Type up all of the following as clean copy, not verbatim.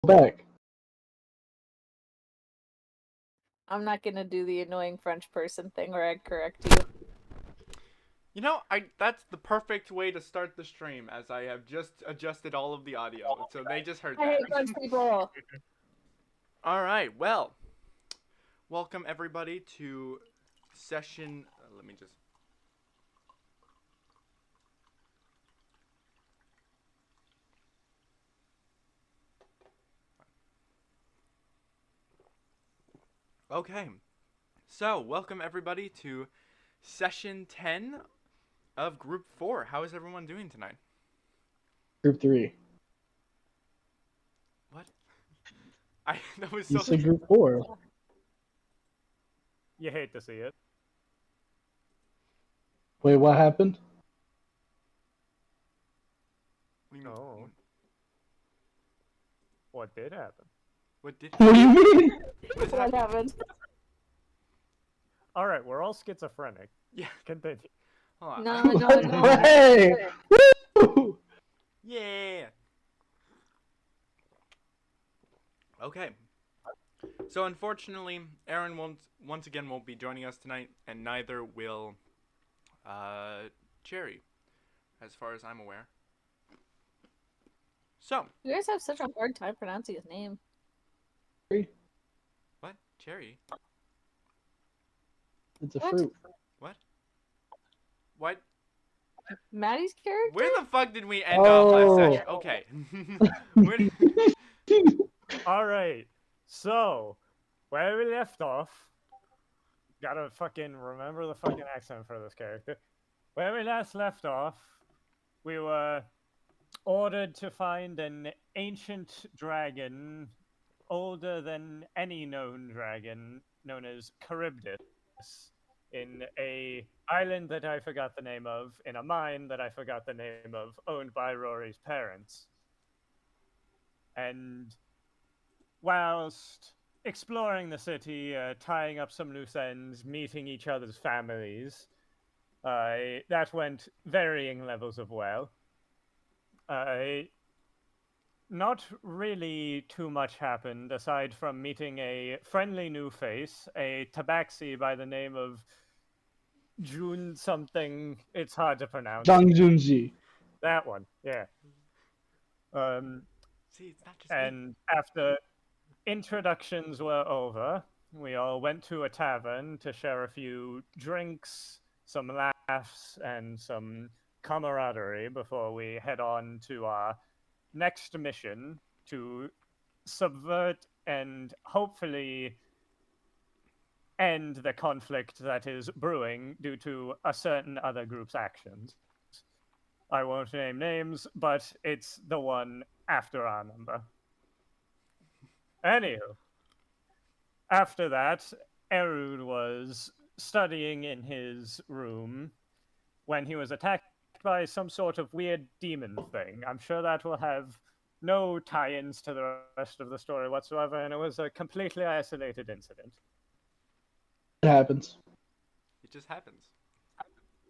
back. I'm not gonna do the annoying French person thing where I correct you. You know, that's the perfect way to start the stream, as I have just adjusted all of the audio, so they just heard I hate that. French people. All right, well, welcome everybody to session. Let me just. Okay, so welcome everybody to session 10 of Group 4. How is everyone doing tonight? Group 3. What? That was You so. said Group 4. You hate to see it. Wait, what happened? Oh. What did happen? What did? What do you mean? What What happened? Alright, we're all schizophrenic. Yeah. Continue. Hold on. No. Hey! Woo! Yeah. Okay. So unfortunately, Aaron once again won't be joining us tonight, and neither will Cherry, as far as I'm aware. So. You guys have such a hard time pronouncing his name. What? Cherry? It's a What? fruit. What? Maddie's character? Where the fuck did we end off last session? Okay. Where Alright, so, where we left off, gotta fucking remember the fucking accent for this character. Where we last left off, we were ordered to find an ancient dragon, older than any known dragon, known as Charybdis, in a island that I forgot the name of, in a mine that I forgot the name of, owned by Rory's parents. And whilst exploring the city, tying up some loose ends, meeting each other's families, that went varying levels of well. Not really too much happened, aside from meeting a friendly new face, a tabaxi by the name of Jun something. It's hard to pronounce. Zhang Junji. That one, yeah. See, it's not just And after introductions were over, we all went to a tavern to share a few drinks, some laughs, and some camaraderie before we head on to our next mission to subvert and hopefully end the conflict that is brewing due to a certain other group's actions. I won't name names, but it's the one after our number. Anywho, after that, Erud was studying in his room when he was attacked by some sort of weird demon thing. I'm sure that will have no tie-ins to the rest of the story whatsoever, and it was a completely isolated incident. It happens. It just happens.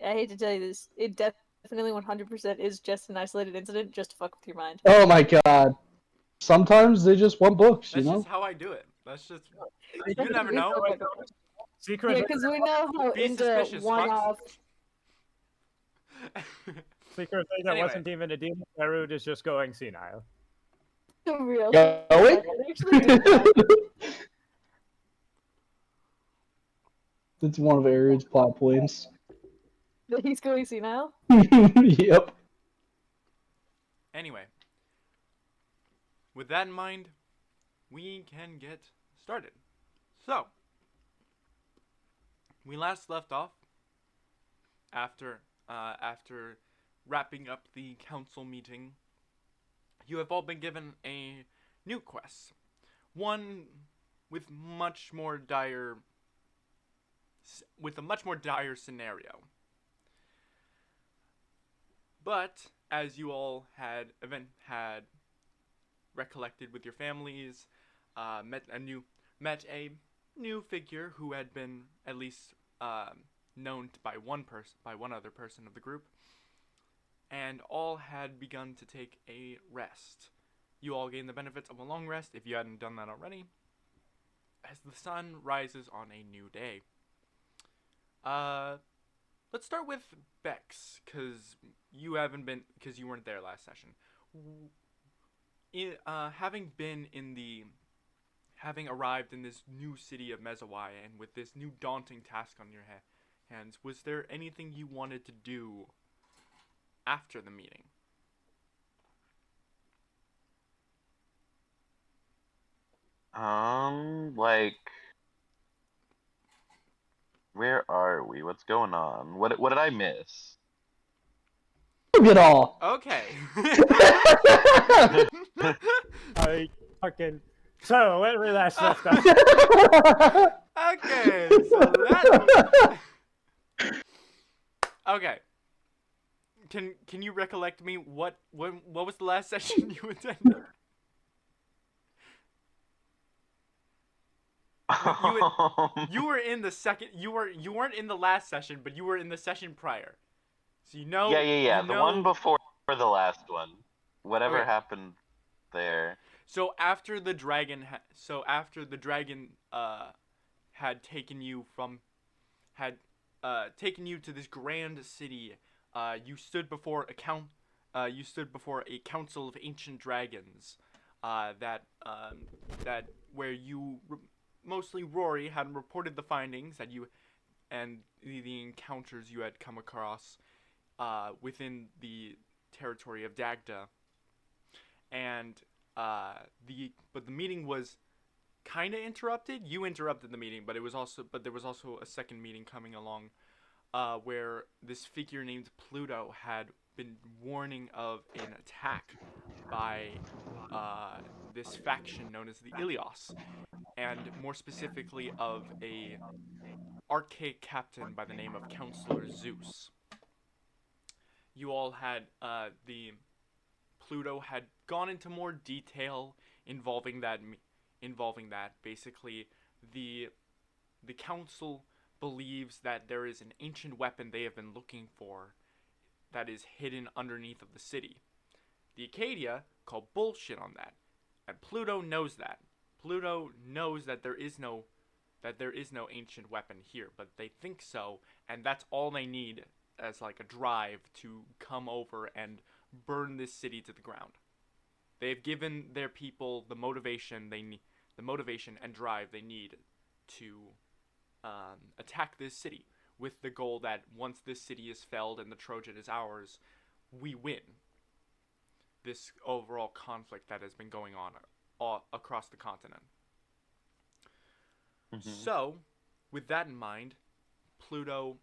I hate to tell you this. It definitely 100% is just an isolated incident just to fuck with your mind. Oh my god. Sometimes they just want books, you That's know? just how I do it. That's just. You never know. Secret. Yeah, because we know how Be into suspicious, one-off. Secret thing that Anyway. wasn't even a demon. Erud is just going senile. Real. Going? I actually did that. That's one of Arid's plot points. That he's going senile. Yep. Anyway. With that in mind, we can get started. So, we last left off after wrapping up the council meeting. You have all been given a new quest, one with a much more dire scenario. But as you all had recollected with your families, met a new figure who had been at least known by one other person of the group, and all had begun to take a rest You all gain the benefits of a long rest if you hadn't done that already, as the sun rises on a new day. Let's start with Bex, because you weren't there last session. Having arrived in this new city of Mezawai and with this new daunting task on your hands, was there anything you wanted to do after the meeting? Like, where are we? What's going on? What did I miss? Look at all. Okay. I fucking. So, where we last left off. Okay, so that. Okay. Can you recollect me what was the last session you attended? You were in the second. You weren't in the last session, but you were in the session prior. So you know. Yeah. The one before the last one. Whatever Okay. happened there. So after the dragon, had taken you to this grand city, you stood before a council of ancient dragons, mostly Rory had reported the findings that you and the encounters you had come across, within the territory of Dagda, and the meeting was kind of interrupted. You interrupted the meeting, but there was also a second meeting coming along, where this figure named Pluto had been warning of an attack by this faction known as the Ilios, and more specifically of a archaic captain by the name of Counselor Zeus. You all had Pluto had gone into more detail involving that. Basically, the council believes that there is an ancient weapon they have been looking for that is hidden underneath of the city. The Acadia call bullshit on that, and Pluto knows that. Pluto knows that there is no ancient weapon here, but they think so, and that's all they need as like a drive to come over and burn this city to the ground. They've given their people the motivation and drive they need to attack this city, with the goal that once this city is felled and the Trojan is ours, we win this overall conflict that has been going on all across the continent. Mm-hmm. So, with that in mind, Pluto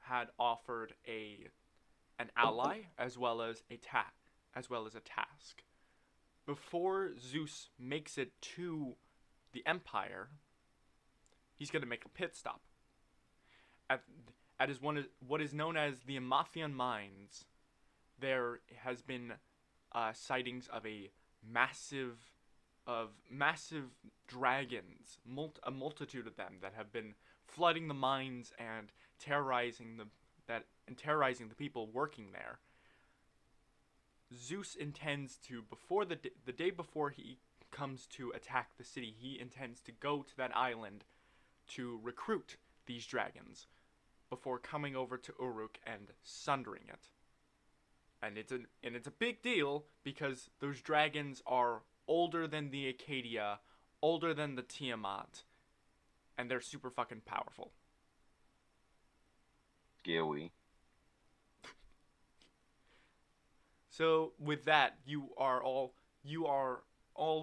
had offered an ally as well as a task. Before Zeus makes it to the Empire, he's going to make a pit stop at what is known as the Amathian Mines. There has been sightings of massive dragons, a multitude of them that have been flooding the mines and terrorizing the people working there. Zeus intends to, before the day before he comes to attack the city, he intends to go to that island to recruit these dragons before coming over to Uruk and sundering it. And it's a big deal because those dragons are older than the Acadia, older than the Tiamat, and they're super fucking powerful. Scary. So with that, you are all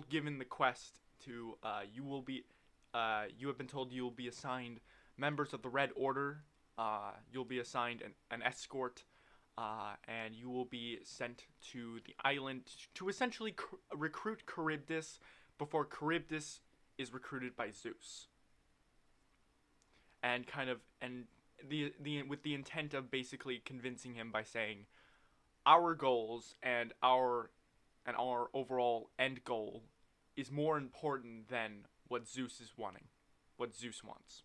given the quest to you have been told you will be assigned members of the Red Order. You'll be assigned an escort, and you will be sent to the island to essentially recruit Charybdis before Charybdis is recruited by Zeus. And with the intent of basically convincing him by saying, our goals and our overall end goal is more important than what Zeus wants.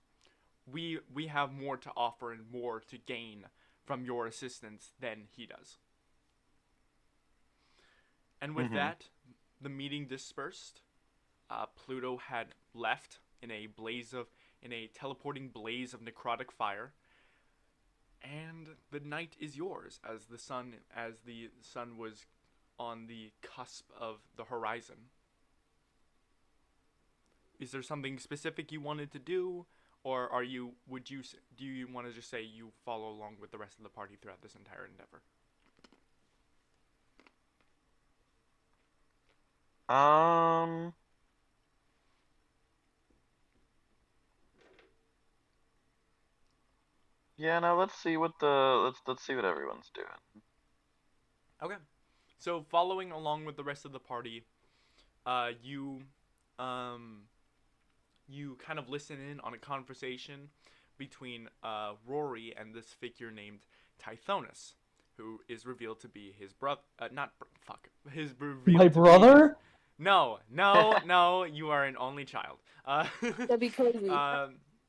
We have more to offer and more to gain from your assistance than he does. And with that, the meeting dispersed, Pluto had left in a teleporting blaze of necrotic fire, and the night is yours as the sun was on the cusp of the horizon. Is there something specific you wanted to do, or do you want to just say you follow along with the rest of the party throughout this entire endeavor? Yeah, no, let's see what everyone's doing. Okay. So following along with the rest of the party, you kind of listen in on a conversation between Rory and this figure named Tithonus, who is revealed to be his brother. My brother? No, you are an only child. That'd be crazy.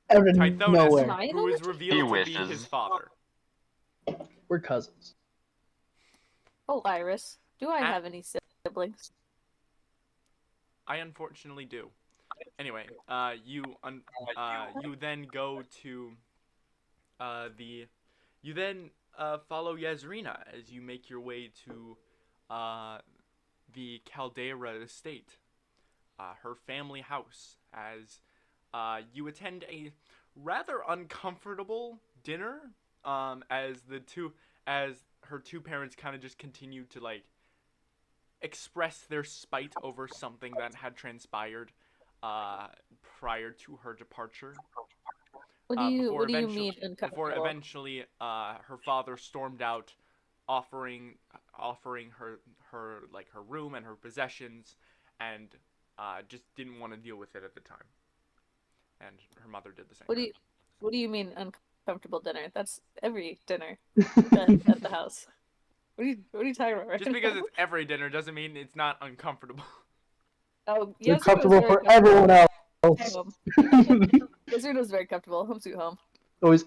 Evan, Tithonus, nowhere. who is revealed to be his wishes. father. We're cousins. Oh, Iris, do I Ah. have any siblings? I unfortunately do. Anyway, you then go to you then follow Yasrina as you make your way to the Caldera estate, her family house, as you attend a rather uncomfortable dinner, as her two parents kind of just continue to like express their spite over something that had transpired prior to her departure. What do you mean Before uncomfortable? eventually her father stormed out, offering her her room and her possessions, and just didn't want to deal with it at the time. And her mother did the same. What do you mean uncomfortable dinner? That's every dinner at the house. What are you talking about right Just because now? it's every dinner doesn't mean it's not uncomfortable. Oh, You're Yasrina was comfortable very for comfortable. everyone else. Yasrina was very comfortable. Home sweet home. Always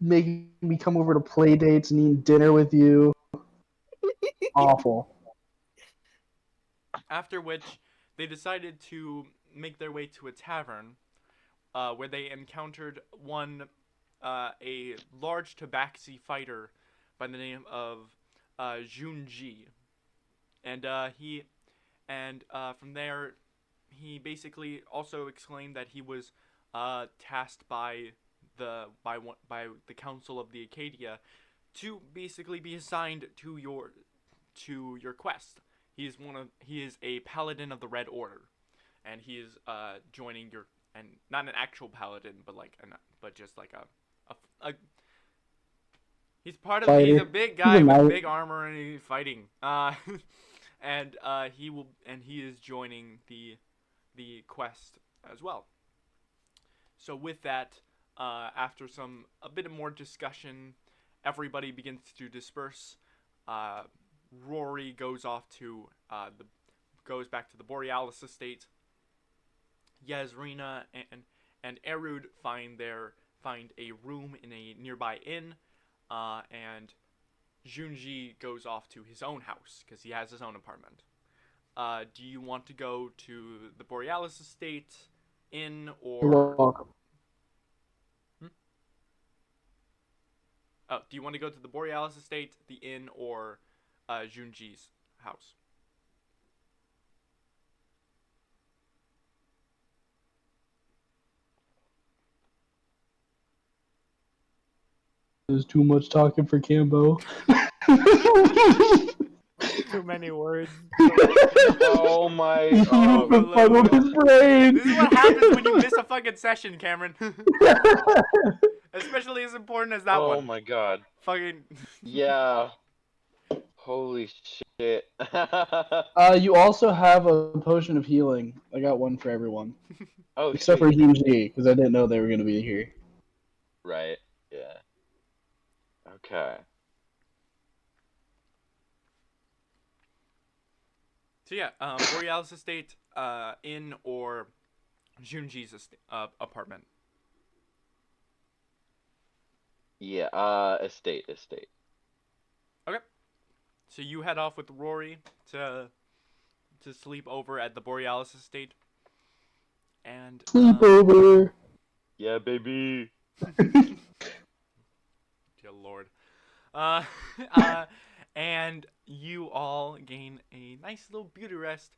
making me come over to play dates and eating dinner with you. Awful. After which, they decided to make their way to a tavern, where they encountered a large tabaxi fighter by the name of Junji, and from there, he basically also exclaimed that he was tasked by the council of the Acadia to basically be assigned to your quest. He is a paladin of the Red Order, and he is joining your, and not an actual paladin, but just like a he's part of he's a big guy with big armor and he's fighting. And he is joining the quest as well. So with that, after a bit more discussion, everybody begins to disperse. Rory goes back to the Borealis estate. Yasrina and Erud find a room in a nearby inn, and Junji goes off to his own house because he has his own apartment. Do you want to go to the Borealis estate, inn, or? You're welcome. Oh, do you want to go to the Borealis estate, the inn, or Junji's house? There's too much talking for Cambo. Too many words. Oh my! Funneled his brain. This is what happens when you miss a fucking session, Cameron. Especially as important as that one. Oh my god! Fucking. Yeah. Holy shit! You also have a potion of healing. I got one for everyone, Oh, except for sweet. DMG, because I didn't know they were gonna be here. Right. Yeah. Okay. So yeah, Borealis estate, inn, or Junji's apartment. Yeah. Estate. Okay. So you head off with Rory to sleep over at the Borealis estate. And Sleepover. Yeah, baby. dear Lord. Uh, and you all gain a nice little beauty rest.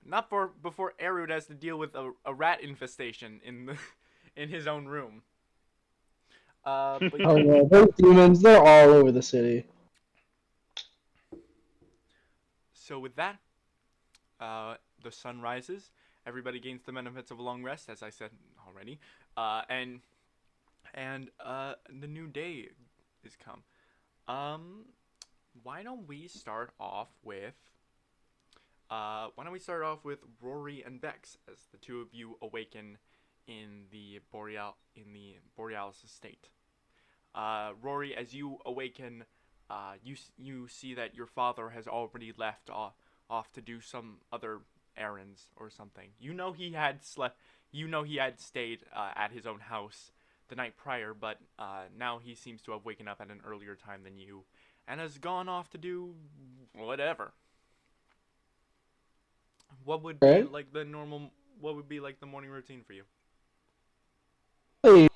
Not for before Erud has to deal with a rat infestation in his own room. But Oh no, those demons, they're all over the city. so with that, the sun rises. Everybody gains the benefits of a long rest, as I said already. And the new day is come. Why don't we start off with Rory and Bex as the two of you awaken in the Borealis estate. Rory, as you awaken, you see that your father has already left off to do some other errands or something. You know he had slept. You know he had stayed at his own house the night prior, but now he seems to have waken up at an earlier time than you, and has gone off to do whatever. What would be Right. like the normal? What would be like the morning routine for you? Hey,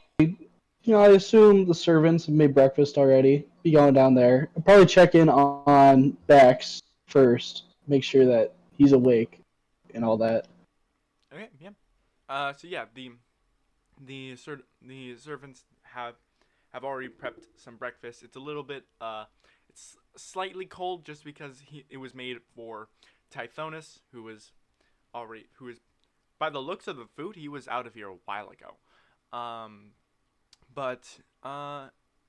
I assume the servants have made breakfast already. Be going down there. I'll probably check in on Bex first. Make sure that he's awake and all that. Okay, yeah. So yeah, the servants have already prepped some breakfast. It's a little bit it's slightly cold just because it was made for Tithonus, who is by the looks of the food, he was out of here a while ago. But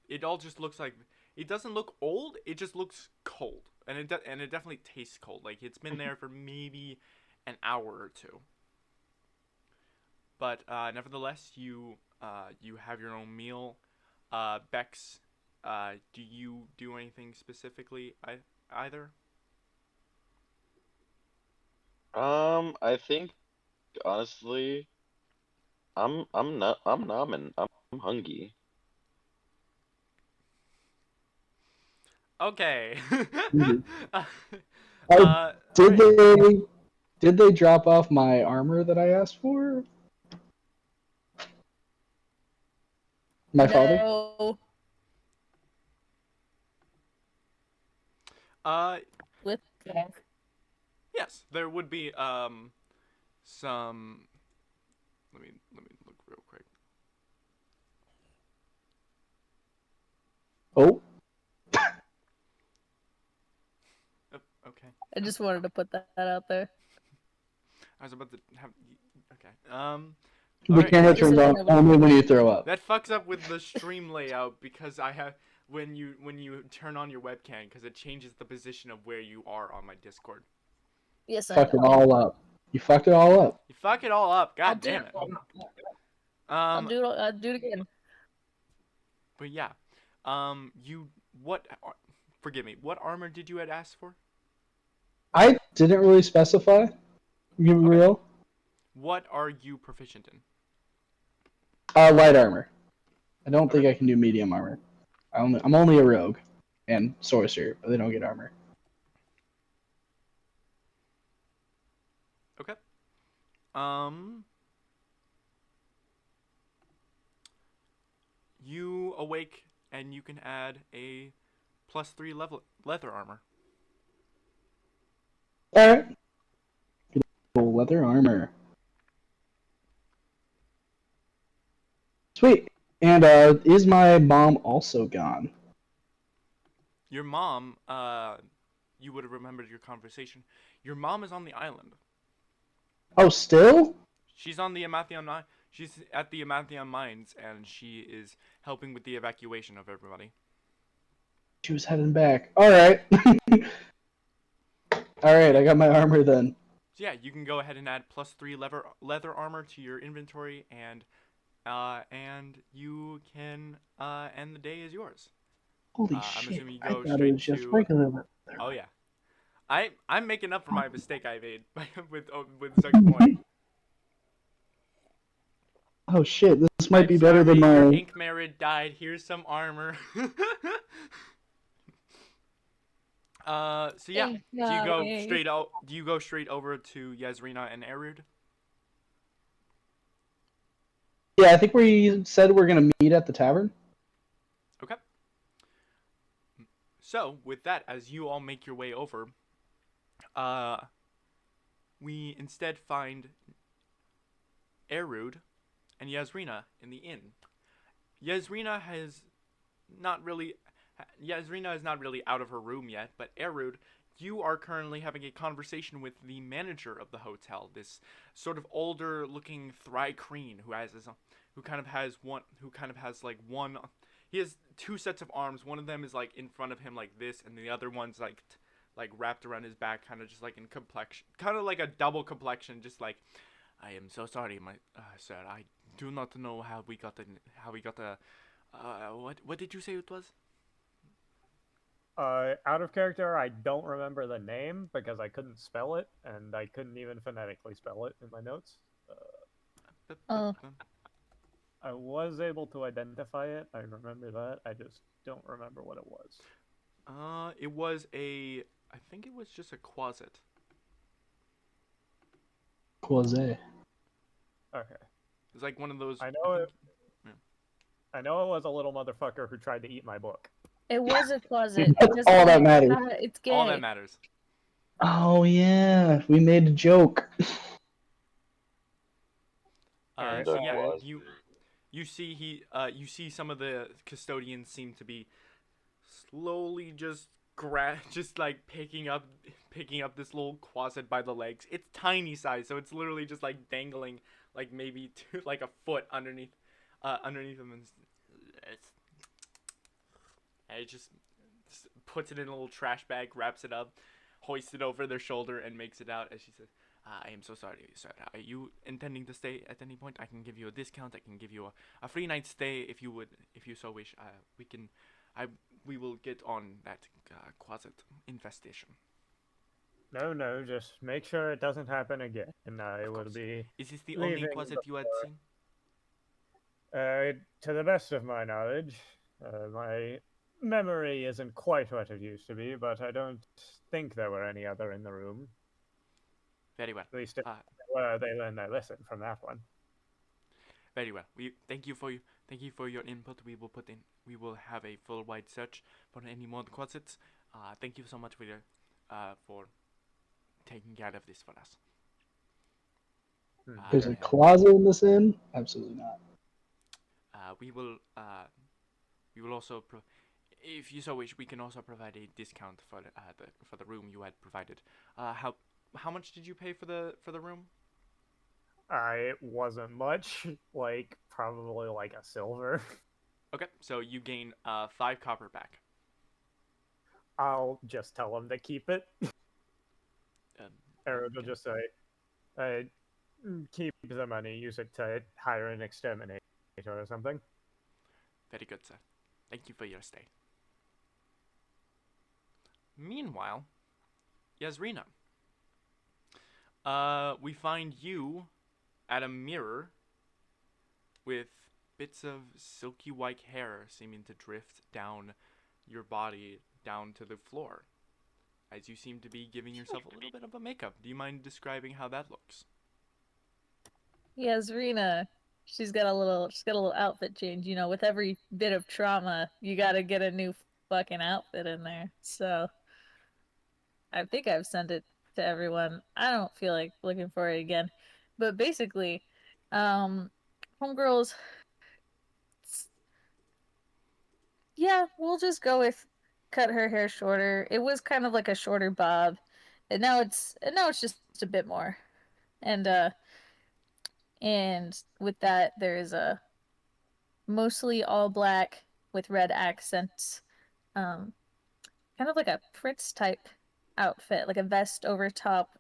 it all just looks like it doesn't look old. It just looks cold, and it definitely tastes cold. Like it's been there for maybe an hour or two. But nevertheless, you have your own meal. Bex, do you do anything specifically either? I think honestly, I'm numb and I'm hungry. Okay. Mhm. uh, Did alright. they drop off my armor that I asked for? My father? No. Uh, With yes, there would be some. Let me look real quick. Oh, Okay. I just wanted to put that out there. I was about to have. Okay. the Alright. camera Just so turns you on know, only when you throw up. That fucks up with the stream layout because I have when you turn on your webcam because it changes the position of where you are on my Discord. yes, I Fuck it know. all up. You fucked it all up. You fuck it all up. I'll God do damn it. I'll do it again. But yeah. You what? Forgive me. What armor did you had asked for? I didn't really specify. You Okay. real? What are you proficient in? Light armor. I don't think Okay. I can do medium armor. I'm only a rogue and sorcerer, but they don't get armor. Okay. You awake and you can add a +3 leather armor. Alright. Leather armor. Sweet. And is my mom also gone? Your mom, you would have remembered your conversation. Your mom is on the island. Oh, still? She's on the Amathion. She's at the Amathion mines, and she is helping with the evacuation of everybody. She was heading back. Alright. Alright, I got my armor then. So yeah, you can go ahead and add +3 leather armor to your inventory, and you can and the day is yours. Holy I'm shit. assuming you I go thought it straight was just to. regular leather. Oh yeah, I'm making up for my mistake I made with second point. Oh shit, this might I'm be better sorry, than your my... ink merit died. Here's some armor. So yeah, Thank do you God, go eh? straight out? Do you go straight over to Yasrina and Erud? Yeah, I think we said we're gonna meet at the tavern. Okay. So with that, as you all make your way over, uh, we instead find Erud and Yasrina in the inn. Yasrina has not really Yasrina is not really out of her room yet, but Erud, you are currently having a conversation with the manager of the hotel, this sort of older looking Thrycreen who kind of has like one he has two sets of arms. One of them is like in front of him like this, and the other one's like wrapped around his back, kind of just like in complexion, kind of like a double complexion, just like I am so sorry, my sir. I do not know how we got the what did you say it was? Out of character, I don't remember the name because I couldn't spell it, and I couldn't even phonetically spell it in my notes. Oh, I was able to identify it. I remember that. I just don't remember what it was. It was I think it was just a quasit. Quasi. Okay. It's like one of those. I I know think. it. I know it was a little motherfucker who tried to eat my book. it was a closet. That's Just all that matters. it's All that gay. matters. Oh yeah, we made a joke. All right. So The yeah, quasi. you see some of the custodians seem to be slowly just just like picking up this little quasit by the legs. It's tiny size, so it's literally just like dangling like maybe like a foot underneath them, and it just puts it in a little trash bag, wraps it up, hoists it over their shoulder, and makes it out as she says, I am so sorry, sir. Are you intending to stay at any point? I can give you a discount. I can give you a free night stay if you so wish. We will get on that closet infestation. No, just make sure it doesn't happen again. And I Of will course. be Is this the only leaving. closet you had seen? To the best of my knowledge, my memory isn't quite what it used to be, but I don't think there were any other in the room. Very well. At least if Uh, there were, they learned their lesson from that one. Very well. We thank you for your input. We will have a full wide search for any more closets. Thank you so much for taking care of this for us. Hmm. There's a And closet in this inn? Absolutely not. we will also if you so wish, we can also provide a discount for the room you had provided. How much did you pay for the room? It wasn't much, like probably like a silver. Okay, so you gain 5 copper back. I'll just tell them to keep it. Um, Or they'll okay. just say, keep the money, use it to hire an exterminator or something. Very good, sir. Thank you for your stay. Meanwhile, Yasrina, we find you at a mirror with bits of silky white hair seeming to drift down your body down to the floor, as you seem to be giving yourself a little bit of a makeup. Do you mind describing how that looks? Yasrina, she's got a little outfit change. You know, with every bit of trauma, you gotta get a new fucking outfit in there. So I think I've sent it to everyone. I don't feel like looking for it again. But basically, um, homegirls, yeah, we'll just go with cut her hair shorter. It was kind of like a shorter bob, and now it's just a bit more. And and with that there is a mostly all black with red accents. Um, kind of like a Prince type outfit, like a vest over top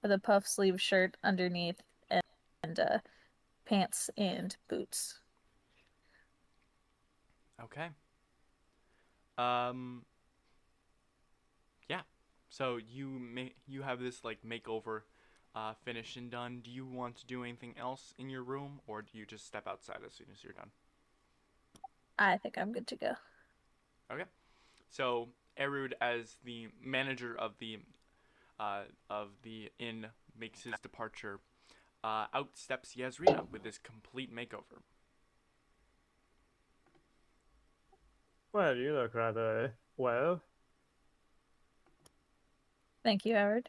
with a puff sleeve shirt underneath and pants and boots. Okay. Um. Yeah. So you have this like makeover, finished and done. Do you want to do anything else in your room, or do you just step outside as soon as you're done? I think I'm good to go. Okay. So Erud, as the manager of the inn, makes his departure, out steps Yasrina with his complete makeover. Well, you look rather well. Thank you, Howard.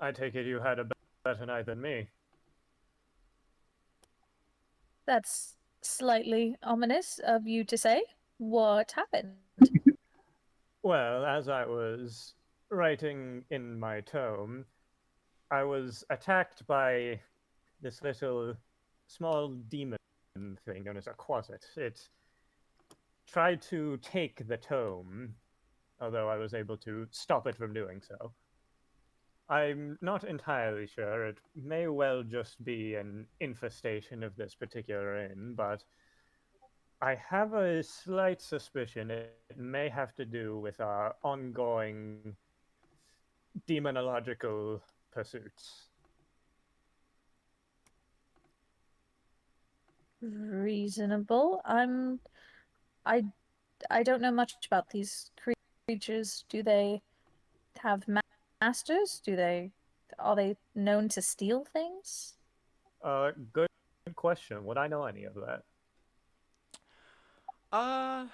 I take it you had a better night than me. That's slightly ominous of you to say. What happened? Well, as I was writing in my tome, I was attacked by this little small demon thing known as a quasit. It tried to take the tome, although I was able to stop it from doing so. I'm not entirely sure. It may well just be an infestation of this particular inn, but I have a slight suspicion it may have to do with our ongoing demonological pursuits. Reasonable. I I don't know much about these creatures. Do they have masters? Are they known to steal things? Good question. Would I know any of that? Uh,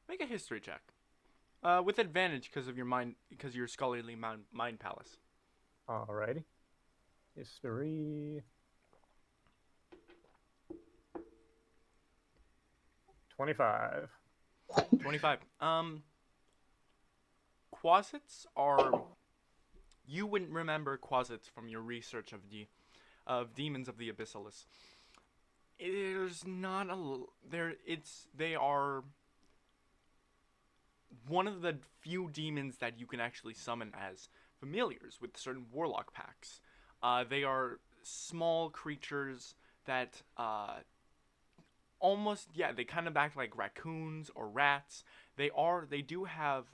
Make a history check. With advantage because of your mind, because of your scholarly mind palace. Alrighty. History. 25. 25. Quasits are. You wouldn't remember quasits from your research of demons of the Abyssalis. There's not a there. They are one of the few demons that you can actually summon as familiars with certain warlock packs. They are small creatures that almost, yeah, they kind of act like raccoons or rats. They do have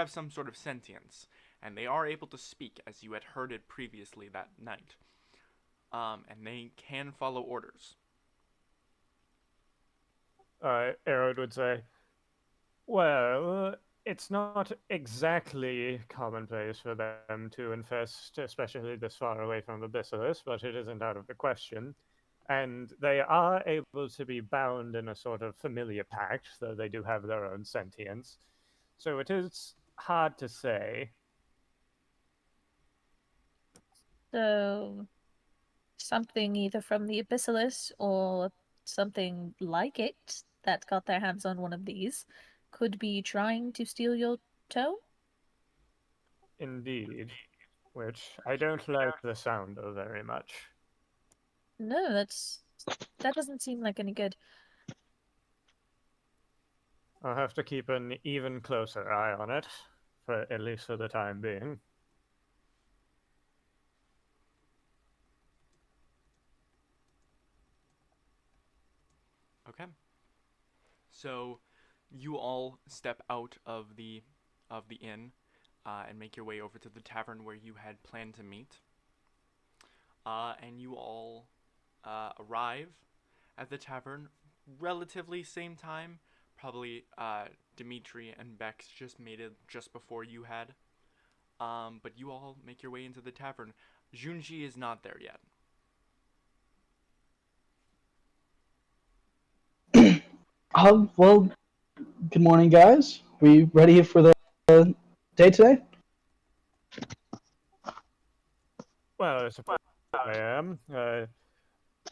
some sort of sentience, and they are able to speak, as you had heard it previously that night. And they can follow orders. Erod would say, well, it's not exactly commonplace for them to infest, especially this far away from the Bacillus, but it isn't out of the question. And they are able to be bound in a sort of familiar pact, though they do have their own sentience. So it is hard to say. So something either from the Abyssalisk or something like it that got their hands on one of these could be trying to steal your tome? Indeed. Which I don't like the sound of very much. No, that doesn't seem like any good. I'll have to keep an even closer eye on it, for at least for the time being. Okay. So, you all step out of the inn, and make your way over to the tavern where you had planned to meet. And you all arrive at the tavern relatively same time. Probably Dimitri and Bex just made it just before you had. But you all make your way into the tavern. Junji is not there yet. Well, good morning, guys. We ready for the day today? Well, I suppose I am.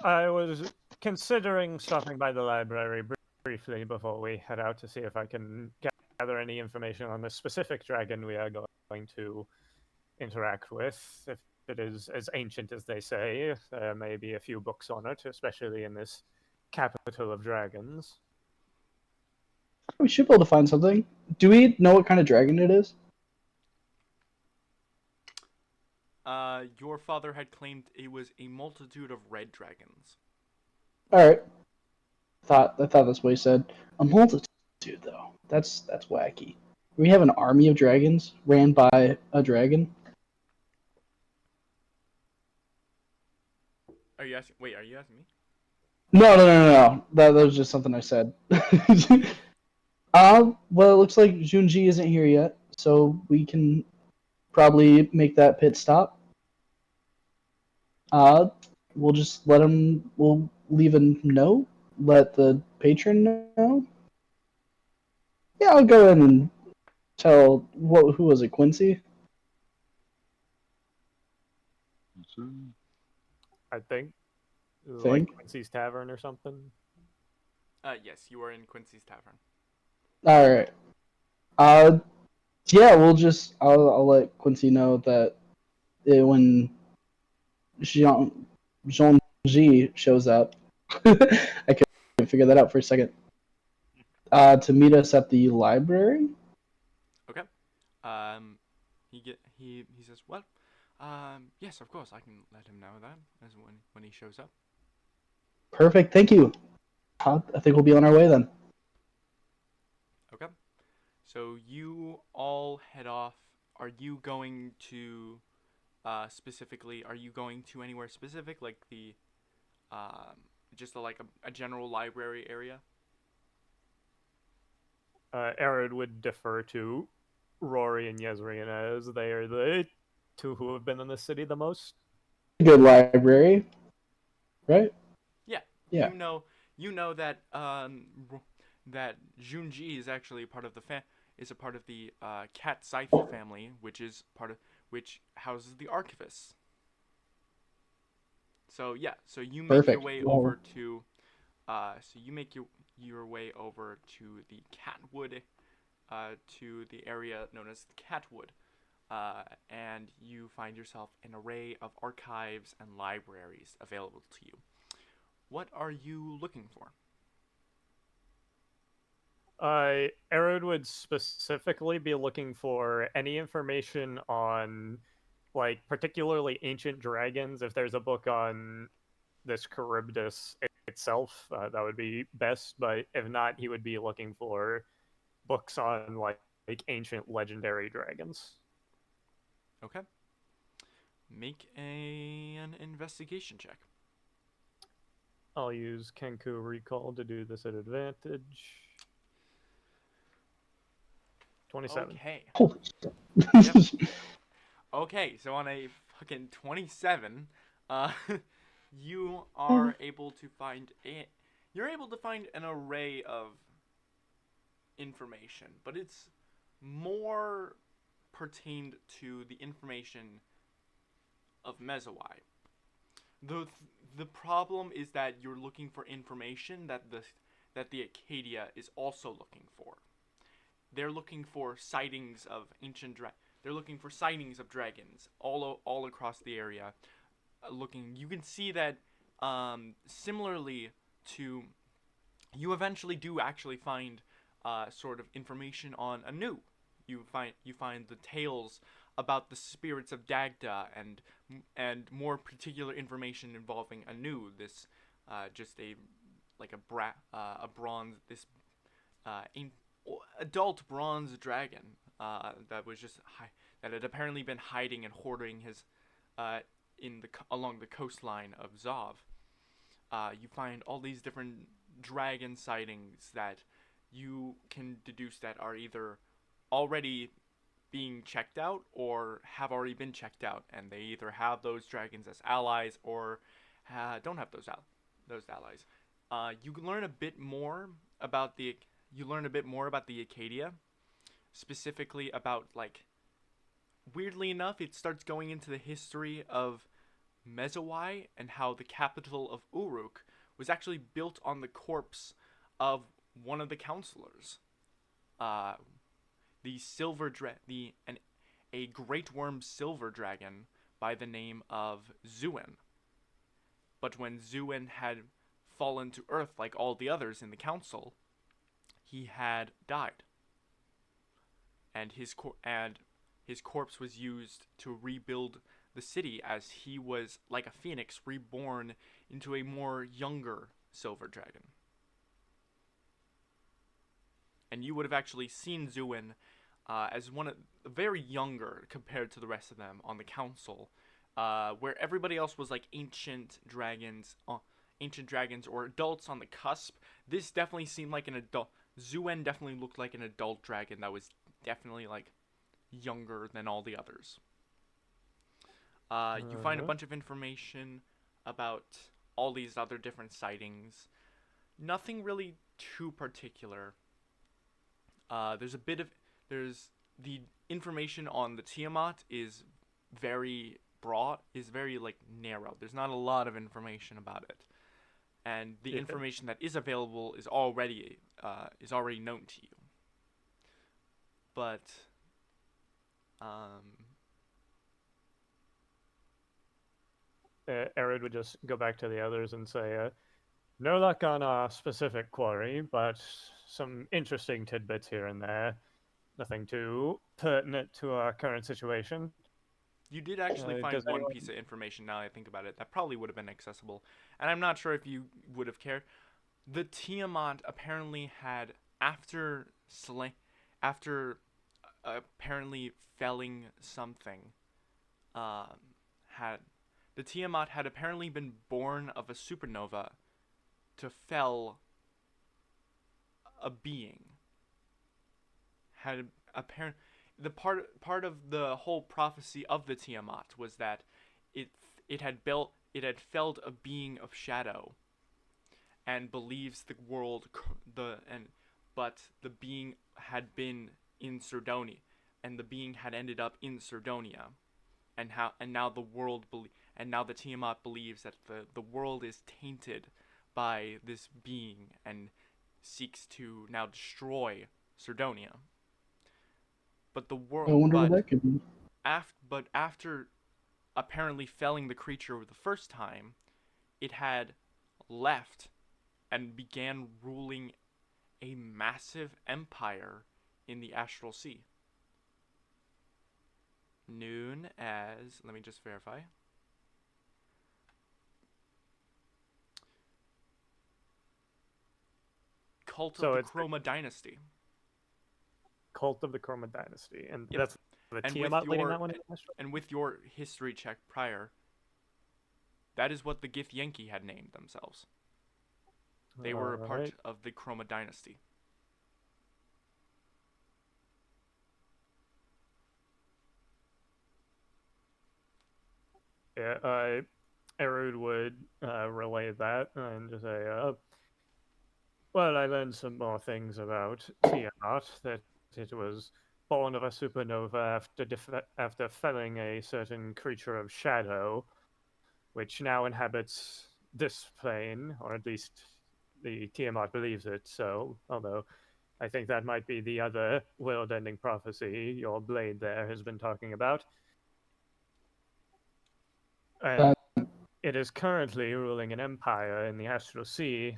I was considering stopping by the library briefly before we head out to see if I can gather any information on the specific dragon we are going to interact with. If it is as ancient as they say, there may be a few books on it, especially in this capital of dragons. We should be able to find something. Do we know what kind of dragon it is? Your father had claimed it was a multitude of red dragons. All right. I thought that's what he said. A multitude, though. That's wacky. We have an army of dragons ran by a dragon. Are you asking? Wait, are you asking me? No. That was just something I said. Well, it looks like Junji isn't here yet, so we can probably make that pit stop. Uh, we'll just let him. We'll leave a note. Let the patron know. Yeah, I'll go in and tell. What? Who was it? Quincy. I think it was like Think. Quincy's Tavern or something. Yes, you are in Quincy's Tavern. All right. Uh, yeah, we'll just. I'll let Quincy know that when Jean Jean G shows up, I couldn't figure that out for a second. To meet us at the library. Okay. He says, well, yes, of course, I can let him know that as when he shows up. Perfect. Thank you. I think we'll be on our way then. Okay. So you all head off. Are you going to specifically? Are you going to anywhere specific, like the just like a general library area? Arid would defer to Rory and Yezrian as they are the two who have been in the city the most. Good library, right? Yeah. Yeah. You know that that Junji is actually part of is a part of the Cat Scythe family, which houses the archivists. So yeah, so you make your Perfect. way Well, over to your way over to the Catwood to the area known as Catwood. And you find yourself an array of archives and libraries available to you. What are you looking for? Arid would specifically be looking for any information on, like, particularly ancient dragons. If there's a book on this Charybdis itself, that would be best. But if not, he would be looking for books on like ancient legendary dragons. Okay. Make an investigation check. I'll use Kenku Recall to do this at advantage. 27. Okay. holy Yep. shit. Okay, so on a fucking 27, uh, you are able to find you're able to find an array of information, but it's more pertained to the information of Mezawai. The the problem is that you're looking for information that the Acadia is also looking for. They're looking for sightings of they're looking for sightings of dragons all across the area. You can see that similarly to you eventually do actually find sort of information on Anu. You find the tales about the spirits of Dagda and more particular information involving Anu. This just a like a bronze this in, adult bronze dragon that was just that had apparently been hiding and hoarding his in the along the coastline of Zov. You find all these different dragon sightings that you can deduce that are either already being checked out or have already been checked out, and they either have those dragons as allies or don't have those allies. You can learn a bit more about the Acadia, specifically about like weirdly enough, it starts going into the history of Mezawai and how the capital of Uruk was actually built on the corpse of one of the counselors. Uh, the silver a great worm silver dragon by the name of Zuin. But when Zuin had fallen to earth like all the others in the council, he had died, and his corpse was used to rebuild the city as he was like a phoenix reborn into a more younger silver dragon. And you would have actually seen Zuin as one of very younger compared to the rest of them on the council, where everybody else was like ancient dragons ancient dragons or adults on the cusp. This definitely seemed like an adult. Zuen definitely looked like an adult dragon that was definitely like younger than all the others. You find a bunch of information about all these other different sightings. Nothing really too particular. There's a bit of there's the information on the Tiamat is very broad, is very like narrow. There's not a lot of information about it, and the information that is available is already known to you. But Arid would just go back to the others and say, no luck on our specific quarry, but some interesting tidbits here and there. Nothing too pertinent to our current situation. you did actually find Does one anyone... piece of information. Now I think about it, that probably would have been accessible, and I'm not sure if you would have cared. The Tiamat apparently had after apparently felling something, had the Tiamat had apparently been born of a supernova to fell a being. Had apparent the part of the whole prophecy of the Tiamat was that it had felled a being of shadow, and believes the world but the being had been in Cerdonia, and the being had ended up in Cerdonia, and now the Tiamat believes that the world is tainted by this being and seeks to now destroy Cerdonia. But the I world wonder what that could be. after apparently felling the creature the first time, it had left and began ruling a massive empire in the Astral Sea. Known as, let me just verify. Cult of the Chroma Dynasty. Cult of the Chroma Dynasty, and Yep. that's the Tiamat leading that one. And with your history check prior, that is what the Githyanki had named themselves. They were a part of the Chroma Dynasty. Yeah, Erud would relay that and just say, well, I learned some more things about Tiamat, that it was born of a supernova after felling a certain creature of shadow, which now inhabits this plane, or at least the Tiamat believes it so, although I think that might be the other world-ending prophecy your blade there has been talking about. And it is currently ruling an empire in the Astral Sea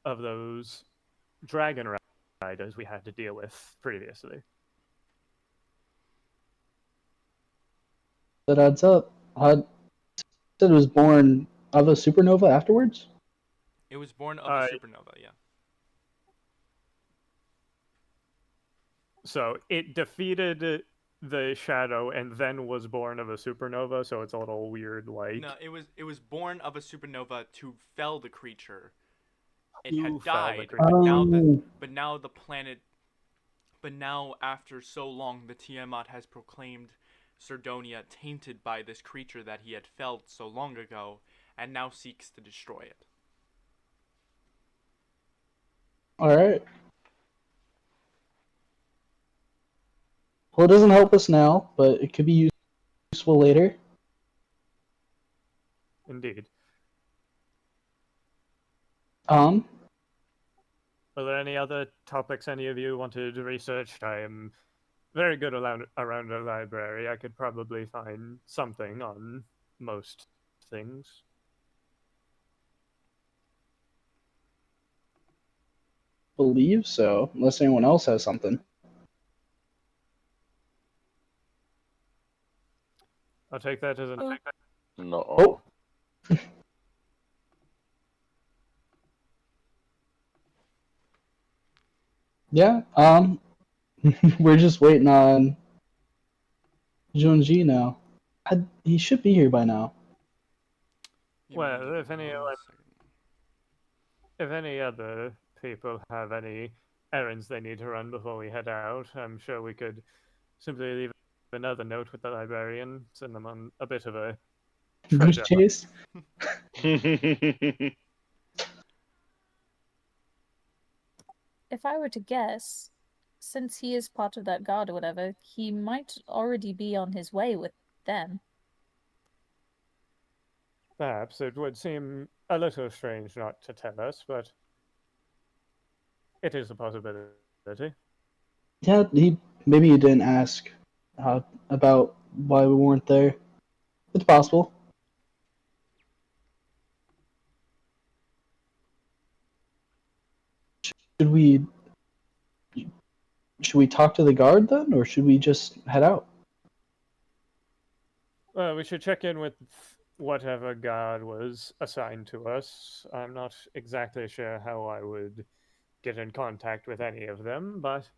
of those dragon riders we had to deal with previously. That adds up. Said it was born of a supernova afterwards? It was born of a supernova, yeah. So it defeated the shadow and then was born of a supernova, so it's a little weird, like... No, it was born of a supernova to fell the creature. It had died, but now after so long, the Tiamat has proclaimed Cerdonia tainted by this creature that he had felled so long ago, and now seeks to destroy it. Alright. Well, it doesn't help us now, but it could be useful later. Indeed. Are there any other topics any of you wanted to research? I am very good around a library. I could probably find something on most things. Believe so, unless anyone else has something. I'll take that as a... No. Oh. Yeah, we're just waiting on Junji now. He should be here by now. Well, if anyone If any other people have any errands they need to run before we head out, I'm sure we could simply leave another note with the librarian, send them on a bit of a Goose treasure hunt. chase. If I were to guess, since he is part of that guard or whatever, he might already be on his way with them. Perhaps it would seem a little strange not to tell us, but it is a possibility. Yeah, maybe he didn't ask about why we weren't there. It's possible. Should we should we talk to the guard then, or should we just head out? Well, we should check in with whatever guard was assigned to us. I'm not exactly sure how I would get in contact with any of them, but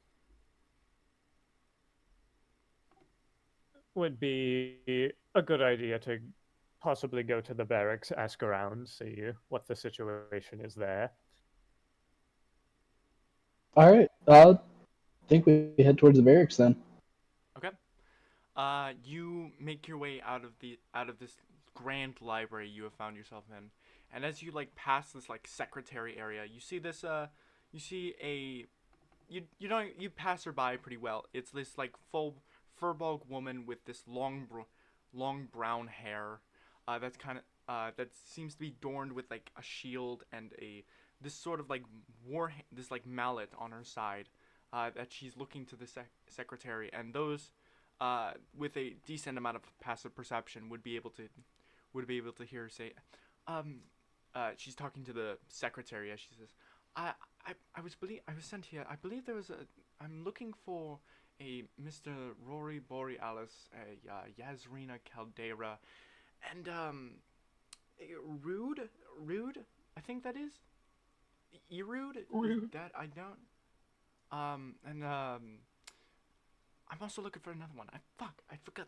would be a good idea to possibly go to the barracks, ask around, see what the situation is there. All right. I think we head towards the barracks then. Okay. You make your way out of this grand library you have found yourself in, and as you like pass this like secretary area, you see this you see a you pass her by pretty well. It's this like full furbog woman with this long brown hair, that's kind of that seems to be adorned with like a shield and a this sort of like this like mallet on her side, that she's looking to the secretary, and those with a decent amount of passive perception would be able to hear her say, um, she's talking to the secretary as she says, I, I was sent here. I believe there was a. I'm looking for a Mr. Rory Borealis, a Yasrina Caldera, and Rude. I think that is. Erude. Rude. That I don't. And I'm also looking for another one. I forgot.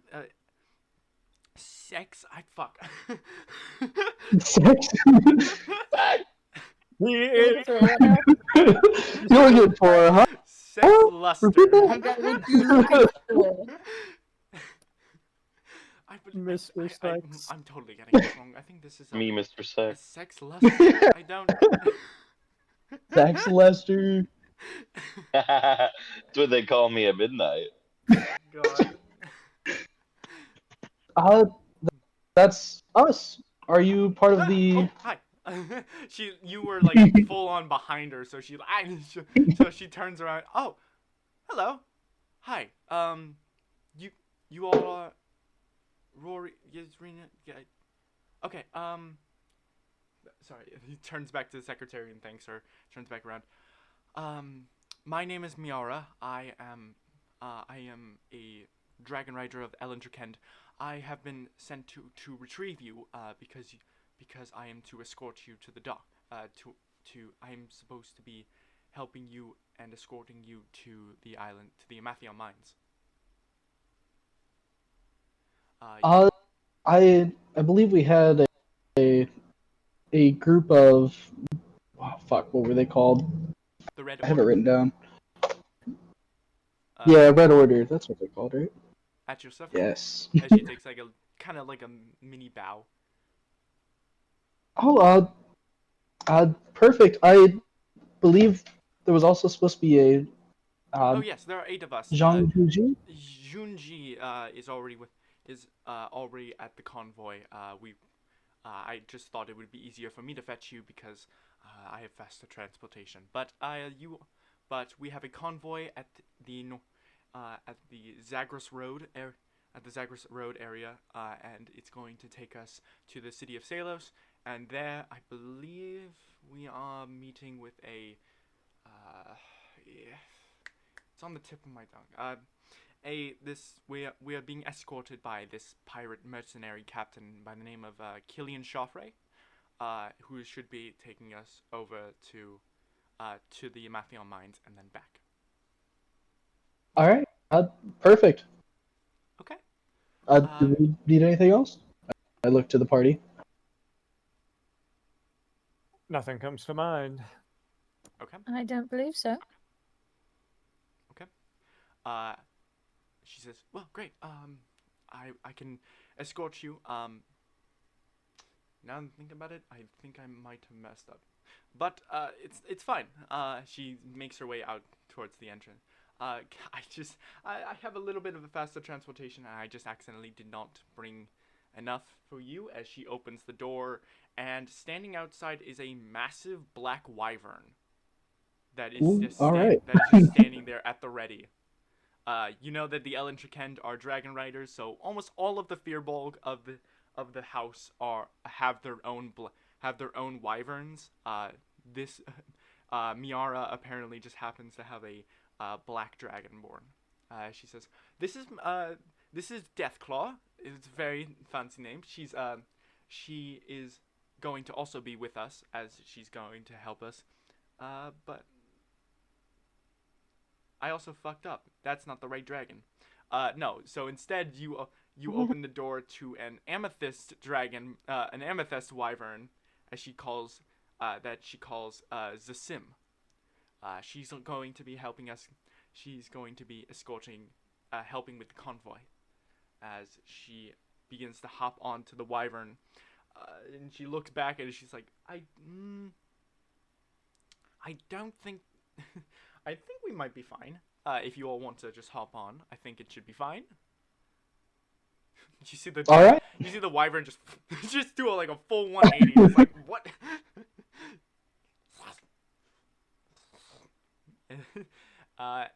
Sex. I fuck. Sex. He Looking is for what now? You're looking for, huh? Sex luster. I got what you looking for. Mr. Sex. I'm totally getting this wrong. I think this is Me, Mr. a Sex. sex luster. I don't. Sex Lester. That's what they call me at midnight. God. Uh, that's us. Are you part of the? Oh, hi. You were like full on behind her, so so she turns around. Oh, hello, hi. You all are Rory, Yasrina. Yeah. Okay. Sorry. He turns back to the secretary and thanks her. Turns back around. My name is Miara. I am a dragon rider of Elendrikend. I have been sent to retrieve you, because I am to escort you to the dock. I am supposed to be helping you and escorting you to the island, to the Amathion mines. Uh, I believe we had a a group of. Oh, fuck, what were they called? The Red I have it Order. written down. Yeah, Red Order. That's what they're called, right? At your stuff. Yes. As she takes like a kind of like a mini bow. Oh, perfect. I believe there was also supposed to be a Oh yes, there are 8 of us. Zhang Huji. Junji is already at the convoy. I just thought it would be easier for me to fetch you because I have faster transportation. But we have a convoy at the Zagros Road at the Zagros Road area, and it's going to take us to the city of Salos. And there, I believe we are meeting with a. Yeah, it's on the tip of my tongue. We are being escorted by this pirate mercenary captain by the name of Killian Shoffrey, who should be taking us over to the Amathion mines and then back. All right. Perfect. Okay. Do we need anything else? I look to the party. Nothing comes to mind. Okay. I don't believe so. Okay. She says, "Well, great. I can escort you. Now I'm thinking about it, I think I might have messed up, but it's fine." She makes her way out towards the entrance. I just I have a little bit of a faster transportation, and I just accidentally did not bring enough for you. As she opens the door, and standing outside is a massive black wyvern that is Ooh, just all right. standing there at the ready. You know that the Ellen Trakend are dragon riders, so almost all of the Firbolg of the house are have their own wyverns. This Miara apparently just happens to have a black dragonborn. She says, this is Deathclaw. It's a very fancy name. She is going to also be with us, as she's going to help us. But I also fucked up. That's not the right dragon. No. So instead, you open the door to an amethyst dragon, an amethyst wyvern, as she calls Zasim. She's going to be helping us. She's going to be escorting, helping with the convoy, as she begins to hop onto the wyvern. And she looks back and she's like, I don't think. I think we might be fine. If you all want to just hop on, I think it should be fine. You see the All right. you see the wyvern just just do a full 180. It's like what?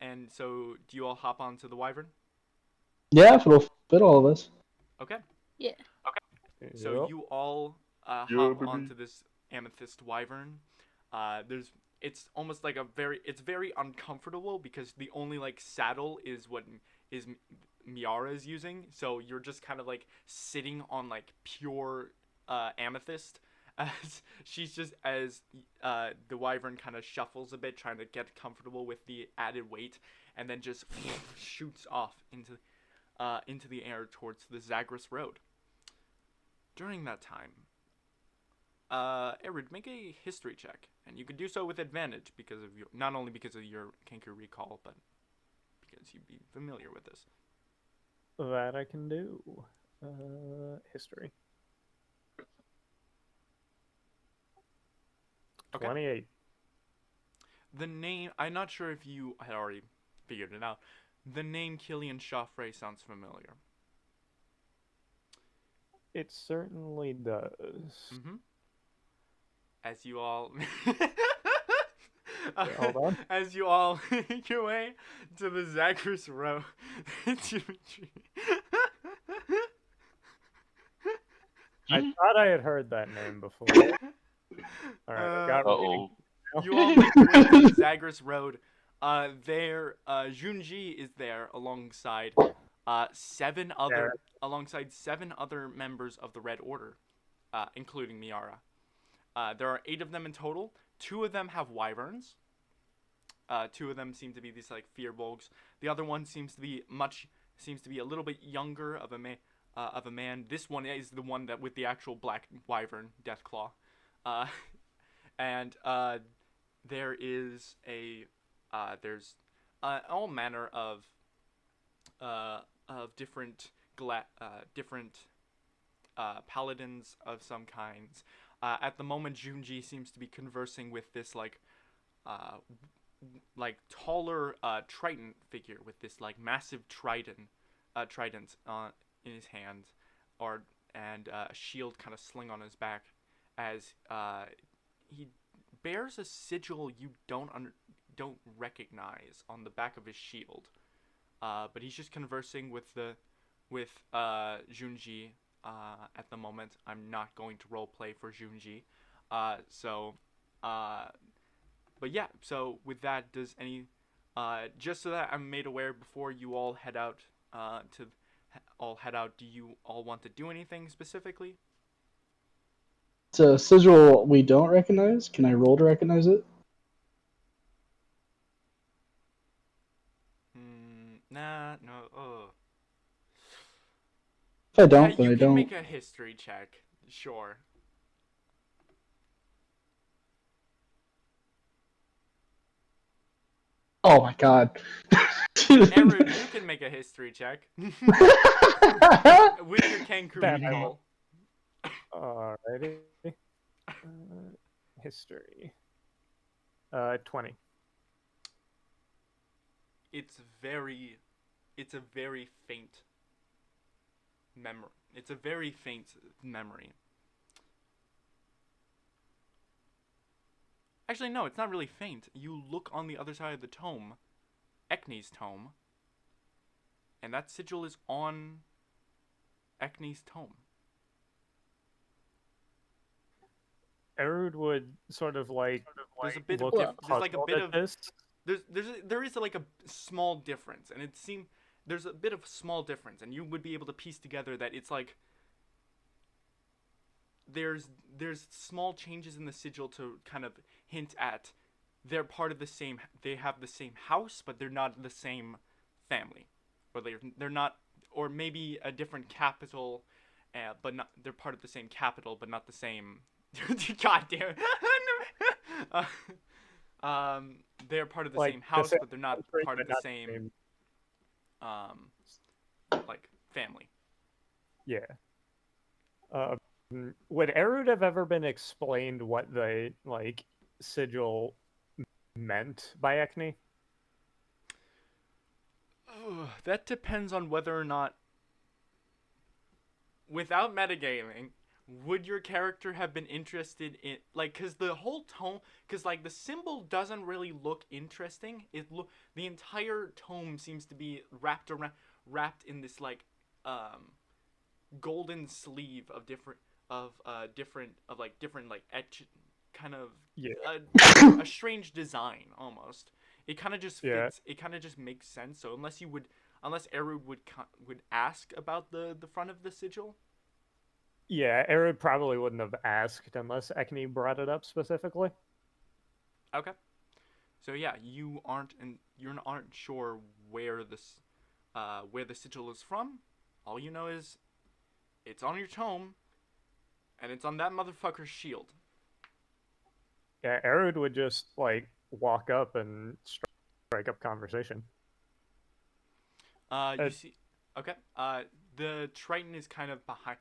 And so, do you all hop onto the wyvern? Yeah, if it'll fit all of us. Okay. Yeah. So Yep. you all Yeah, hop baby. onto this amethyst wyvern. It's almost like it's very uncomfortable because the only saddle is what is Miara is using. So you're just kind of sitting on pure amethyst as the wyvern kind of shuffles a bit, trying to get comfortable with the added weight, and then just shoots off into the air towards the Zagros Road. During that time, Erid, make a history check, and you can do so with advantage because of not only because of your Kenku recall, but because you'd be familiar with this. That I can do. History. Okay. 28. The name, I'm not sure if you had already figured it out. The name Killian Chaffray sounds familiar. It certainly does. Mm-hmm. As you all Hold on. as you all make your way to the Zagros Road. I thought I had heard that name before. All right, I got Uh-oh. You all make your way to the Zagros Road. Junji is there alongside seven other members of the Red Order, including Miara. There are 8 of them in total. 2 of them have wyverns. 2 of them seem to be these Firbolgs. The other one seems to be a little bit younger of a man. This one is the one that with the actual black wyvern, Deathclaw. And there is there's all manner of different paladins of some kinds. At the moment, Junji seems to be conversing with this taller Triton figure with this massive trident in his hand, and a shield kind of sling on his back, as he bears a sigil you don't recognize on the back of his shield. But he's just conversing with Junji at the moment. I'm not going to roleplay for Junji. But yeah, so with that, does any just so that I'm made aware before you all head out do you all want to do anything specifically? It's a sigil we don't recognize. Can I roll to recognize it? Nah, no. If I don't, Yeah, then you I can don't. make a history check. Sure. Oh my god. Erud, you can make a history check with your kangaroo That I recall. Alrighty. History. 20. It's a very faint memory. It's a very faint memory. Actually, no, it's not really faint. You look on the other side of the tome, Ekni's tome, and that sigil is on Ekni's tome. Erud would sort of like There's a bit of look there's like a puzzled bit at of this. there is like a small difference, and it seems there's a bit of small difference, and you would be able to piece together that it's like there's small changes in the sigil to kind of hint at they have the same house, but they're not the same family, or they're not, or maybe a different capital, but not they're part of the same capital but not the same. God damn it. They're part of the Like same the house, same but they're not country, part of but the not same um like family. Yeah. Would Erud have ever been explained what the like sigil meant by Ekni? That depends on whether or not, without metagaming, would your character have been interested in, like, because the whole tome, because like the symbol doesn't really look interesting. The entire tome seems to be wrapped in this like golden sleeve of different like etch kind of Yeah. a strange design almost. It kind of just Yeah. fits. It kind of just makes sense. So unless Erud would ask about the front of the sigil. Yeah, Erud probably wouldn't have asked unless Ekni brought it up specifically. Okay. So yeah, you aren't sure where the sigil is from. All you know is it's on your tome, and it's on that motherfucker's shield. Yeah, Erud would just like walk up and strike up conversation. You see, okay. The Triton is kind of behind.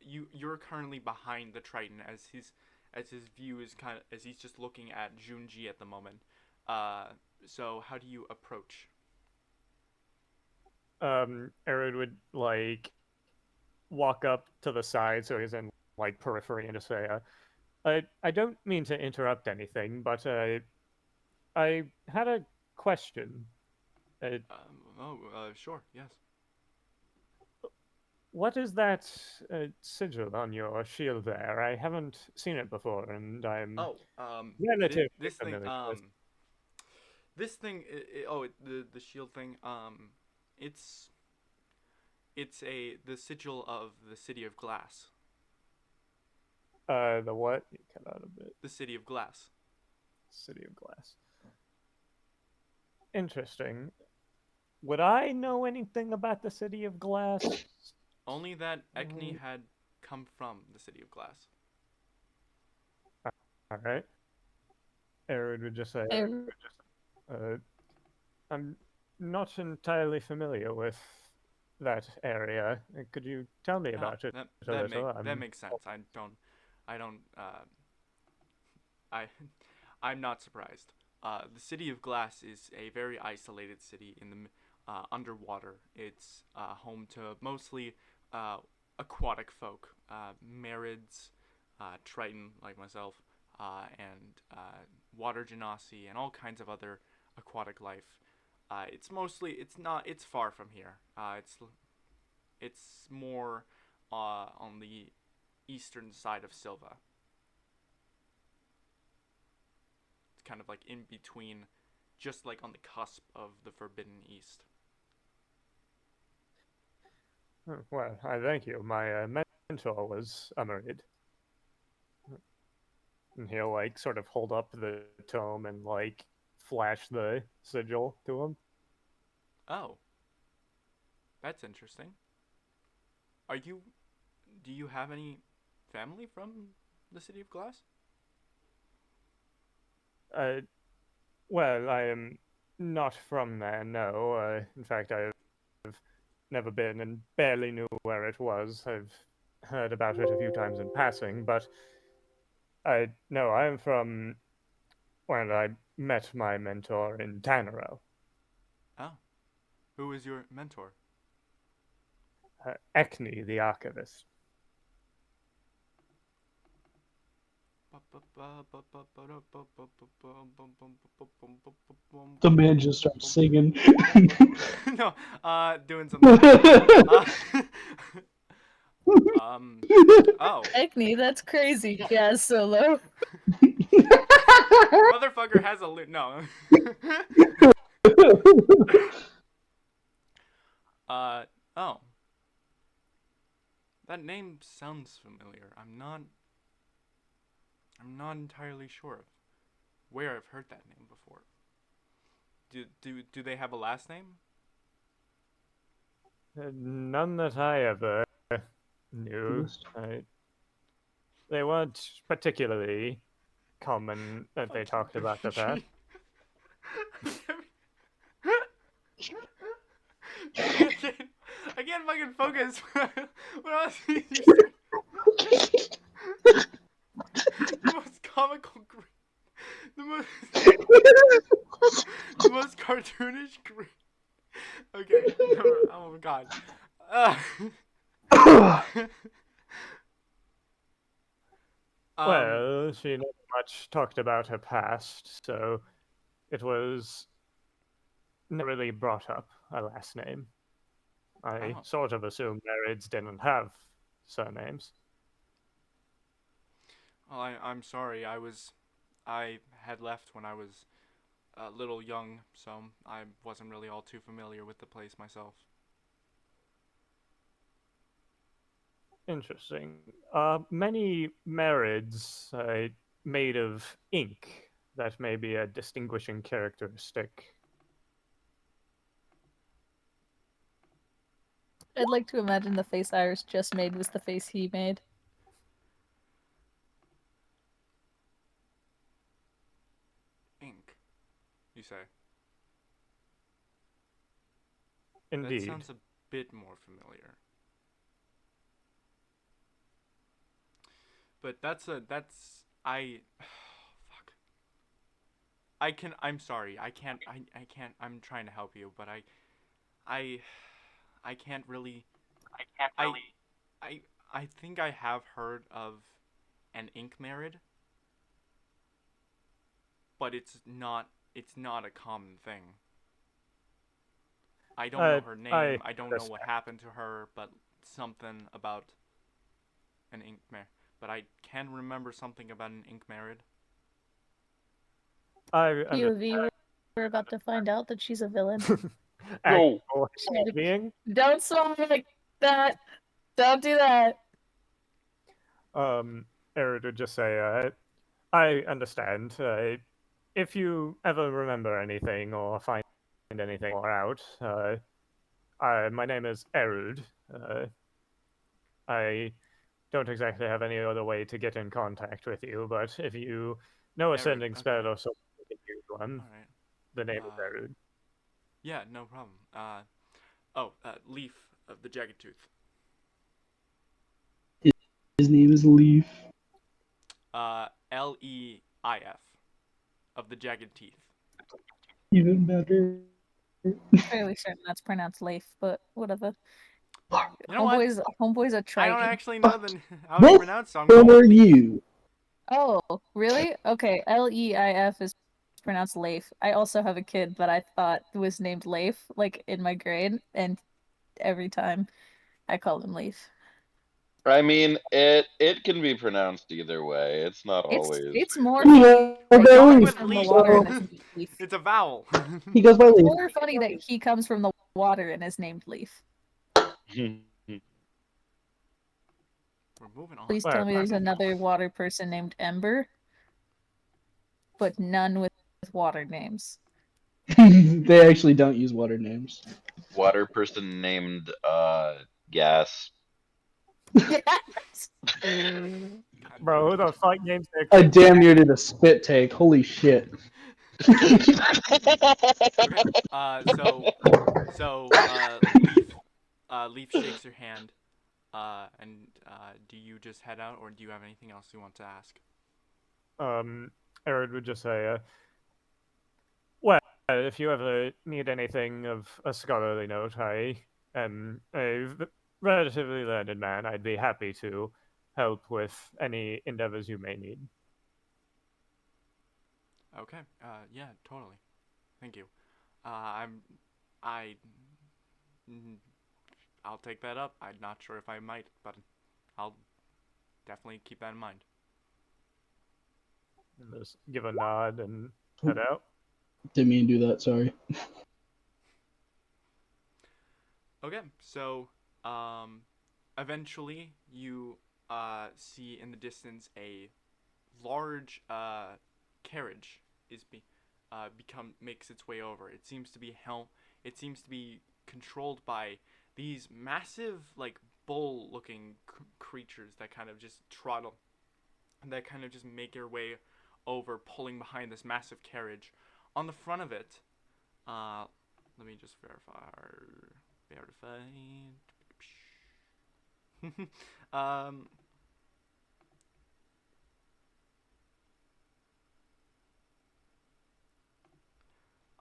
You're currently behind the Triton as his view is kind of as he's just looking at Junji at the moment. So how do you approach? Erud would like walk up to the side so he's in like periphery and just say, I don't mean to interrupt anything, but I had a question. Uh, Sure, yes. what is that sigil on your shield there? I haven't seen it before, and I'm Oh, relatively this thing, familiar with. the shield thing, it's the sigil of the city of glass. The what? You cut out a bit. The city of glass. City of Glass. Interesting. Would I know anything about the City of Glass? Only that Ekni had come from the city of glass. All right. Erud would just say, Er, I'm not entirely familiar with that area. Could you tell me about it a little? That makes sense. I don't I I'm not surprised. The city of glass is a very isolated city in the underwater. It's home to mostly aquatic folk, Marids, Triton like myself, and water genasi and all kinds of other aquatic life. It's far from here. It's more on the eastern side of Silva. It's kind of like in between, just like on the cusp of the Forbidden East. Well, I thank you. My mentor was a Marid. And he'll like sort of hold up the tome and like flash the sigil to him. Oh, that's interesting. Are you? Do you have any family from the city of glass? Uh, well, I am Not from there, no. In fact, I've never been and barely knew where it was. I've heard about it a few times in passing, but I'm from when I met my mentor in Tanaro. Oh, who is your mentor? Ekni, the archivist. The man just starts singing. No, doing something else. Oh. Acne, that's crazy. Yeah, solo. Motherfucker has a loot. No. uh, oh. That name sounds familiar. I'm not entirely sure of where I've heard that name before. Do they have a last name? None that I ever knew. They weren't particularly common that they talked about the past. I can't fucking focus. What else did you start? The most comical the most the most cartoonish Okay. Oh my god. Well, she never much talked about her past, so it was never really brought up a last name. I Oh. sort of assumed Nereids didn't have surnames. Well, I'm sorry. I had left when I was a little young, so I wasn't really all too familiar with the place myself. Interesting. Many Marids made of ink. That may be a distinguishing characteristic. I'd like to imagine the face Iris just made was the face he made. Ink, you say? Indeed. That sounds a bit more familiar. But that's fuck. I'm sorry. I can't I'm trying to help you, but I can't really I I think I have heard of an ink merid, but it's not a common thing. I don't know her name. I don't know what happened to her, but something about an ink merid. But I can remember something about an ink merid. POV, we're about to find out that she's a villain. No. Being. Don't song like that. Don't do that. Eric would just say, I understand. If you ever remember anything or find anything more out, my name is Erud. I don't exactly have any other way to get in contact with you, but if you know a sending spell or something you can use one, All right. the name is Erud. Yeah, no problem. Leaf of the Jagged Tooth. His name is Leaf. Leif of the Jagged Teeth. Even better. Fairly certain that's pronounced Leif, but whatever. You know what? Homeboy's a I Triton. don't actually know how it's pronounced, so I'm Who going are with Leaf. you? Oh, really? Okay, Leif is pronounced Leif. I also have a kid that I thought was named Leif, like in my grade, and every time I called him Leif. I mean, it can be pronounced either way. It's not It's always. it's more Yeah, funny but that he Going Leaf. comes with from the Leaf. water So and is named Leif. It's a vowel. he goes by It's Leaf. more funny that he comes from the water and is named Leif. We're moving on. Please tell me there's another water person named Ember, but none with water names. They actually don't use water names. Water person named Gas. Yes. Bro, who the fuck names their I kid? damn near did a spit take. Holy shit. Okay. Leaf shakes her hand. And do you just head out, or do you have anything else you want to ask? Um, Arid would just say, well, if you ever need anything of a scholarly note, I am relatively learned man. I'd be happy to help with any endeavors you may need. Okay. Yeah, totally. Thank you. I'm, I, mm, I'll take that up. I'm not sure if I might, but I'll definitely keep that in mind. And just give a nod and head out. Didn't mean to do that. Sorry. Okay, so um, eventually you see in the distance a large carriage is become makes its way over. It seems to be It seems to be controlled by these massive like bull-looking creatures that kind of just that kind of just make their way over, pulling behind this massive carriage. On the front of it, uh, let me just verify. um,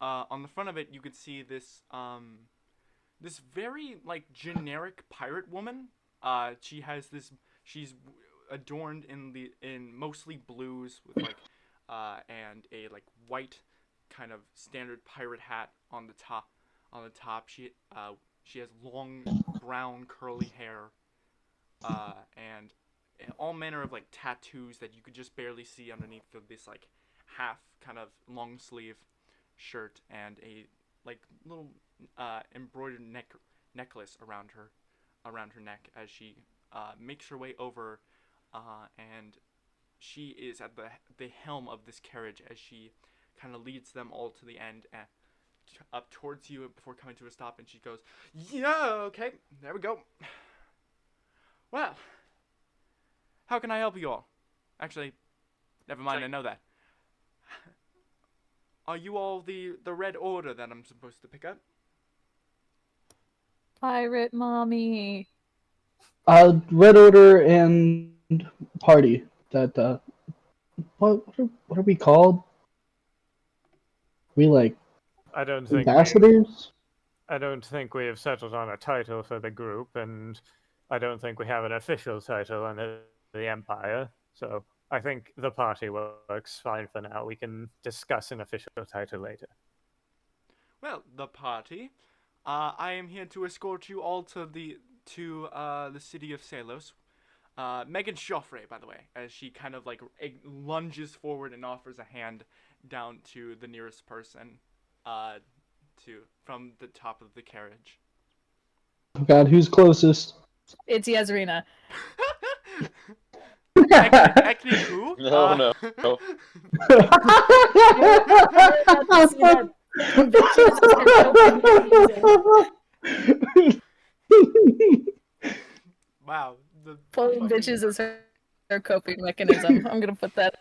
on the front of it, you could see this very like generic pirate woman. She has this. She's adorned in mostly blues with like and a like white kind of standard pirate hat on the top. She has long brown curly hair and all manner of like tattoos that you could just barely see underneath of this like half kind of long sleeve shirt and a like little embroidered necklace around her neck as she makes her way over and she is at the helm of this carriage as she kind of leads them all to the end and up towards you before coming to a stop, and she goes, "Yeah, okay, there we go. Well, how can I help you all? Actually, never mind, I know that. Are you all the Red Order that I'm supposed to pick up?" Pirate mommy. Red Order and Party. That what are we called? We like I don't think we ambassadors. I don't think we have settled on a title for the group, and I don't think we have an official title under the Empire. So I think the party works fine for now. We can discuss an official title later. Well, the party. I am here to escort you all to the city of Salos. Megan Joffrey, by the way, as she kind of like lunges forward and offers a hand down to the nearest person, uh, to from the top of the carriage. Oh God, who's closest? It's Yazrina. Technically, who? No, no, no. We're about to see that fucking bitches as they're coping mechanism. Wow, the Pulling fucking bitches as her coping mechanism. I'm gonna put that.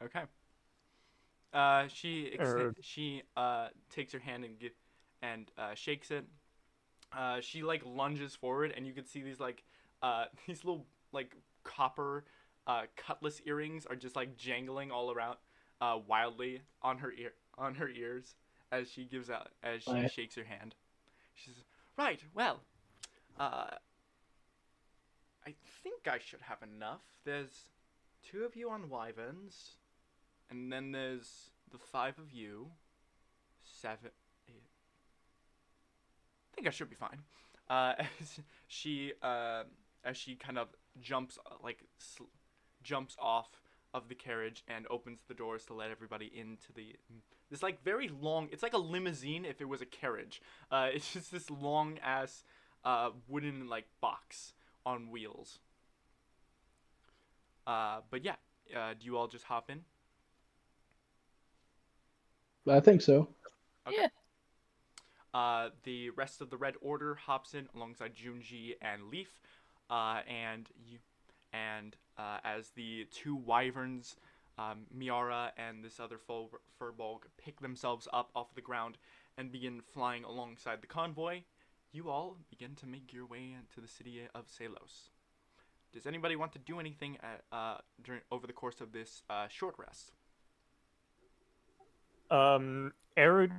okay. Er, She takes her hand and shakes it. She like lunges forward, and you can see these like these little like copper cutlass earrings are just like jangling all around wildly on her ears as she Right. shakes her hand. She says, "Right, well, uh, I think I should have enough. There's two of you on wyverns, and then there's the five of you. Seven, eight. I think I should be fine." As she as she kind of jumps jumps off of the carriage and opens the doors to let everybody into this like very long. It's like a limousine if it was a carriage. It's just this long ass wooden like box on wheels. But yeah, do you all just hop in? I think so. Okay. Yeah. The rest of the Red Order hops in alongside Junji and Leaf, and as the two wyverns Miara and this other furbolg pick themselves up off the ground and begin flying alongside the convoy. You all begin to make your way into the city of Salos. Does anybody want to do anything over the course of this short rest? Erud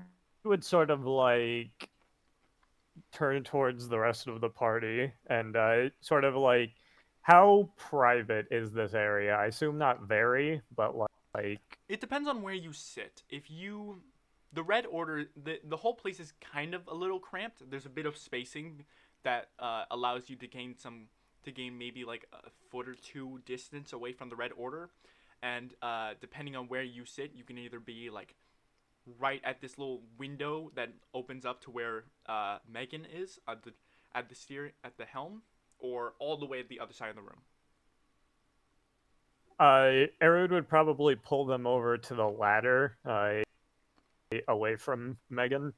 would sort of like turn towards the rest of the party and sort of like, how private is this area? I assume not very, but like It depends on where you sit. If you the Red Order, the whole place is kind of a little cramped. There's a bit of spacing that allows you to gain maybe like a foot or two distance away from the Red Order, and depending on where you sit, you can either be like right at this little window that opens up to where Megan is at the helm, or all the way at the other side of the room. Erud would probably pull them over to the ladder, away from Megan,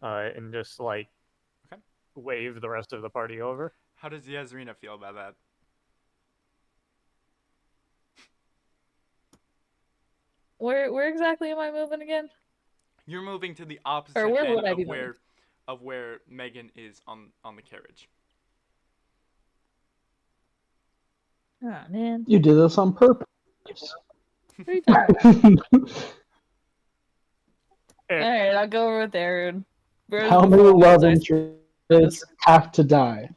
and just like Okay. wave the rest of the party over. How does Yazrina feel about that? Where exactly am I moving again? You're moving to the opposite Or where end would I be of where Megan is on the carriage. Oh man. You did this on purpose. What are you talking about? Eh, Alright, I'll go over with Aaron. How many love interests have to die?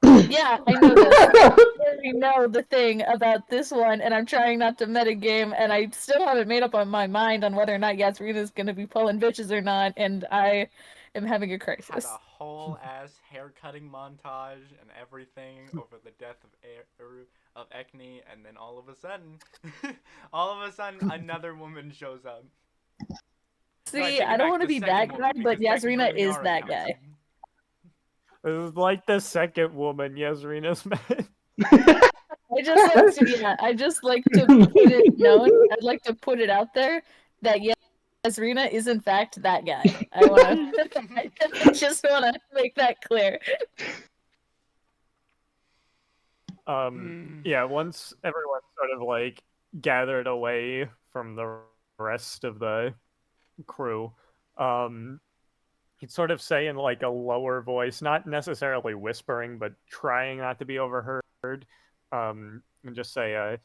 Yeah, I know this. I already know the thing about this one, and I'm trying not to metagame, and I still haven't made up on my mind on whether or not Yasrina's gonna be pulling bitches or not, and I am having a Had crisis. a whole ass hair cutting montage and everything over the death of Ekni, and then all of a sudden, another woman shows up. No, See, take it I don't back, want to the be second that woman, guy, but because Yasrina technically is Miara that counts. guy. This is like the second woman Yasrina's met. I just like to put it known. I'd like to put it out there that Yasrina is in fact that guy. I wanna I just wanna make that clear. Yeah, once everyone sort of like gathered away from the rest of the crew, he'd sort of say in like a lower voice, not necessarily whispering, but trying not to be overheard, and just say,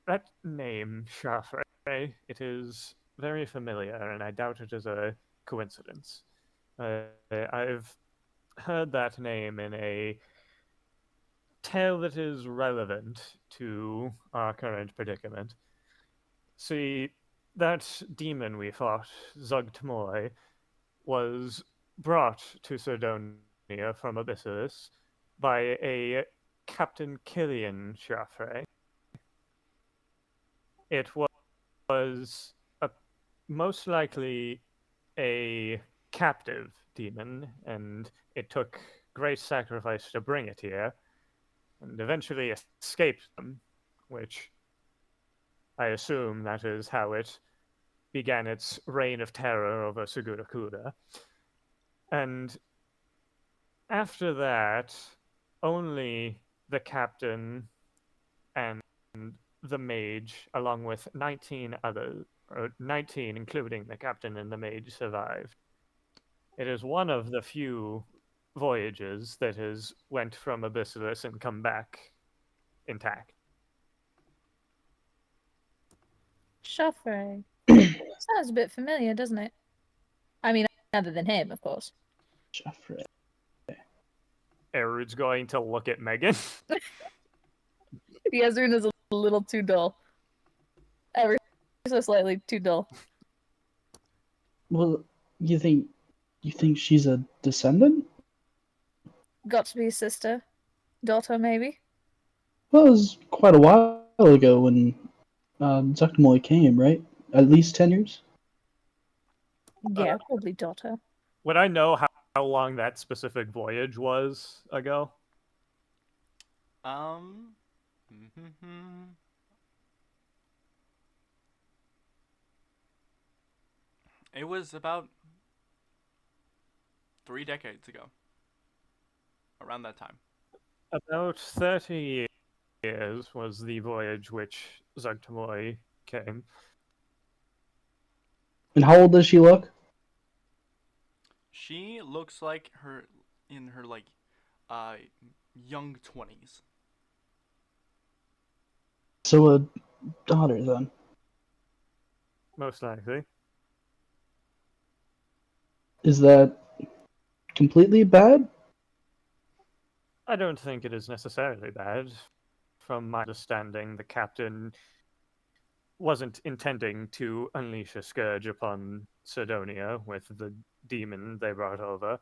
that name, Shafre, it is very familiar, and I doubt it is a coincidence. I've heard that name in a tale that is relevant to our current predicament. See, that demon we fought, Zugtmoy, was brought to Cerdonia from Abyssus by a Captain Killian Chaffray. It was most likely a captive demon, and it took great sacrifice to bring it here, and eventually escaped them, which I assume that is how it began its reign of terror over Segurakuda. And after that, only the captain and the mage, along with 19 others, or 19 including the captain and the mage, survived. It is one of the few voyages that has went from Abyssus and come back intact. Shoffrey. Sounds a bit familiar, doesn't it? I mean, other than him, of course. Jeffrey. Erud's going to look at Megan. Yasrina's a little too dull. Ever so slightly too dull. Well, you think she's a descendant? Got to be a sister. Daughter, maybe? Well, it was quite a while ago when Zuckmoy came, right? At least 10 years? Yeah, probably daughter. Would I know how long that specific voyage was ago? It was about 3 decades ago. Around that time. About 30 years was the voyage which Zugtamoy came. And how old does she look? She looks like her in her like uh young 20s. So a daughter then. Most likely. Is that completely bad? I don't think it is necessarily bad. From my understanding, the captain wasn't intending to unleash a scourge upon Cerdonia with the demon they brought over.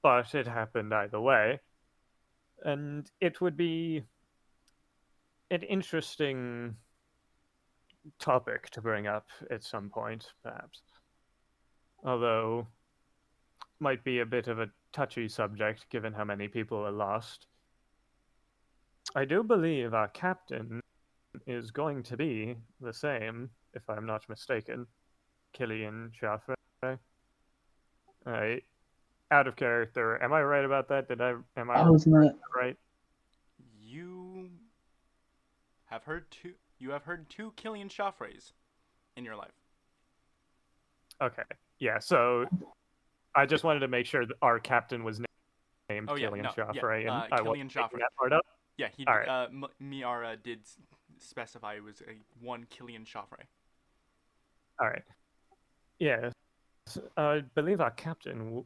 But it happened either way. And it would be an interesting topic to bring up at some point, perhaps. Although, might be a bit of a touchy subject given how many people are lost. I do believe our captain is going to be the same, if I'm not mistaken. Killian Joffre. Out of character. Am I right about that? Am I Oh, isn't that? right? You you have heard two Killian Joffres in your life. Okay. Yeah, so I just wanted to make sure that our captain was named Oh yeah, Killian no, Joffre, yeah, and I Killian wasn't making Joffre. that part up. Yeah, All right. Miara did specify it was a one Killian Joffre. All right. Yes. I believe our captain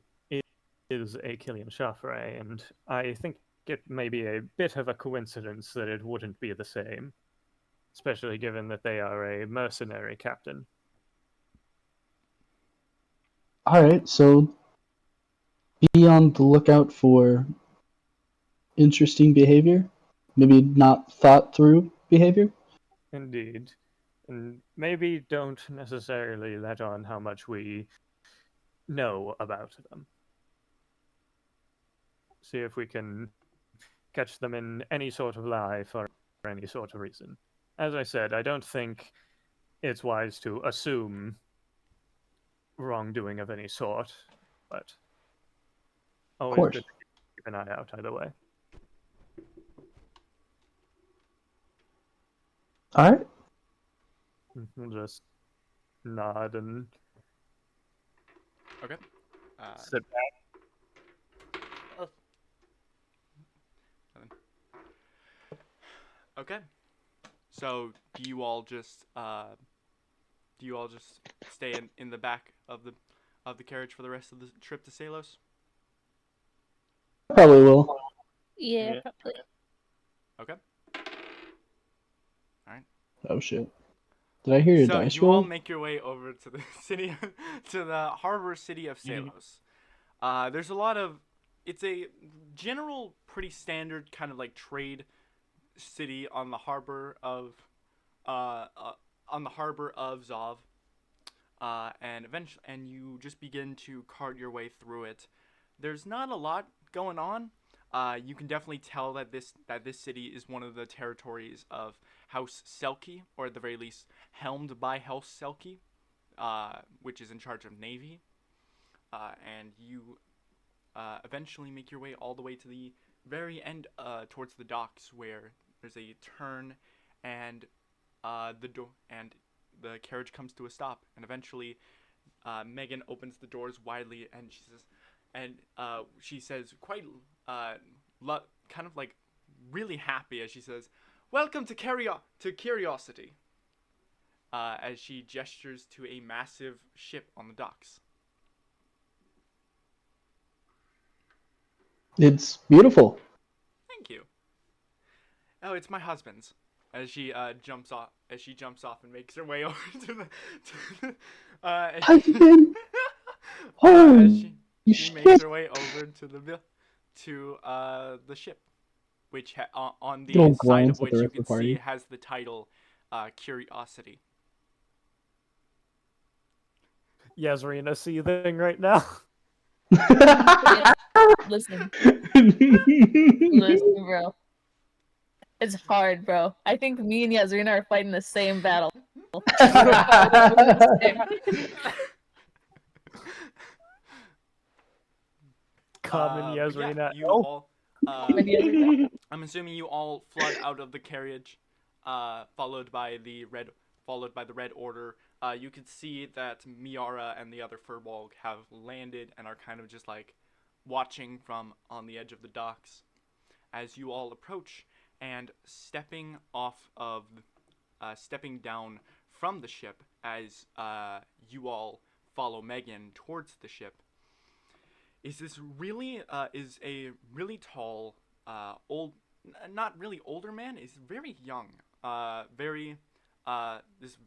is a Killian Joffre, and I think it may be a bit of a coincidence that it wouldn't be the same, especially given that they are a mercenary captain. All right, so be on the lookout for interesting behavior, maybe not thought through behavior. Indeed. And maybe don't necessarily let on how much we know about them. See if we can catch them in any sort of lie for any sort of reason. As I said, I don't think it's wise to assume wrongdoing of any sort, but Of always course. good to keep an eye out either way. All right. We'll just nod and Okay. sit back. Okay. So do you all just stay in the back of the carriage for the rest of the trip to Salos? Probably will. Yeah, Yeah. probably. Okay. Oh shit. Did I hear a So dice you all roll? make your way over to the city, to the harbor city of Salos. There's a lot of, it's a general, pretty standard kind of like trade city on the harbor of, Zov. And you just begin to cart your way through it. There's not a lot going on. You can definitely tell that this city is one of the territories of House Selkie, or at the very least, helmed by House Selkie, which is in charge of Navy. And you eventually make your way all the way to the very end, towards the docks, where there's a turn, and the carriage comes to a stop, and eventually, Megan opens the doors widely, and she says quite kind of like really happy as she says, "Welcome to Curiosity," as she gestures to a massive ship on the docks. It's beautiful. Thank you. Oh, it's my husband's. As she jumps off and makes her way over to the Husband. as Holy she makes shit. her way over to the ship, which on Good old the side of glance at the which you rest of can the party. see has the title Curiosity. Yasrina seething right now. Listen, listen, bro. It's hard, bro. I think me and Yasrina are fighting the same battle. Common But yeah, Yasrina. you Oh, all I'm assuming you all flood out of the carriage, followed by the red order. You could see that Miara and the other Furbolg have landed and are kind of just like watching from on the edge of the docks as you all approach, and stepping down from the ship as you all follow Megan towards the ship is a really tall, old, not really older man. Is very young, very this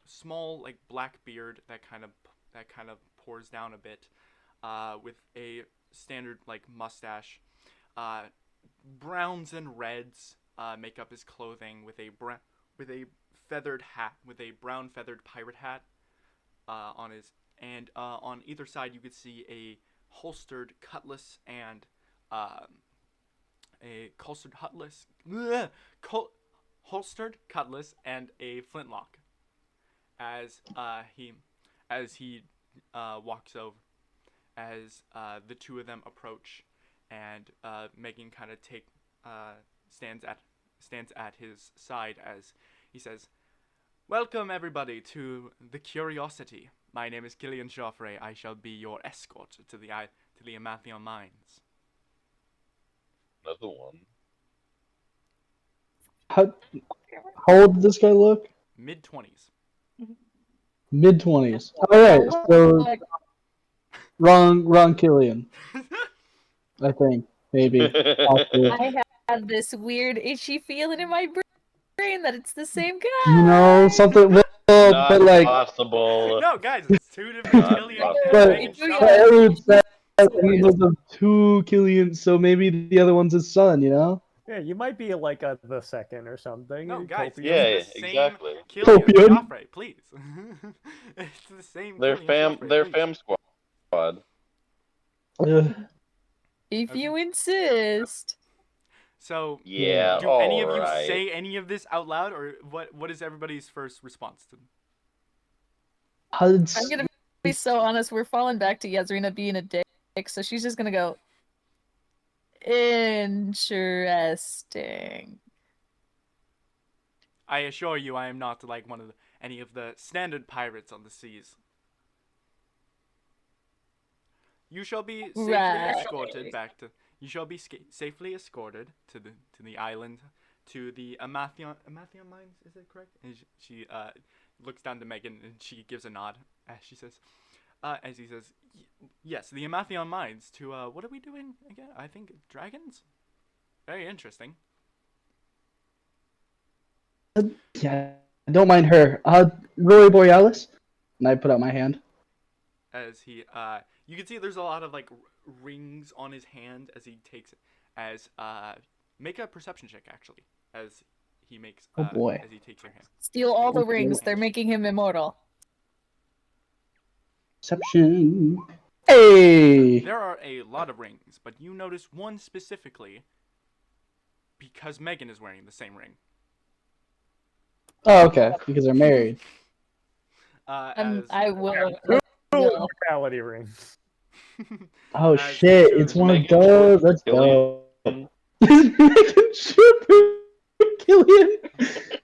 small like black beard that kind of pours down a bit, with a standard like mustache. Browns and reds make up his clothing, with a feathered hat, with a brown feathered pirate hat on his, and on either side you could see a holstered cutlass and holstered cutlass and a flintlock as he walks over, as the two of them approach, and Megan kind of stands at his side as he says, "Welcome everybody to the Curiosity. My name is Killian Joffrey. I shall be your escort to the Amathion Mines." Another one. How old did this guy look? Mid-20s. Mid-20s. Alright, so wrong Killian. I think. Maybe. Possibly. I have this weird itchy feeling in my brain that it's the same guy. You know, something well, Not but like possible. No, guys, it's two different Not Killian. possible. but everyone said he was of two Killian, so maybe the other one's his son, you know? Yeah, you might be like the second or something. No, guys, Copium. Yeah, it's the same exactly. Killian Copium. Joffrey, please. It's the same They're Killian Joffrey, they're please. fam squad. If you insist. So, Yeah, do any of you alright. say any of this out loud, or what is everybody's first response to them? I'm gonna be so honest, we're falling back to Yasrina being a dick, so she's just gonna go, interesting. I assure you, I am not like any of the standard pirates on the seas. You shall be safely escorted back to. You shall be safely escorted to the island, to the Amathion mines. Is it correct? And she looks down to Megan and she gives a nod as she says, as he says, yes, the Amathion mines. To what are we doing again? I think dragons. Very interesting. Yeah, don't mind her. Rory Borealis? And I put out my hand. As he, you can see there's a lot of like rings on his hand as he takes, make a perception check actually, as he makes, Oh boy. as he takes your hand. Steal all the rings, they're making him immortal. Perception. Hey! There are a lot of rings, but you notice one specifically because Megan is wearing the same ring. Oh, okay, because they're married. I will. Two will. mortality rings. Oh As shit, the two it's of one them- of those. Let's Killian. go. Making sure Killian. As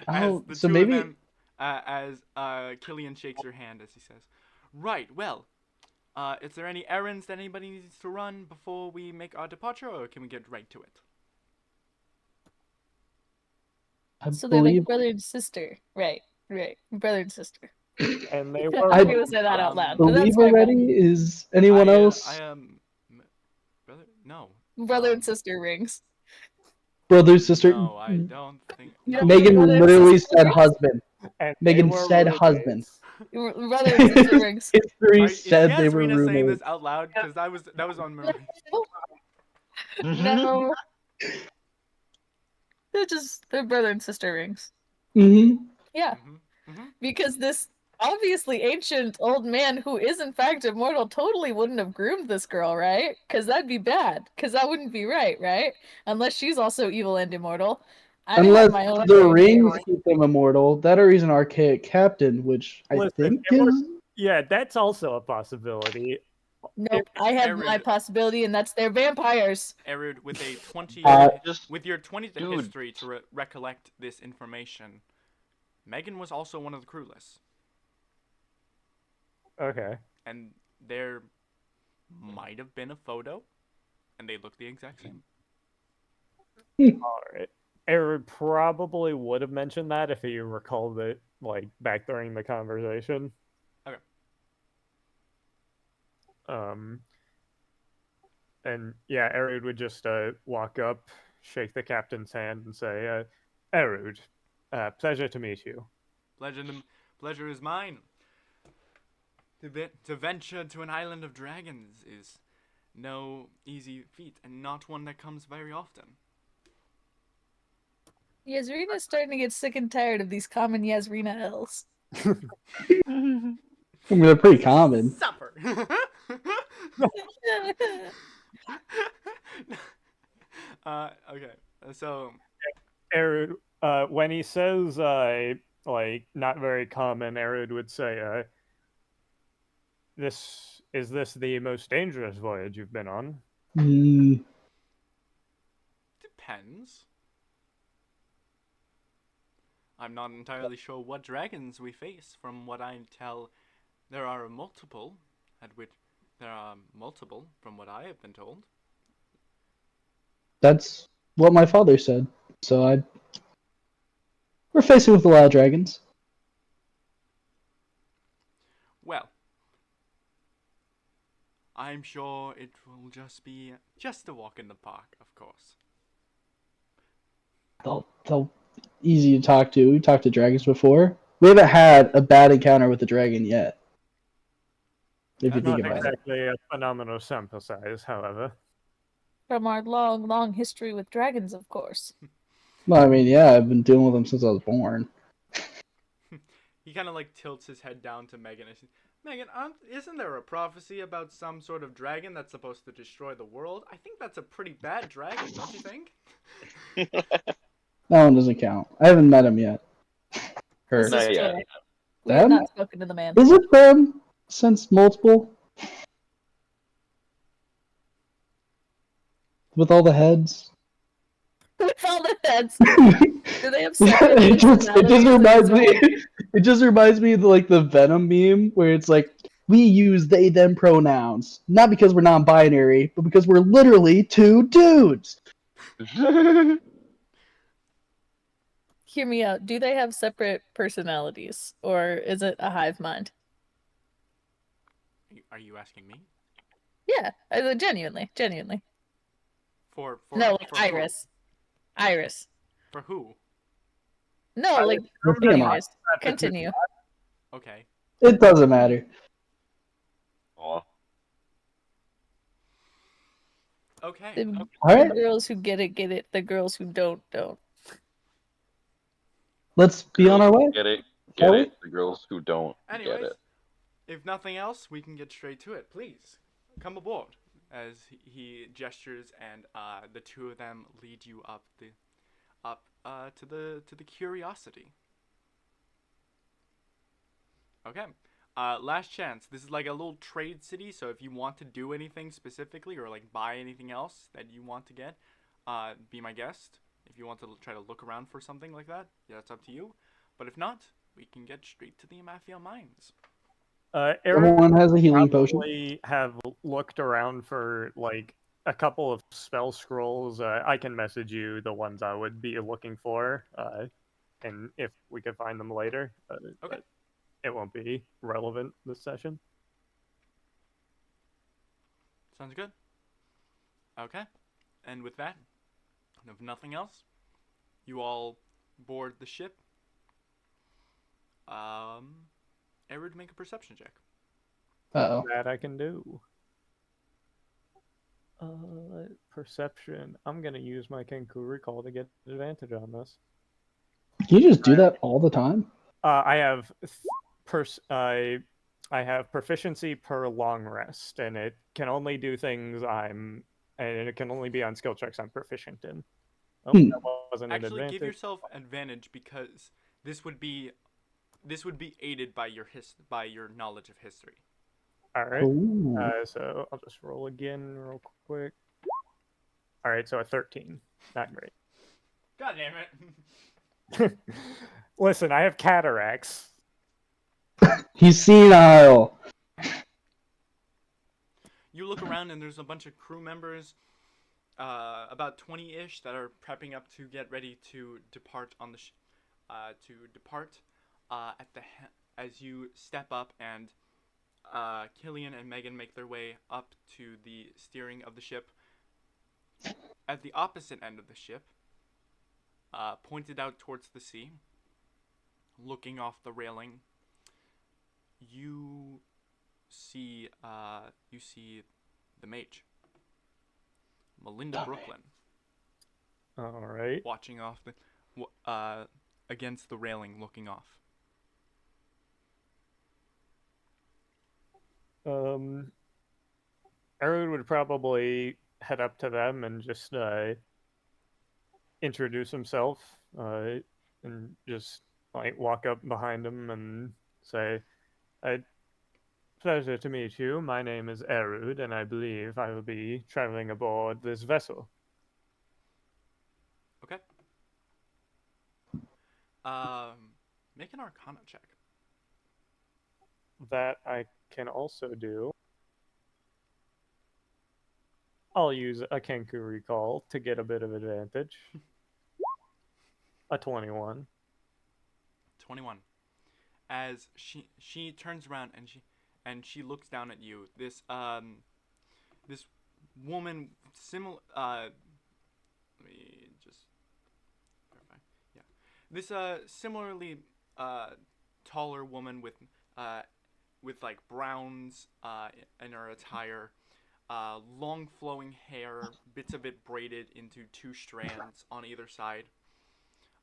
Oh, the so two maybe of them, as Killian shakes your hand as he says, "Right, well, is there any errands that anybody needs to run before we make our departure, or can we get right to it?" I So they're believe like brother and sister. Right. Brother and sister. And they I'm were. not gonna say that out loud, but that's believe my already. Is anyone else? Brother, no. brother and sister rings. Brother, sister. No, I don't think. Yeah, No. Megan brother and literally sister said rings? husband. And Megan they were said roommates. husband. Brother and sister rings. History Is said they were Yasrina saying roommates. this out loud? Because that was on memory. No. They're brother and sister rings. Mm-hmm. Yeah. Because this obviously ancient old man who is in fact immortal totally wouldn't have groomed this girl, right? Because that'd be bad. Because that wouldn't be right? Unless she's also evil and immortal. I Unless have my own the theory. rings keep them immortal, that or he's an archaic captain, which I Listen, think it is. Yeah, that's also a possibility. Nope, I have my Arid, possibility, and that's they're vampires. Arid, with a 20 Just with your 20 to dude. history to recollect this information, Megan was also one of the crewless, Okay. and there might have been a photo, and they look the exact same. All right. Eric probably would have mentioned that if he recalled it, like back during the conversation. Okay. And yeah, Erud would just walk up, shake the captain's hand, and say, "Erud, pleasure to meet you." Pleasure is mine. To venture to an island of dragons is no easy feat, and not one that comes very often. Yasrina's starting to get sick and tired of these common Yasrina L's. I mean, they're pretty common. Supper. Okay. So Erud, when he says like not very common, Erud would say, "This the most dangerous voyage you've been on?" Mm, depends. I'm not entirely sure what dragons we face. From what I tell, there are multiple. From what I have been told. that's what my father said. So we're facing with a lot of dragons. Well, I'm sure it will just be a walk in the park, of course. They'll easy to talk to. We talked to dragons before. We haven't had a bad encounter with a dragon yet. If you That's think Not about it. exactly a phenomenal sample size, however. From our long, long history with dragons, of course. Well, I mean, yeah, I've been dealing with them since I was born. He kind of like tilts his head down to Megan and says, Megan, isn't there a prophecy about some sort of dragon that's supposed to destroy the world? I think that's a pretty bad dragon, don't you think? That one doesn't count. I haven't met him yet. Her. This Not is yet. true. We have Them? not spoken to the man. Is it them since multiple? With all the heads? With all the heads. Do they have separate it just personalities? reminds me. It just reminds me of like the Venom meme where it's like we use they them pronouns not because we're non-binary, but because we're literally two dudes. Hear me out. Do they have separate personalities, or is it a hive mind? Are you asking me? Yeah, genuinely. For No, like for Iris. Iris. Who? For who? No, like. Well, TMI. Anyways, continue. Okay. It doesn't matter. Aw. Okay. The, All the right, girls who get it. The girls who don't. let's be on our way. Get it? Shall Get we? it? The girls who don't get Anyways, it. if nothing else, we can get straight to it. Please, come aboard. As he gestures, and the two of them lead you up to the curiosity. Okay. Last chance. This is like a little trade city, so if you want to do anything specifically or like buy anything else that you want to get, be my guest. If you want to try to look around for something like that, yeah, that's up to you. But if not, we can get straight to the Amathiel mines. Eric Everyone has a healing potion. probably have looked around for like a couple of spell scrolls. I can message you the ones I would be looking for, and if we could find them later. Okay. But it won't be relevant this session. Sounds good. Okay. And with that, if nothing else, you all board the ship. Erid, make a perception check. Uh-oh. That I can do. Perception. I'm gonna use my Kenku recall to get advantage on this. Can you just do that all the time? I have I have proficiency per long rest, and it can only do things and it can only be on skill checks I'm proficient in. Oh, that wasn't an Actually, advantage. give yourself advantage because this would be aided by your knowledge of history. All right. Ooh. So I'll just roll again real quick. All right, so a 13. Not great. God damn it. Listen, I have cataracts. He's senile. You look around and there's a bunch of crew members, about 20-ish, that are prepping up to get ready to depart on the as you step up and Killian and Megan make their way up to the steering of the ship. At the opposite end of the ship, pointed out towards the sea, looking off the railing, you see the mage, Melinda Brooklyn, All right. watching off against the railing, looking off. Erud would probably head up to them and just introduce himself, and just like walk up behind him and say, "Pleasure to meet you. My name is Erud, and I believe I will be traveling aboard this vessel." Okay. Make an Arcana check. That I can also do. I'll use a Kenku recall to get a bit of advantage. A 21. 21. As she turns around and she looks down at you. This woman similar let me just clarify. Yeah. This similarly taller woman with like browns in her attire, long flowing hair, bits of it braided into two strands on either side.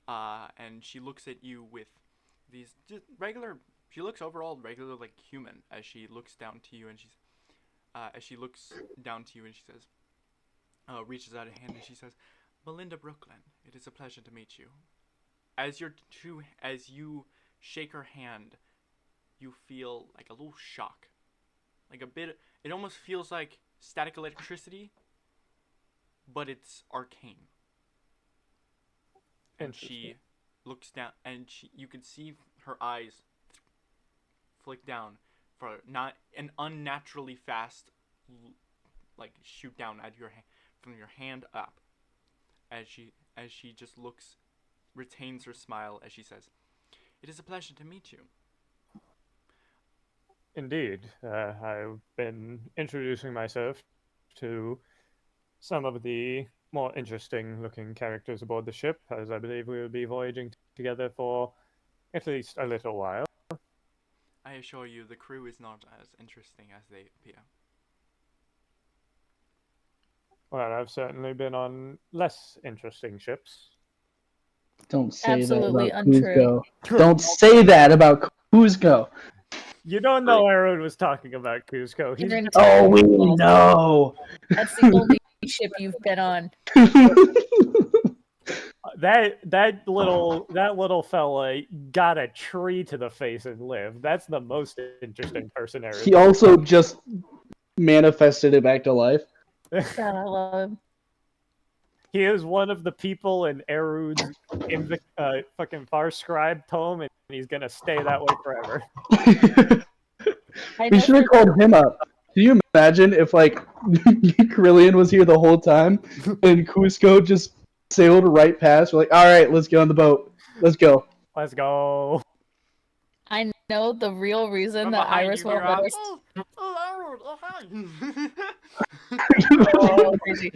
And she looks at you with these just regular. She looks overall regular, like human, as she looks down to you, and she says, reaches out a hand and she says, "Melinda Brooklyn, it is a pleasure to meet you." As you shake her hand, you feel like a little shock, like a bit. It almost feels like static electricity, but it's arcane. And she looks down, and you can see her eyes flick down for not an unnaturally fast, like shoot down at your from your hand up, as she just retains her smile as she says, "It is a pleasure to meet you." Indeed. I've been introducing myself to some of the more interesting looking characters aboard the ship, as I believe we will be voyaging together for at least a little while. I assure you, the crew is not as interesting as they appear. Well, I've certainly been on less interesting ships. Don't say Absolutely that about untrue. Kuzco. Don't say that about Kuzco. You don't know Aaron was talking about Cusco. He's You're been Oh, we entirely false. know. That's the only ship you've been on. that little fella got a tree to the face and lived. That's the most interesting person Aaron. He also just manifested it back to life. God, I love him. He is one of the people in Erud's fucking Far Scribe tome, and he's gonna stay that way forever. We should have called him up. Can you imagine if, like, Carillion was here the whole time and Cusco just sailed right past? We're like, all right, let's get on the boat. Let's go. Let's go. I know the real reason From that behind Iris you, won't hear let a, us. "Oh, hi." Oh, crazy.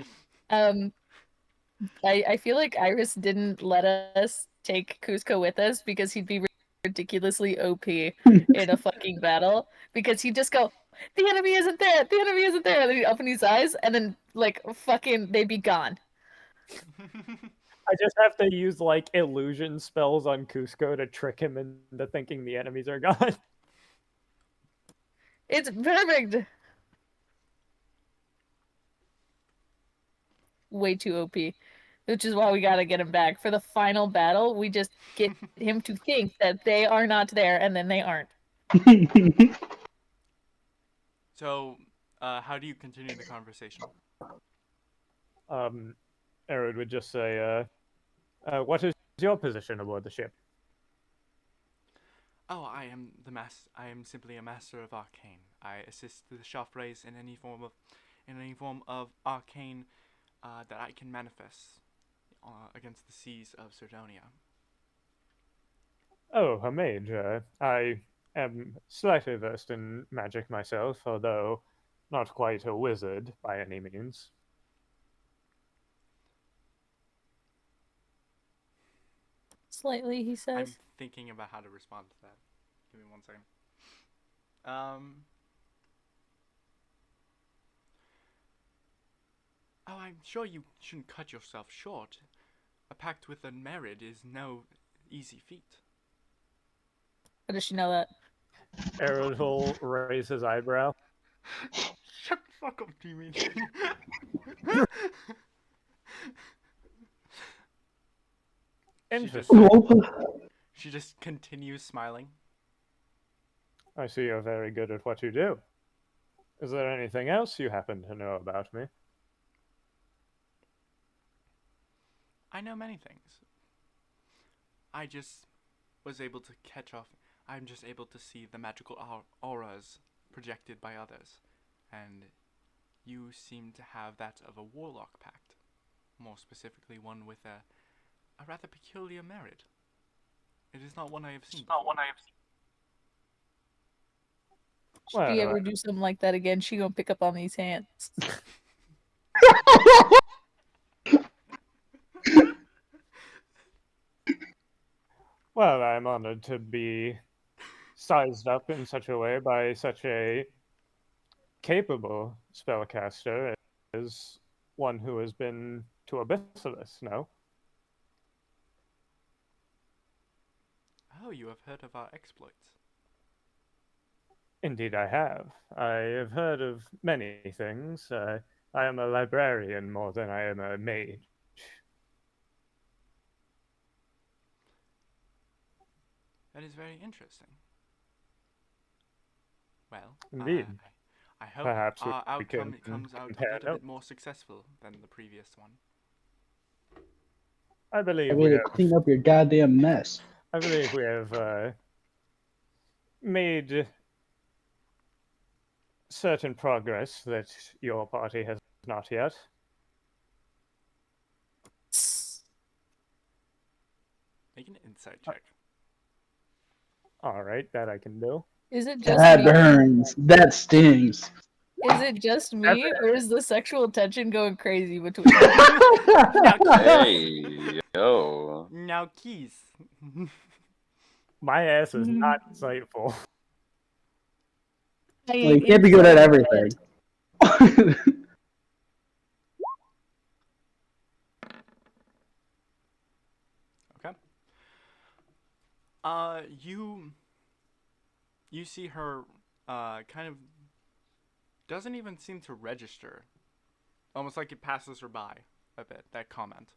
I feel like Iris didn't let us take Cusco with us because he'd be ridiculously OP in a fucking battle. Because he'd just go, "The enemy isn't there! The enemy isn't there!" And then he'd open his eyes, and then, like, fucking, they'd be gone. I just have to use, like, illusion spells on Cusco to trick him into thinking the enemies are gone. It's perfect! Way too OP. Which is why we gotta get him back. For the final battle, we just get him to think that they are not there, and then they aren't. So, how do you continue the conversation? Erod would just say, "What is your position aboard the ship?" Oh, I am simply a master of arcane. I assist the shaft race in any form of arcane that I can manifest against the seas of Cerdonia. Oh, a mage. I am slightly versed in magic myself, although not quite a wizard by any means. Slightly, he I'm says. thinking about how to respond to that. Give me 1 second. Um. Oh, I'm sure you shouldn't cut yourself short. A pact with a merid is no easy feat. How does she know that? Erod will raise his eyebrow. Shut the fuck up, Jimmy. she just Interesting. she just continues smiling. I see you're very good at what you do. Is there anything else you happen to know about me? I know many things. I just was able to catch off. I'm just able to see the magical auras projected by others, and you seem to have that of a warlock pact. More specifically, one with a rather peculiar merit. It is not one I have seen before. Should she Well, ever do something like that again, she gonna pick up on these hands. well, I'm honored to be sized up in such a way by such a capable spellcaster as one who has been to Abyssalus, no? Oh, you have heard of our exploits. Indeed, I have. I have heard of many things. I am a librarian more than I am a mage. That is very interesting. Well, Indeed. I hope Perhaps our we outcome can comes out a compare little bit notes. more successful than the previous one. I A believe way we to have. clean up your goddamn mess. I believe we have made certain progress that your party has not yet. Make an insight check. All right, that I can do. Is it just That me? burns. That stings. Is it just That's me, or is the sexual tension going crazy between us? Now, Hey, yo. Now, Keys. My ass is Mm. not insightful. I Well, you ain't can't be good at inside everything. Okay. You see her, kind of doesn't even seem to register. Almost like it passes her by a bit, that comment.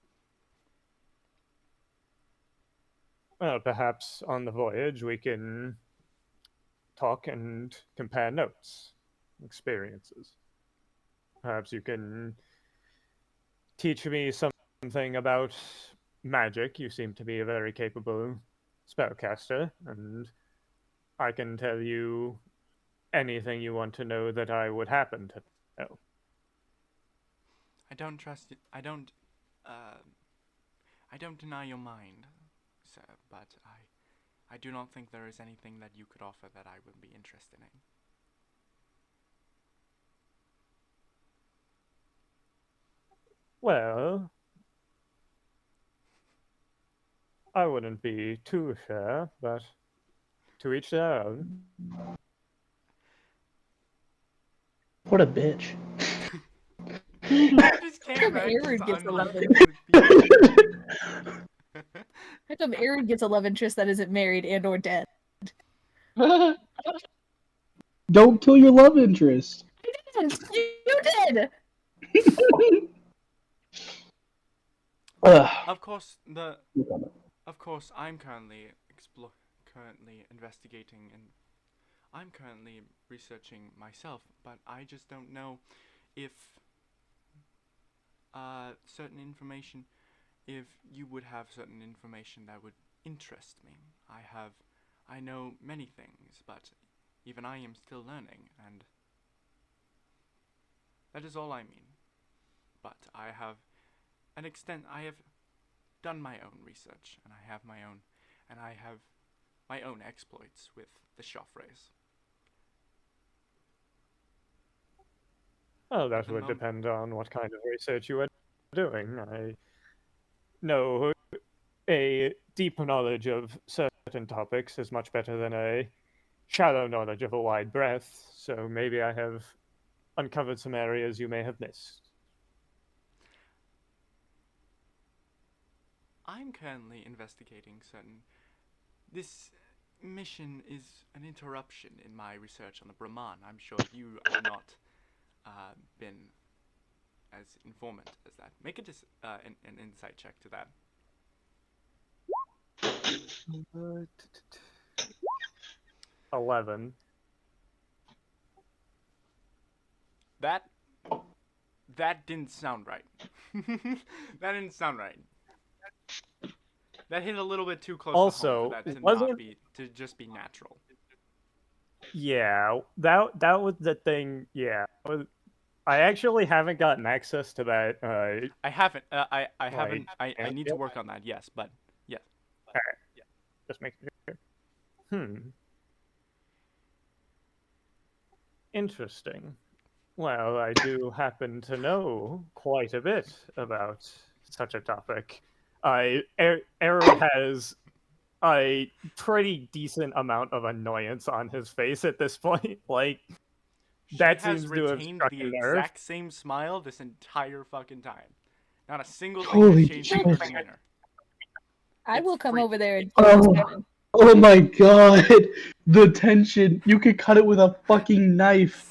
Well, perhaps on the voyage we can talk and compare notes, experiences. Perhaps you can teach me something about magic. You seem to be a very capable spellcaster, and I can tell you anything you want to know that I would happen to know. I don't trust it. Uh, I don't deny your mind, sir, but I do not think there is anything that you could offer that I would be interested in. Well, I wouldn't be too sure, but to each their own. What a bitch. You just How came come back Aaron to gets a love unmuting interest? the people. How come Aaron gets a love interest that isn't married and or dead? Don't kill your love interest. You did! Ugh. Of course, I'm currently investigating and I'm currently researching myself, but I just don't know if certain information, if you would have certain information that would interest me. I know many things, but even I am still learning, and that is all I mean. But I have done my own research, and I have my own exploits with the Joffreys. Oh, At that the would moment, depend on what kind of research you were doing. I know a deep knowledge of certain topics is much better than a shallow knowledge of a wide breadth, so maybe I have uncovered some areas you may have missed. I'm currently investigating certain. This mission is an interruption in my research on the Brahman. I'm sure you have not been as informant as that. Make an insight check to that. 11. That that didn't sound right. That didn't sound right. That hit a little bit too close to home for Also, that to not wasn't be to just be natural. yeah, that was the thing. Yeah, I actually haven't gotten access to that. I haven't. I Like, haven't. I need to yep. work on that. Yes, but yes. All right, just making sure. Interesting. Well, I do happen to know quite a bit about such a topic. Error has a pretty decent amount of annoyance on his face at this point. Like, She that has seems to have retained struck the a nerve. exact same smile this entire fucking time. Not a single thing has Holy changed in her Jesus. demeanor. I It's will come freaky. over there and Oh, oh my god. The tension. You could cut it with a fucking knife.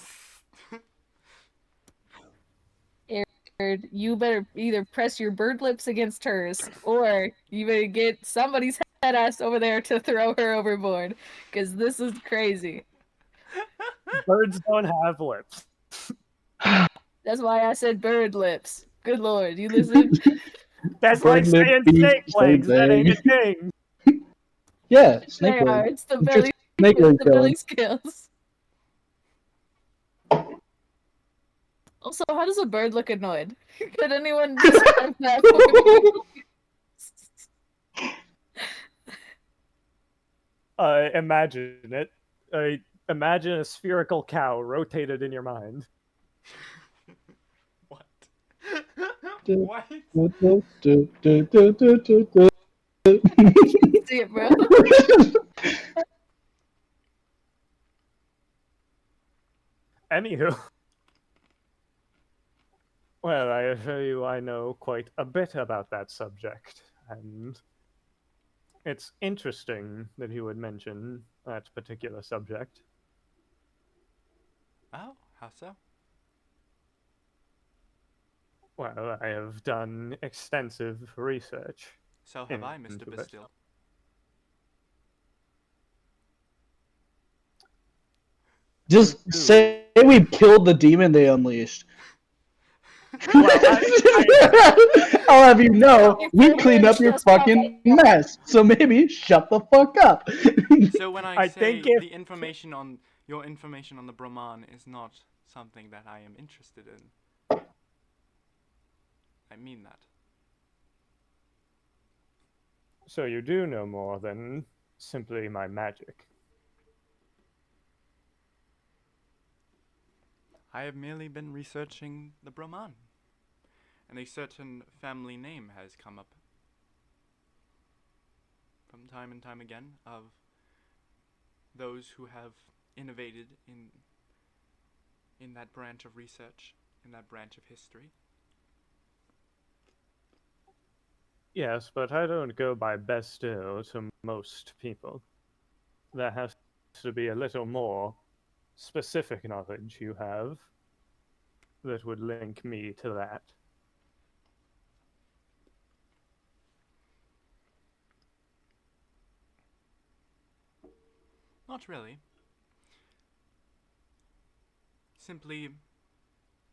you better either press your bird lips against hers, or you better get somebody's head ass over there to throw her overboard, because this is crazy. Birds don't have lips. That's why I said bird lips. Good lord, you listen? That's like Bird lip saying beef, snake same legs. That ain't thing. a thing. Yeah, snake They are. leg. It's the It's just belly. snake It's leg the killing. belly scales. Also, how does a bird look annoyed? Could anyone describe that for me? Imagine it. Imagine a spherical cow rotated in your mind. What? Do, What? do, do, do, do, do, do, do. See it, bro. Anywho, well, I assure you I know quite a bit about that subject, and it's interesting that you would mention that particular subject. Oh, how so? Well, I have done extensive research So have I, Mr. into it. Bastille. You Just do. say we killed the demon they unleashed. Well, I'll have you know, You we said cleaned bird up your just pop fucking mess. So maybe shut the fuck up. So when I I think say if the information on your information on the Brahman is not something that I am interested in, I mean that. so, you do know more than simply my magic. I have merely been researching the Brahman, and a certain family name has come up from time and time again of those who have innovated in that branch of research, in that branch of history. Yes, but I don't go by Bastille to most people. There has to be a little more specific knowledge you have that would link me to that. Not really. Simply,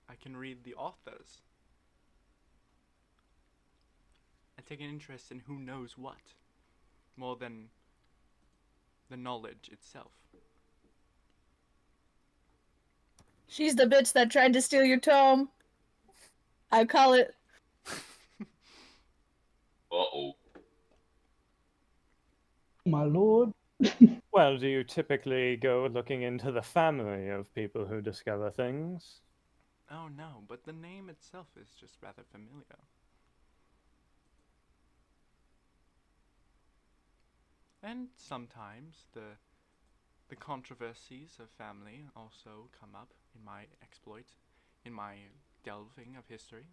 I can read the authors. I take an interest in who knows what, more than the knowledge itself. She's the bitch that tried to steal your tome. I call it. Uh-oh. My lord. Well, do you typically go looking into the family of people who discover things? Oh no, but the name itself is just rather familiar. And sometimes the controversies of family also come up in my exploit, in my delving of history.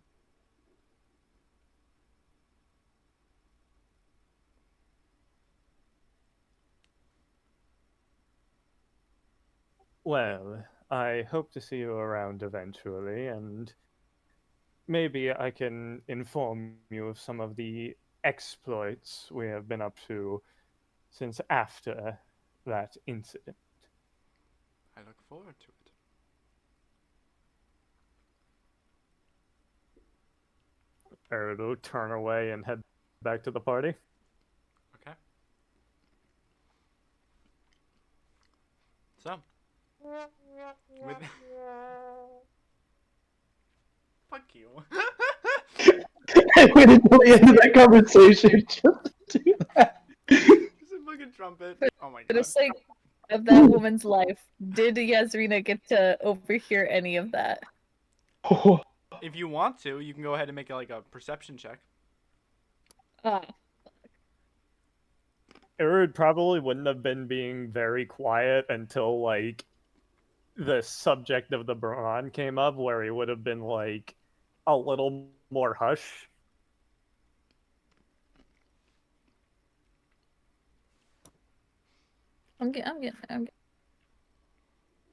Well, I hope to see you around eventually, and maybe I can inform you of some of the exploits we have been up to since after that incident. I look forward to it. Erdo turn away and head back to the party. Okay? So, with fuck you. I waited until the end of that conversation just to do that. It's a fucking trumpet. Oh my For the god. sake of that woman's life, did Yasrina get to overhear any of that? Oh, If you want to, you can go ahead and make like a perception check. Ah, Erud probably wouldn't have been being very quiet until like the subject of the Baron came up, where he would have been like a little more hush. I'm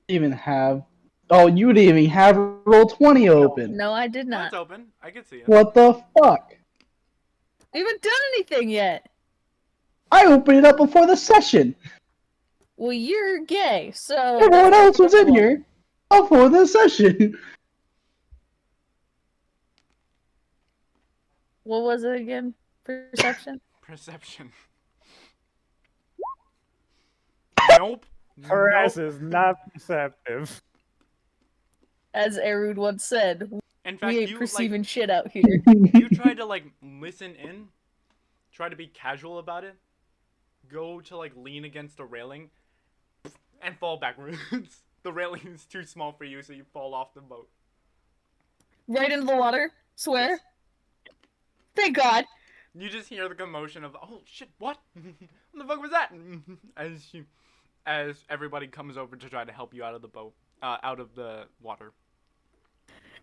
even have. Oh, you didn't even have roll 20 open. No, I did Oh, not. it's open. I can see it. What the fuck? We haven't done anything yet. I opened it up before the session. Well, you're gay, so Everyone that's else was in normal. here before the session. What was it again? Perception? Perception. Nope. Harass Nope. is not perceptive. As Erud once said, In we fact, ain't you perceiving like shit out here. you try to like listen in, try to be casual about it, go to like lean against a railing, and fall backwards. The railing is too small for you, so you fall off the boat. Right into the water? Swear? Yes. Thank God. You just hear the commotion of oh shit, what? What the fuck was that? As everybody comes over to try to help you out of the boat, out of the water.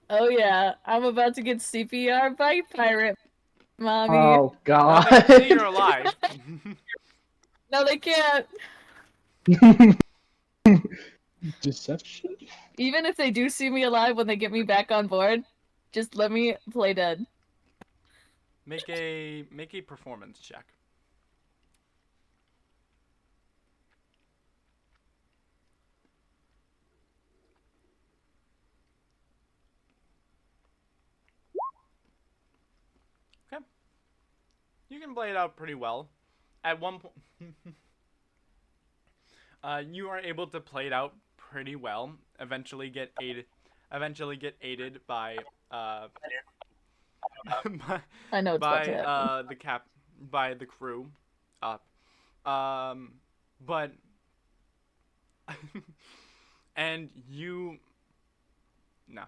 Oh yeah, I'm about to get CPR by pirate, mommy. Oh Now god. they can see you're alive. No, they can't. Deception? Even if they do see me alive when they get me back on board, just let me play dead. Make a performance check. Okay. You can play it out pretty well. At one point, you are able to play it out pretty well. Eventually get aided. Eventually get aided by I know it's about by to happen. by the crew up. But and you no.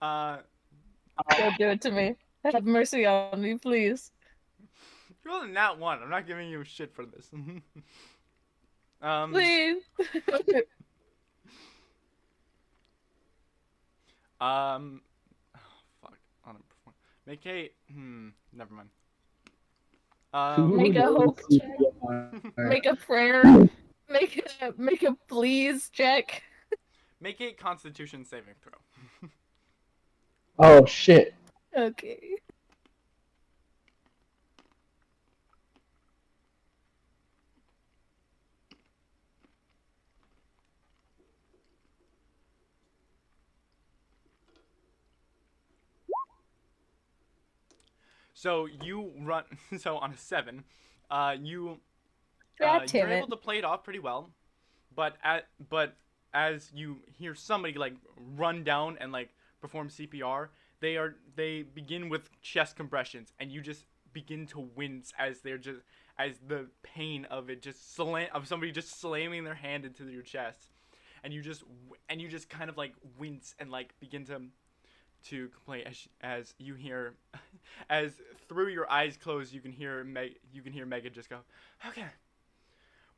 uh Don't do it to me. Have mercy on me, please. you're rolling that one. I'm not giving you shit for this. Please. Oh, fuck. Make a never mind. Make a hope check. Make a prayer. Make a please check. Make a Constitution saving throw. Oh shit. Okay. So you run. So on a 7, you God you're damn able it. to play it off pretty well, but as you hear somebody like run down and like perform CPR, they begin with chest compressions, and you just begin to wince as the pain of it just of somebody just slamming their hand into your chest, and you just kind of like wince and like begin to complain as you hear as through your eyes closed you can hear Megan just go, okay,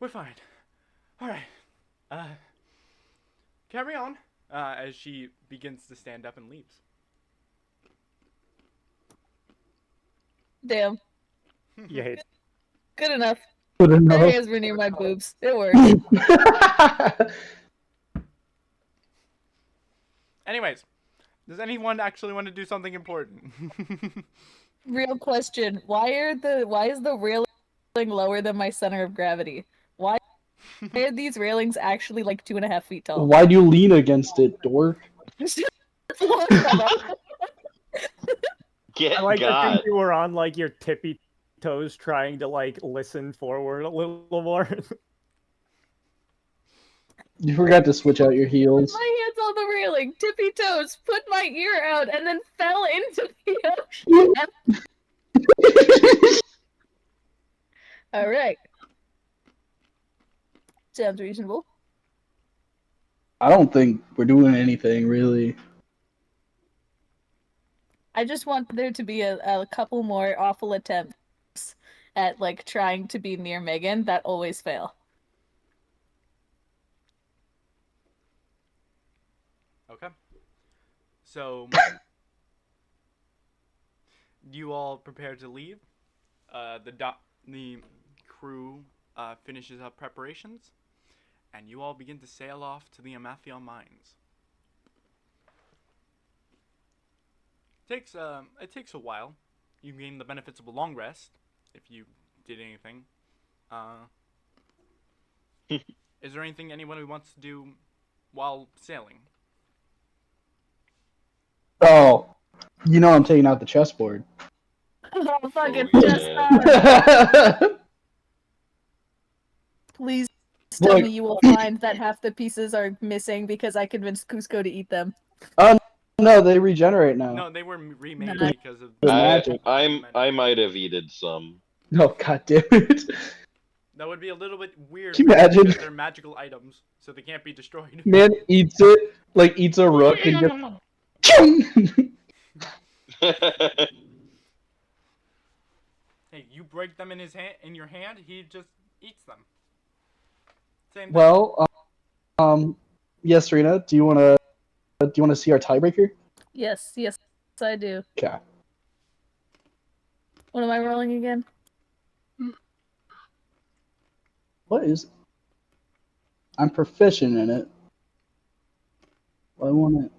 we're fine, all right, carry on, as she begins to stand up and leaves. Damn. You hate Good enough. Good Her enough. hands were near my boobs. It works. Anyways, does anyone actually want to do something important? Real question. Why is the railing lower than my center of gravity? Why are these railings actually like 2.5 feet tall? Why do you lean against it, dork? Get I like to God. think you were on like your tippy toes trying to like listen forward a little more. You forgot to switch out your heels. My hands on the railing, tippy toes, put my ear out, and then fell into the ocean. All right. Sounds reasonable. I don't think we're doing anything really. I just want there to be a couple more awful attempts at like trying to be near Megan that always fail. Okay. So you all prepare to leave. The crew finishes up preparations, and you all begin to sail off to the Amathion mines. It takes a while. You gain the benefits of a long rest if you did anything. Is there anything anyone who wants to do while sailing? Oh, you know I'm taking out the chessboard. Oh, fucking Oh, just yeah. Please tell Look. me you will find that half the pieces are missing because I convinced Cusco to eat them. Oh no, they regenerate now. No, they were remade Nice. because of The the magic. I might have eated some. Oh god damn it! That would be a little bit weird Can for you them imagine? because they're magical items, so they can't be destroyed. Man eats it like eats a rook and just. Hey, you break them in your hand, he just eats them. Same thing. Well, yes, Serena. Do you wanna see our tiebreaker? Yes, I do. Okay. What am I rolling again? What is? I'm proficient in it. I want it.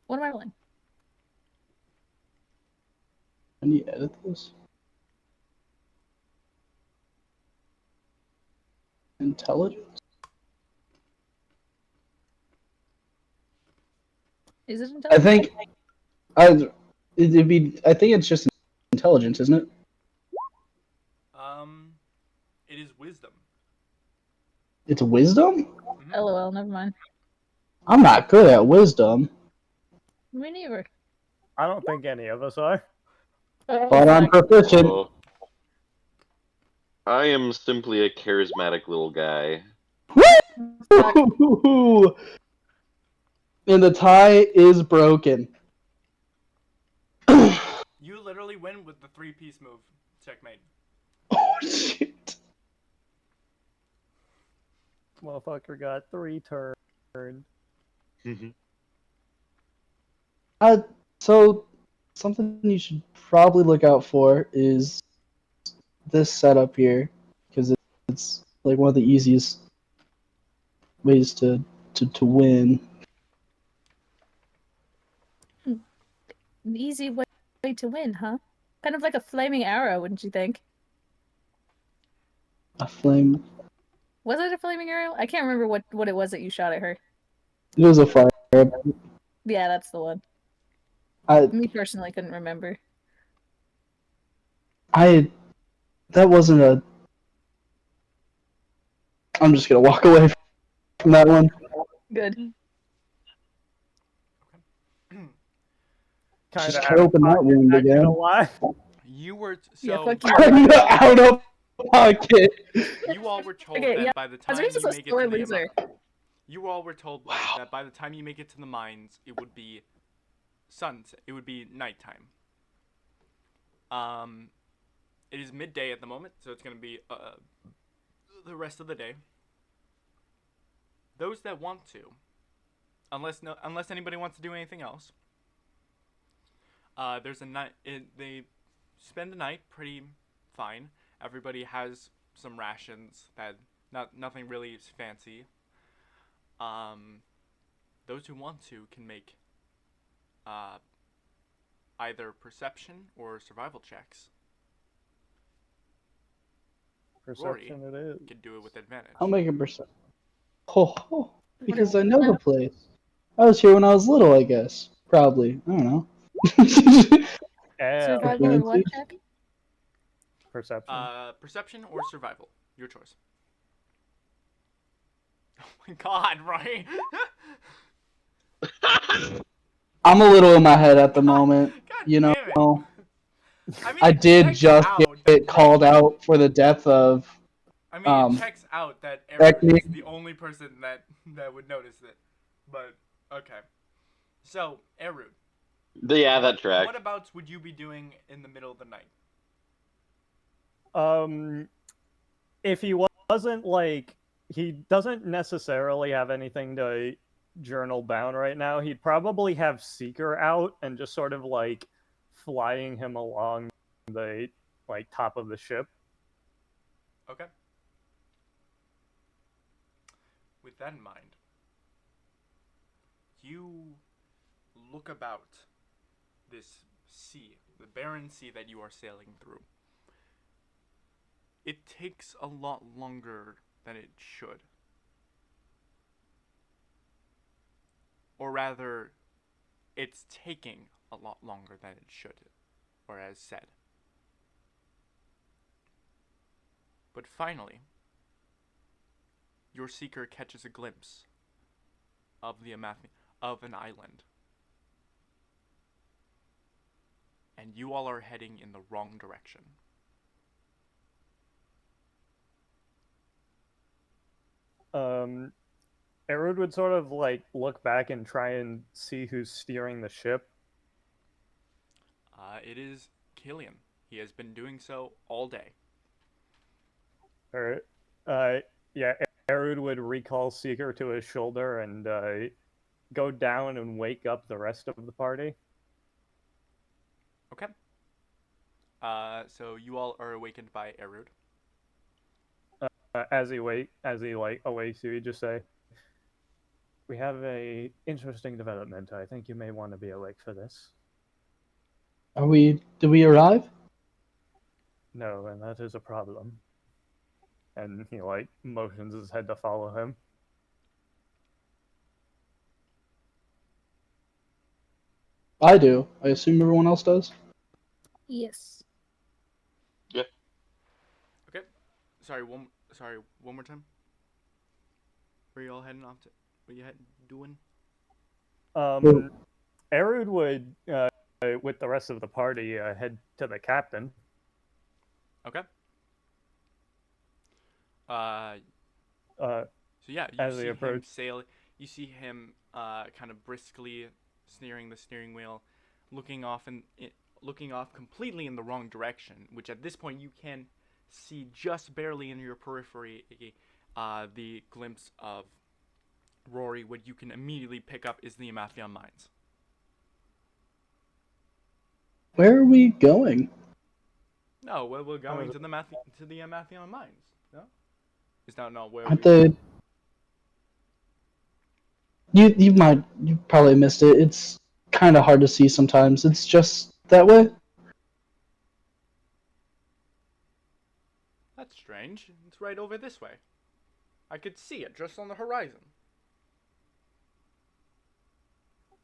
What am I rolling? I need to edit this. Intelligence. Is it I intelligence? think. It'd be. I think it's just intelligence, isn't it? It is wisdom. It's wisdom. Mhm. LOL, never mind. I'm not good at wisdom, Me neither. I don't think any of us are. Oh, but I'm fuck. proficient. Oh. I am simply a charismatic little guy. Fuck. Woo! And the tie is broken. You literally win with the 3-piece move. Checkmate. Oh shit! Motherfucker got 3 turns. So something you should probably look out for is this setup here, because it's like one of the easiest ways to win. An easy way to win, huh? Kind of like a flaming arrow, wouldn't you think? A flame. Was it a flaming arrow? I can't remember what it was that you shot at her. It was a fire. Yeah, that's the one. I Me personally couldn't remember. That wasn't a. I'm just gonna walk away from that one. Good. Kind Just of can't out of open that pocket, wound not gonna again. lie. You were Yeah, so fuck you. Out of pocket. you all were told Okay, that yeah. by the Azri's time just you a make it sore to the loser. you all were told Wow. that by the time you make it to the mines, it would be sunset. It would be nighttime. It is midday at the moment, so it's gonna be the rest of the day. Those that want to, unless anybody wants to do anything else, there's a night. They spend the night pretty fine. Everybody has some rations that nothing really fancy. Those who want to can make uh, either perception or survival checks. Perception it is. Can do it with advantage. I'll make a percent. Oh, because I What know are- the place. I was here when I was little, I guess. Probably. I don't know. Survival or what Fancy. check? Perception. Perception or survival, your choice. Oh my god, right? I'm a little in my head at the moment. God You know, damn it. I mean, I it did checks just out get that called out for the death of. I mean, it checks out that Erud Technique. is the only person that would notice it. But okay, so Erud, Yeah, that tracks. what abouts would you be doing in the middle of the night? If he wasn't like he doesn't necessarily have anything to journal down right now, he'd probably have Seeker out and just sort of like flying him along the like top of the ship. Okay. With that in mind, you look about this sea, the barren sea that you are sailing through. It takes a lot longer than it should. Or rather, it's taking a lot longer than it should, or as said. But finally, your seeker catches a glimpse of of an island. And you all are heading in the wrong direction. Erud would sort of like look back and try and see who's steering the ship. It is Killian. He has been doing so all day. Or, yeah, Erud would recall Seeker to his shoulder and go down and wake up the rest of the party. Okay. So you all are awakened by Erud. As he like awakes you, he'd just say, "We have a interesting development. I think you may want to be awake for this." Did we arrive? No, and that is a problem. And he like motions his head to follow him. I do. I assume everyone else does. Yes. Okay. Sorry, one more time. Where you all heading off to? What you doing? Erud would, with the rest of the party, head to the captain. Okay. So yeah, you As see they him approach. sail. You see him kind of briskly steering the steering wheel, looking off completely in the wrong direction. Which at this point you can see just barely in your periphery the glimpse of Rory. What you can immediately pick up is the Amathion mines. Where are we going? No, well, we're going to the Amathion mines. No, is that not where Aren't we? they? You probably missed it. It's kind of hard to see sometimes. It's just that way. That's strange. It's right over this way. I could see it just on the horizon.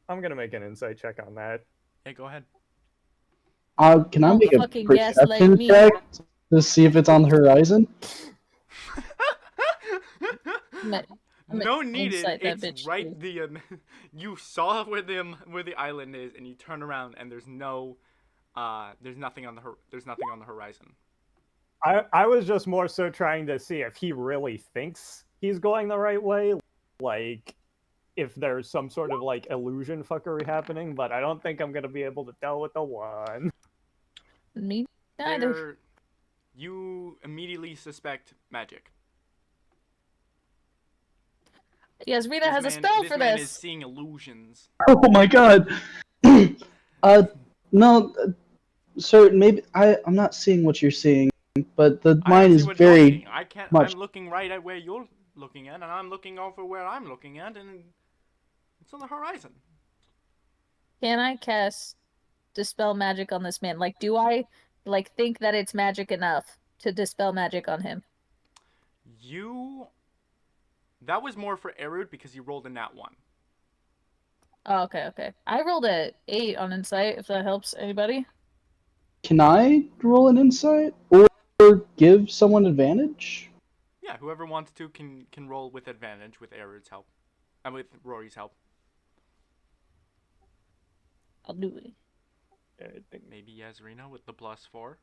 I'm gonna make an insight check on that. Hey, go ahead. Can I Don't make a fucking gaslight perception me. check to see if it's on the horizon? I'm No gonna needed. insight that It's bitch right. too. You saw where the island is, and you turn around, and there's nothing on the horizon. I was just more so trying to see if he really thinks he's going the right way, like if there's some sort of like illusion fuckery happening, but I don't think I'm gonna be able to tell with the one. Me neither. You immediately suspect magic. Yes, Rita has a spell This for man is this. seeing illusions. Oh my god. No, sir. Maybe I'm not seeing what you're seeing, but the I don't mine see is what you're very seeing. I can't. much. I'm looking right at where you're looking at, and I'm looking over where I'm looking at, and it's on the horizon. Can I cast dispel magic on this man? Like, do I think that it's magic enough to dispel magic on him? You. That was more for Erud because you rolled a nat 1. Oh, okay. I rolled a 8 on insight, if that helps anybody. Can I roll an insight or give someone advantage? Yeah, whoever wants to can roll with advantage with Erud's help, and with Rory's help. I'll do it. I think, Maybe Yasrina with the +4.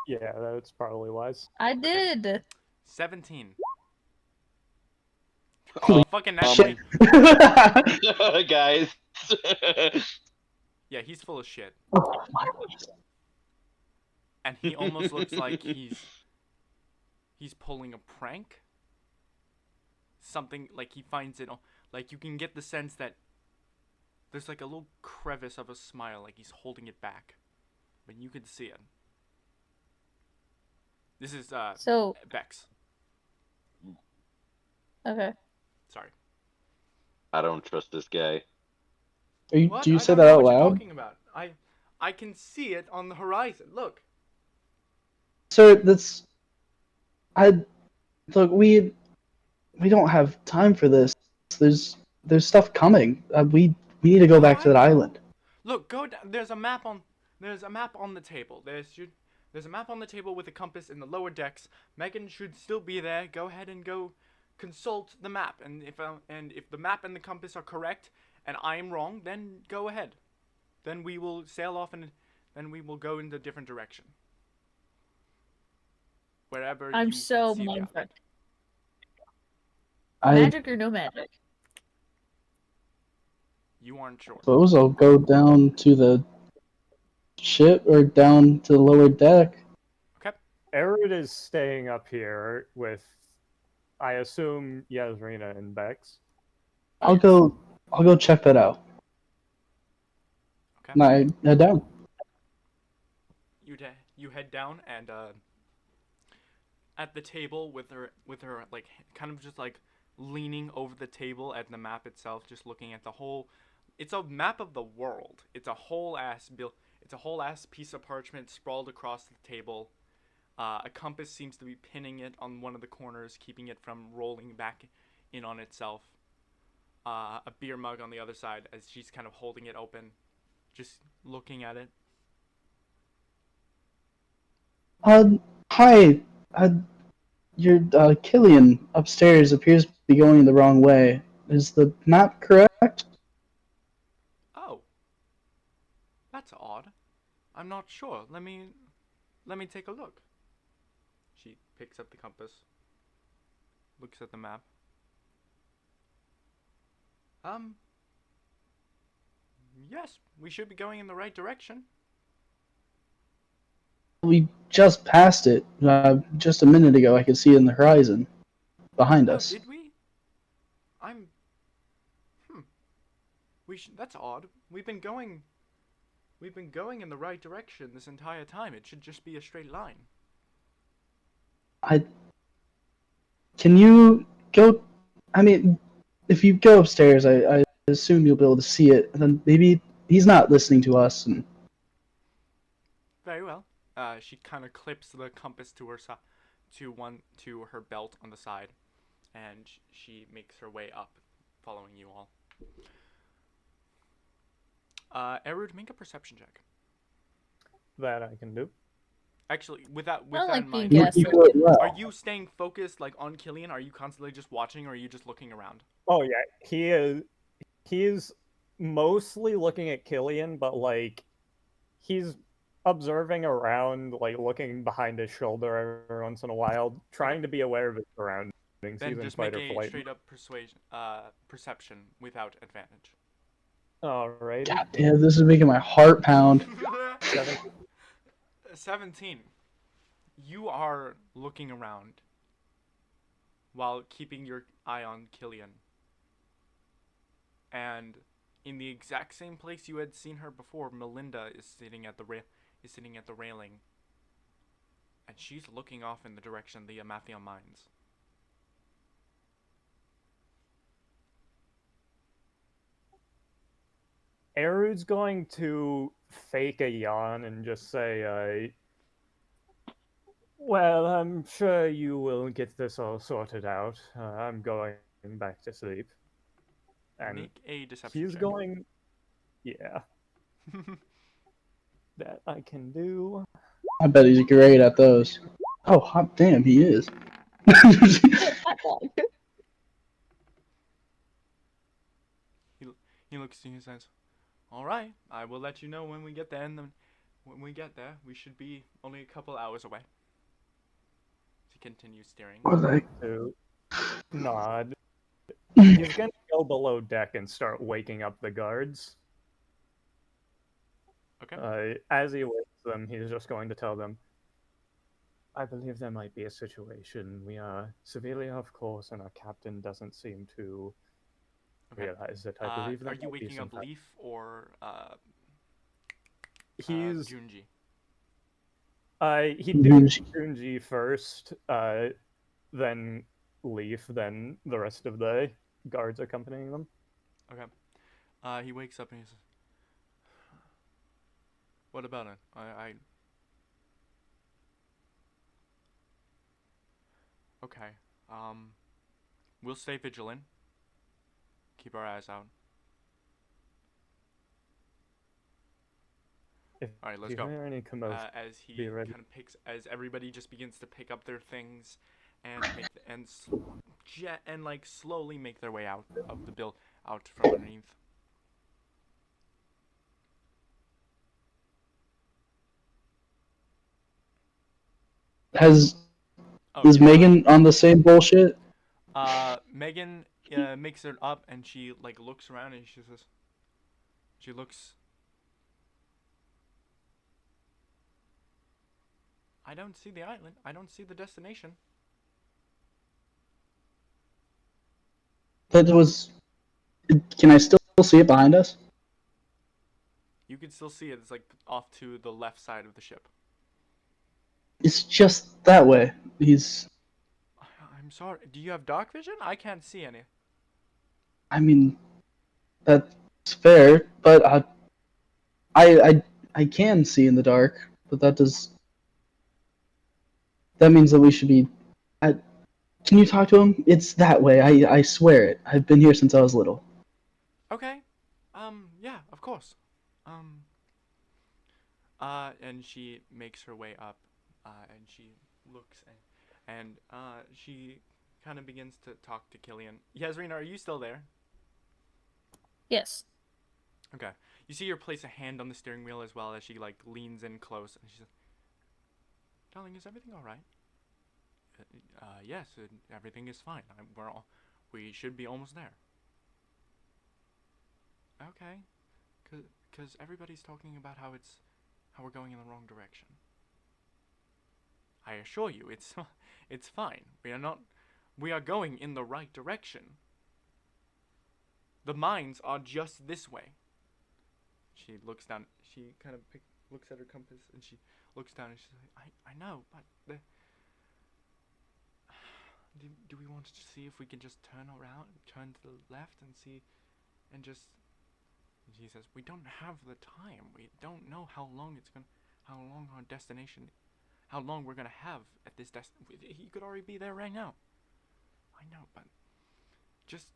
yeah, that's probably wise. I did. 17. Holy Fucking nat shit. 20. Guys. Yeah, he's full of shit, Oh my goodness. and he almost looks like he's pulling a prank. Something like he finds it, like you can get the sense that there's like a little crevice of a smile, like he's holding it back, but you can see it. This is So, Bex. okay. Sorry. I don't trust this guy. What? Do you I say don't that know out what you're loud? talking about. I can see it on the horizon. Look. Sir, that's I look. We don't have time for this. There's stuff coming. We need to go Oh, back to I that know. island. Look, go down. There's a map on the table. There's a map on the table with a compass in the lower decks. Megan should still be there. Go ahead and go consult the map. And if the map and the compass are correct and I am wrong, then go ahead. Then we will sail off and then we will go in a different direction. Wherever I'm you so see the mindfucked. island. Magic or no magic? You aren't sure. Suppose I'll go down to the ship or down to the lower deck. Okay. Erud is staying up here with, I assume, Yasrina and Bex. I'll go check that out. Okay. And I head down. You head down and at the table with her like kind of just like leaning over the table at the map itself, just looking at the whole. It's a map of the world. It's a whole ass piece of parchment sprawled across the table. A compass seems to be pinning it on one of the corners, keeping it from rolling back in on itself. A beer mug on the other side as she's kind of holding it open, just looking at it. Hi. Your Killian upstairs appears to be going the wrong way. Is the map correct? Oh, that's odd. I'm not sure. Let me take a look. She picks up the compass, looks at the map. Yes, we should be going in the right direction. We just passed it. Just a minute ago, I could see it in the horizon behind Oh, us. did we? I'm. That's odd. We've been going in the right direction this entire time. It should just be a straight line. Can you go? I mean, if you go upstairs, I assume you'll be able to see it. And then maybe he's not listening to us. And Very well. She kind of clips the compass to her to her belt on the side, and she makes her way up, following you all. Erud, make a perception check. That I can do. Actually, with that I don't in like being mind, You gassed. do it well. are you staying focused like on Killian? Are you constantly just watching, or are you just looking around? Oh yeah, he is. He's mostly looking at Killian, but like he's observing around, like looking behind his shoulder every once in a while, Okay. trying to be aware of his surroundings. He's Then in just fight make or a flight. straight up perception without advantage. Alrighty. God damn, this is making my heart pound. 7. 17. You are looking around while keeping your eye on Killian. And in the exact same place you had seen her before, Melinda is sitting at the railing, and she's looking off in the direction of the Amathion mines. Erud's going to fake a yawn and just say, well, I'm sure you will get this all sorted out. I'm going back to sleep. And Make a deception he's check. going, yeah, that I can do. I bet he's great at those. Oh, hot damn, he is. He looks to you and says, "All right, I will let you know when we get there. And then when we get there, we should be only a couple hours away." He continues steering. What the heck? To nod. He's going to go below deck and start waking up the guards. Okay. As he wakes them, he's just going to tell them, I believe there might be a situation. We are severely off course, and our captain doesn't seem to Okay. realize it. I believe there Are you might be waking some up Leaf or He's Junji? he did Junji first, then Leaf, then the rest of the guards accompanying them. Okay. He wakes up and he says, "What about it? I okay. We'll stay vigilant. Keep our eyes out. If All right, let's you go." hear any commotion, As he be ready. kind of as everybody just begins to pick up their things and like slowly make their way out of the bill, out from underneath. Has Oh is yeah. Megan on the same bullshit? Megan makes it up and she like looks around and she says, she looks. I don't see the island. I don't see the destination. That was. Can I still see it behind us? You can still see it. It's like off to the left side of the ship. It's just that way. He's. I'm sorry. Do you have dark vision? I can't see any. I mean, that's fair, but I can see in the dark, but that does. That means that we should be. I, can you talk to him? It's that way. I swear it. I've been here since I was little. Okay. Yeah, of course. Um, and she makes her way up, and she looks and she kind of begins to talk to Killian. Yasrina, are you still there? Yes. Okay. You see her place a hand on the steering wheel as well as she like leans in close and she says, "Darling, is everything all right?" Yes, everything is fine. We should be almost there. Okay. Cause everybody's talking about how we're going in the wrong direction. I assure you, it's fine. We are going in the right direction. The mines are just this way. She looks down. She kind of looks at her compass and she looks down and she's like, I know, but do we want to see if we can just turn around, turn to the left and see, and just. And she says, we don't have the time. We don't know how long our destination, how long we're gonna have at this destination. He could already be there right now. I know, but just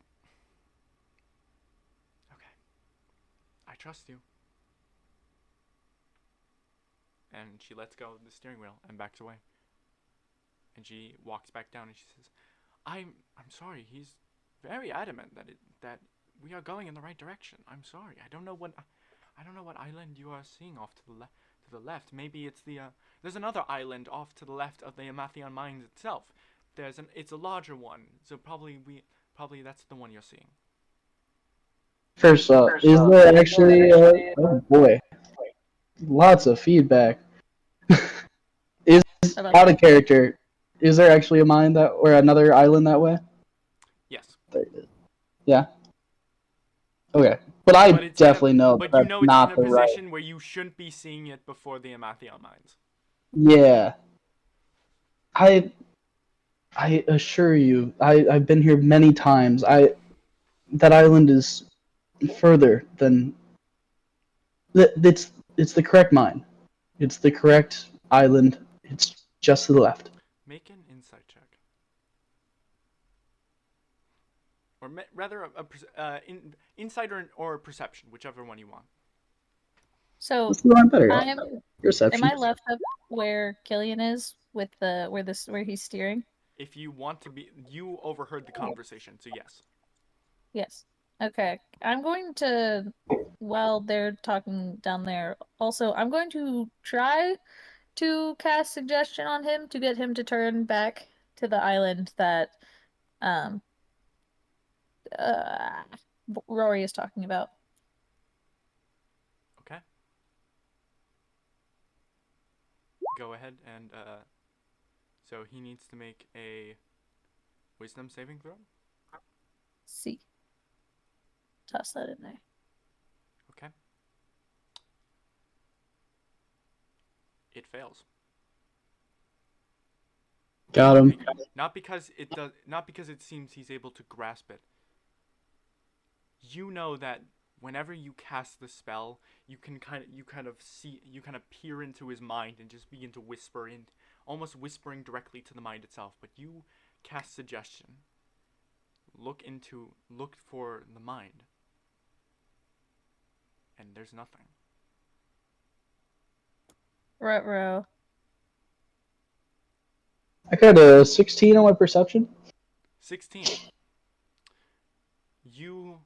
okay. I trust you. and she lets go of the steering wheel and backs away. And she walks back down and she says, I'm sorry. He's very adamant that we are going in the right direction. I'm sorry. I don't know what island you are seeing off to the left. Maybe it's there's another island off to the left of the Amathion Mines itself. It's a larger one. So probably that's the one you're seeing. First up, is there actually? Oh boy, lots of feedback. Is out of character? Is there actually a mine that or another island that way? Yes. There it is. Yeah. Okay, but I But it's definitely know but you that's know it's in not a the right. position where you shouldn't be seeing it before the Amathion Mines. Yeah, I I assure you, I've been here many times. That island is further than it's the correct mine. It's the correct island. It's just to the left. Make an insight check. Or rather, insight or perception, whichever one you want. So Let's do one better. am Perception. I left of where Killian is with the where he's steering? If you want to be, you overheard the conversation, so yes. Yes. Okay. I'm going to, while they're talking down there, also, I'm going to try to cast suggestion on him to get him to turn back to the island that um uh Rory is talking about. Okay. Go ahead and so he needs to make a wisdom saving throw. See. Toss that in there. Okay. It fails. Got him. Not because it seems he's able to grasp it. You know that whenever you cast the spell, you kind of peer into his mind and just begin to whisper in, almost whispering directly to the mind itself. But you cast suggestion. Look for the mind, and there's nothing. Ruh-roh. I got a 16 on my perception. 16. You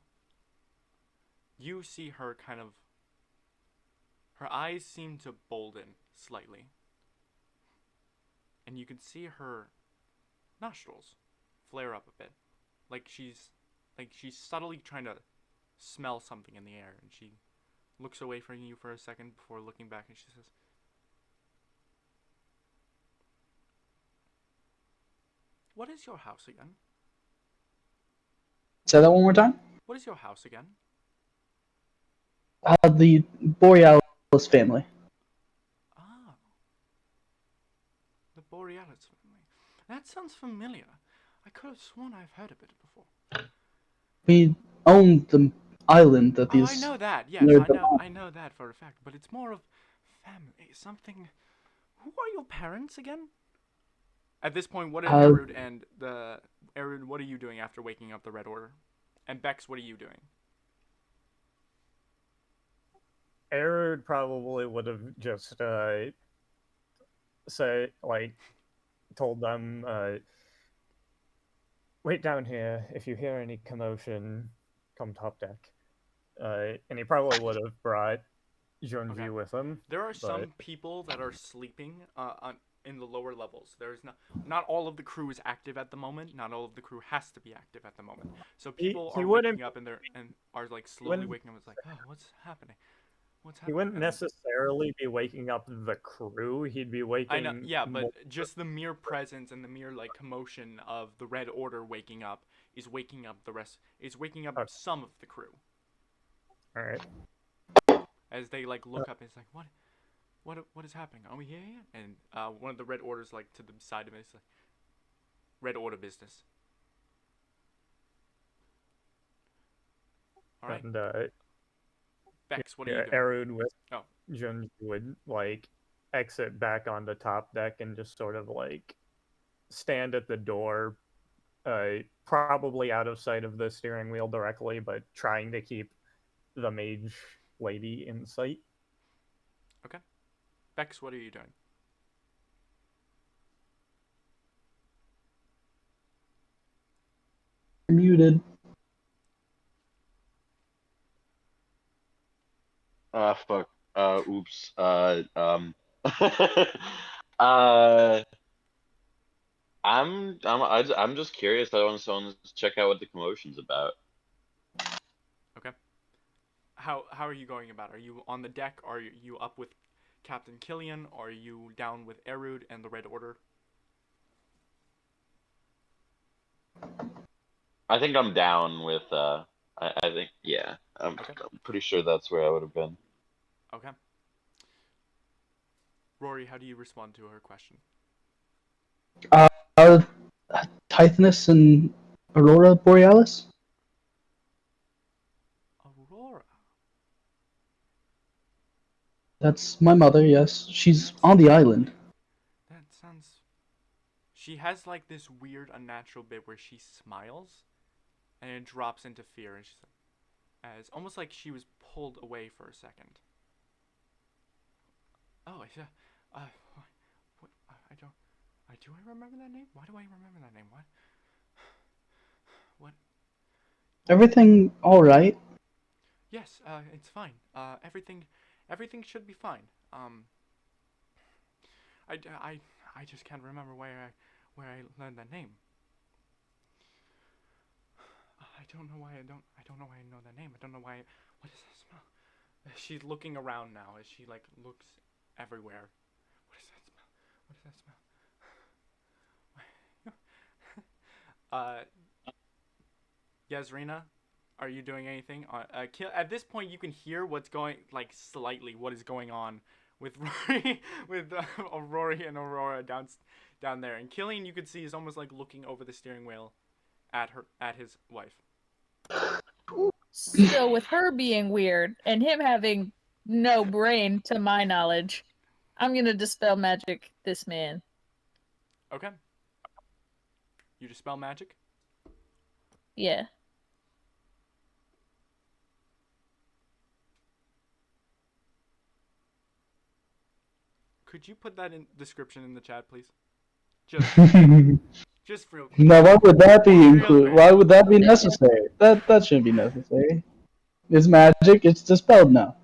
see her kind of. Her eyes seem to bolden slightly. And you can see her nostrils flare up a bit. Like she's subtly trying to smell something in the air, and she looks away from you for a second before looking back and she says, "What is your house again?" Say that one more time. What is your house again? The Borealis family. Ah, the Borealis family. That sounds familiar. I could have sworn I've heard of it before. We own the island that Oh, I these. know that. Yes, I know that for a fact. But it's more of family. Something. Who are your parents again? At this point, what are Erud, what are you doing after waking up the Red Order? And Bex, what are you doing? Erud probably would have just told them, wait down here. If you hear any commotion, come top deck. And he probably would have brought Junji Okay. with him. There are but some people that are sleeping in the lower levels. There's not all of the crew is active at the moment. Not all of the crew has to be active at the moment. So people he are wouldn't waking up and are like slowly waking up. It's like, oh, what's happening? What's he happening? wouldn't necessarily be waking up the crew. He'd be I know, waking. yeah, but just the mere presence and the mere like commotion of the Red Order waking up is waking up the rest. Is waking up Okay. some of the crew All right. as they like look up. And it's like, what is happening? Are we here yet? And one of the Red Orders like to the side of it is like, Red Order business. All right, And Bex, what are you doing? Erud with Oh. Junji would like exit back on the top deck and just sort of like stand at the door, probably out of sight of the steering wheel directly, but trying to keep the mage lady in sight. Okay. Bex, what are you doing? You're muted. Fuck. Oops. uh, I'm just curious. I want someone to check out what the commotion's about. Okay. How are you going about? Are you on the deck? Are you up with Captain Killian? Or are you down with Erud and the Red Order? I think I'm down with. I think yeah. Okay. I'm pretty sure that's where I would have been. Okay. Rory, how do you respond to her question? Uh, Tithnus and Aurora Borealis? Aurora. That's my mother, yes. She's That's on the island. that sounds. She has like this weird, unnatural bit where she smiles, and it drops into fear, and she's like, as almost like she was pulled away for a second. Oh, yeah. Uh, what? I don't. Do I remember that name? Why do I remember that name? What? What? Everything alright? Yes. It's fine. Everything should be fine. I just can't remember where I learned that name. I don't know why I don't know why I know that name. I don't know why. What is that smell? She's looking around now as she like looks everywhere. What is that smell? What is that smell? Yasrina, are you doing anything? At this point, you can hear what's going, like slightly, what is going on with Rory, with Rory and Aurora down there, and Killian, you could see, is almost like looking over the steering wheel at his wife. So with her being weird and him having no brain, to my knowledge, I'm gonna dispel magic this man. Okay. You dispel magic. Yeah. Could you put that in description in the chat, please? Just real quick. Now, why would that be Real included? quick. Why would that be necessary? That shouldn't be necessary. It's magic. It's dispelled now.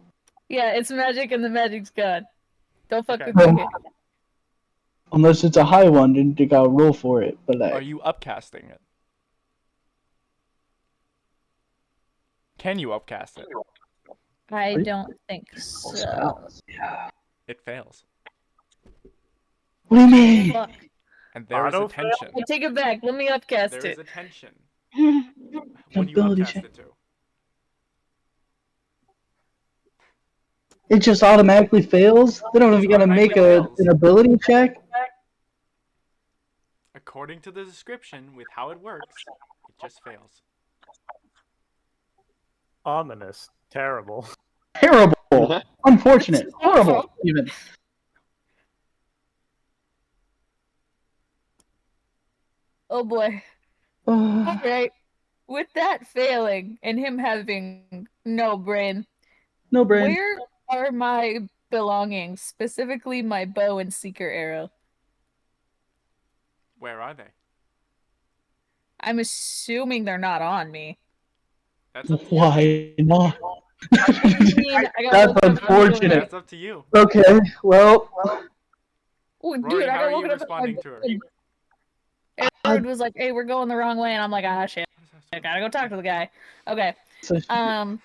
Yeah, it's magic and the magic's gone. Don't fuck Okay. with me here. Unless it's a high one, then you gotta roll for it. But Are you upcasting it? Can you upcast it? I don't think so. It fails. What do you mean? Fuck. And there is a Autofail? tension. I take it back. Let me upcast There is it. a tension. What do you Ability upcast check. it to? It just automatically fails. They don't Just even gotta make automatically fails. an ability check. According to the description, with how it works, it just fails. Ominous. Terrible. Terrible. Unfortunate. It's Horrible. awful. Even. Oh boy. Alright. With that failing and him having no brain, No brain. where are my belongings? Specifically my bow and seeker arrow. Where are they? I'm assuming they're not on me. That's up to you. Why not? I mean, I got That's woken up in the middle of the unfortunate. night. That's up to you. Okay, well, Oh, dude, Rory, I how got are you woken up responding to her? Aaron was like, "Hey, we're going the wrong way," and I'm like, "Ah, shit, What is that I smell? gotta go talk to the guy." Okay, so I'm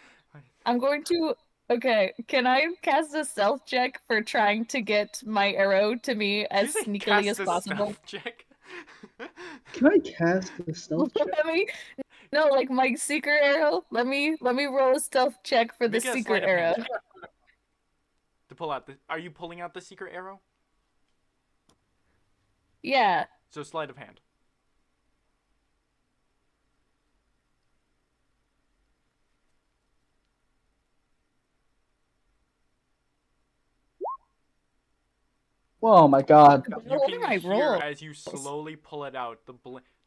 going to. Okay, can I cast a stealth check for trying to get my arrow to me Did as you say sneakily cast as a possible? stealth check? can I cast the stealth check? Let me, no, like my seeker arrow. Let me roll a stealth check for the Make it a seeker sleight of hand arrow. check. To pull out the. Are you pulling out the secret arrow? Yeah. So sleight of hand. Oh my god. You What are can my hear rolls? as you slowly pull it out.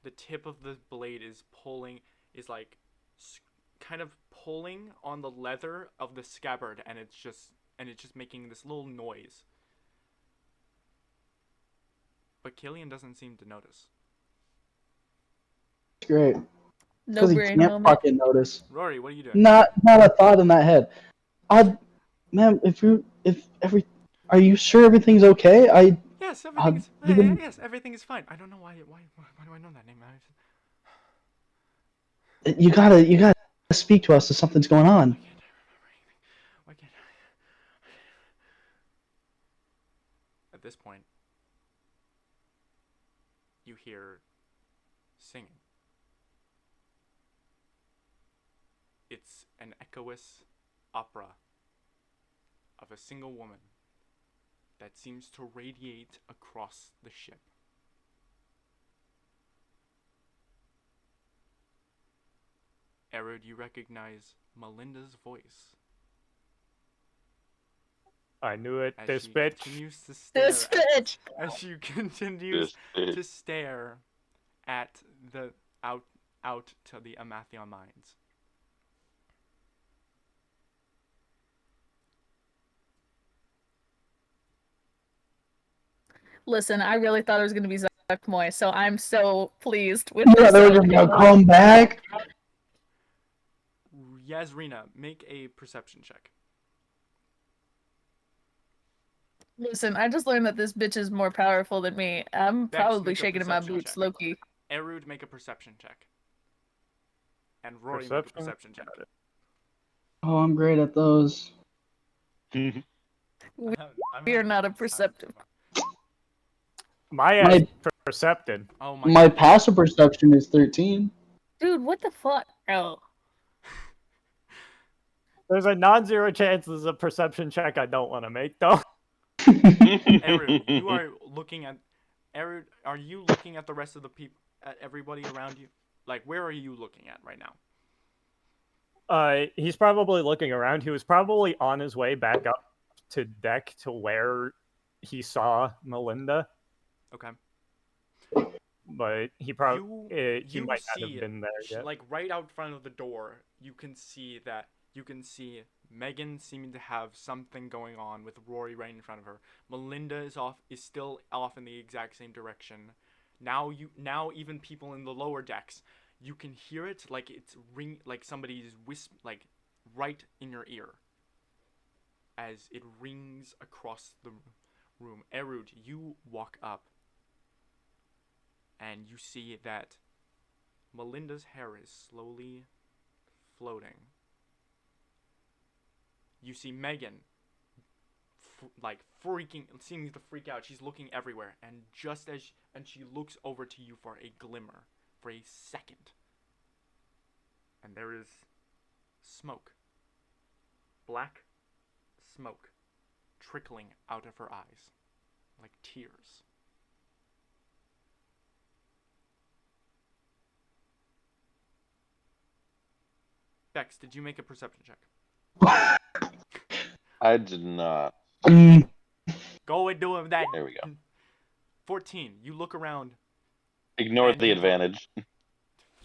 The tip of the blade is like kind of pulling on the leather of the scabbard, and it's just making this little noise. But Killian doesn't seem to notice. It's great. No Because he brain can't moment. fucking notice. Rory, what are you doing? Not a thought in that head. Ma'am, are you sure everything's okay? Yes, everything is. you can, Yes, everything is fine. I don't know why do I know that name? you gotta speak to us if something's going Why on. can't I remember anything? Why can't I? At this point, you hear singing. It's an echoous opera of a single woman that seems to radiate across the ship. Erod, you recognize Melinda's voice I knew it. as This she bitch. continues to stare This bitch. as she continues to stare at the out to the Amathion mines. Listen, I really thought it was gonna be Zuckmoy, so I'm so pleased with Yeah, this. they were just gonna come back. Yasrina, make a perception check. Listen, I just learned that this bitch is more powerful than me. I'm Vex, probably make a shaking in my perception boots, check. Loki. Erud, make a perception check. And Rory, make a perception check. Oh, I'm great at those. We are not a perceptive. My ass My percepted. Oh my God. passive perception is 13. Dude, what the fuck? Oh. There's a non-zero chance this is a perception check I don't want to make, though. Erud, you are looking at. Erud, are you looking at the rest of the people, at everybody around you? Like, where are you looking at right now? He's probably looking around. He was probably on his way back up to deck to where he saw Melinda, Okay. but he probably he You might not see, have been there yet. like right out front of the door, you can see Megan seeming to have something going on with Rory right in front of her. Melinda is still off in the exact same direction. Now even people in the lower decks, you can hear it like it's like somebody's like right in your ear as it rings across the room. Erud, you walk up and you see that Melinda's hair is slowly floating. You see Megan seeming to freak out. She's looking everywhere, and she looks over to you for a glimmer, for a second, and there is smoke, black smoke, trickling out of her eyes, like tears. Bex, did you make a perception check? I did not. Go and do that. There we go. 14. You look around. Ignore And the you look- advantage.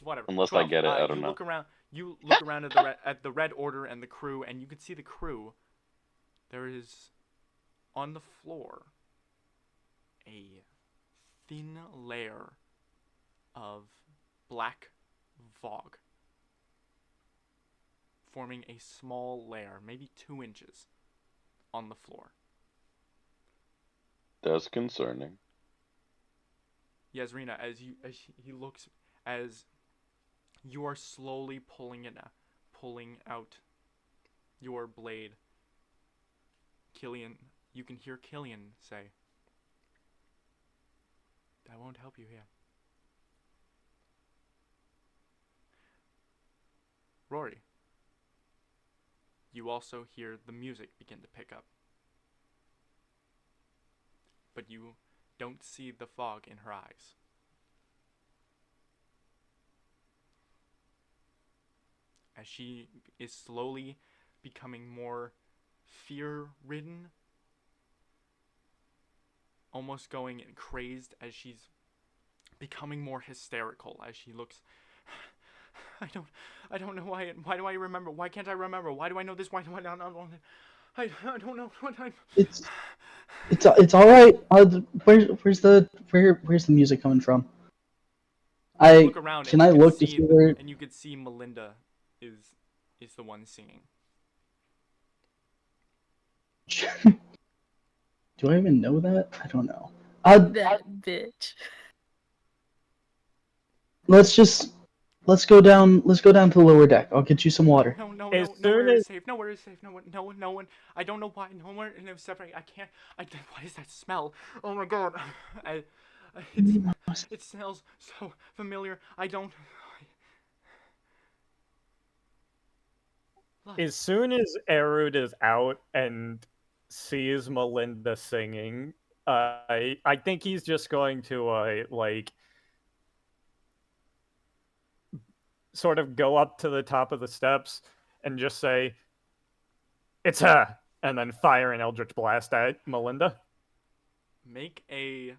Whatever. Unless 12. I get it, I don't you know. look around. You look around at the Red Order and the crew, and you can see the crew. There is on the floor a thin layer of black fog, forming a small layer, maybe 2 inches, on the floor. That's concerning. Yasrina, as he looks, as you are slowly pulling out your blade, Killian, you can hear Killian say, "That won't help you here." Rory, you also hear the music begin to pick up, but you don't see the fog in her eyes. As she is slowly becoming more fear-ridden, almost going crazed as she's becoming more hysterical as she looks. I don't know why do I remember? Why can't I remember? Why do I know this? Why do I not know? I don't know what I. It's It's all right. Where's the music coming from? You look around Can I look to see where? and you could see Melinda is the one singing. Do I even know that? I don't know. That bitch. Let's go down. Let's go down to the lower deck. I'll get you some No, water. no, no, As no, soon nowhere is as safe. Nowhere is safe. No one, no one, no one. I don't know why. No one, and it was separate. I can't. What is that smell? Oh my god. I, it, it smells so familiar. I don't. as soon as Erud is out and sees Melinda singing, I think he's just going to like sort of go up to the top of the steps and just say, "It's her," and then fire an Eldritch Blast at Melinda. Make a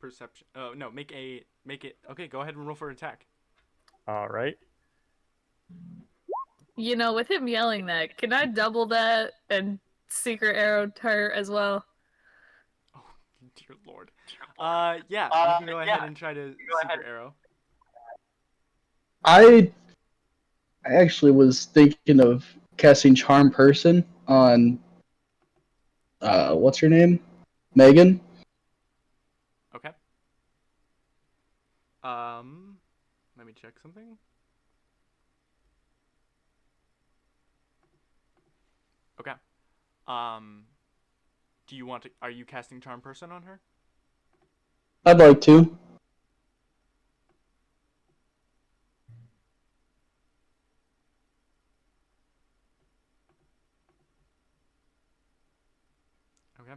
perception. Oh no, make it. Okay, go ahead and roll for attack. All right. You know, with him yelling that, can I double that and secret arrow her as well? Oh dear lord. Yeah, you can go ahead and try to secret arrow. I actually was thinking of casting Charm Person on what's her name? Megan. Okay. Let me check something. Okay. Do you want to? Are you casting Charm Person on her? I'd like to. Okay.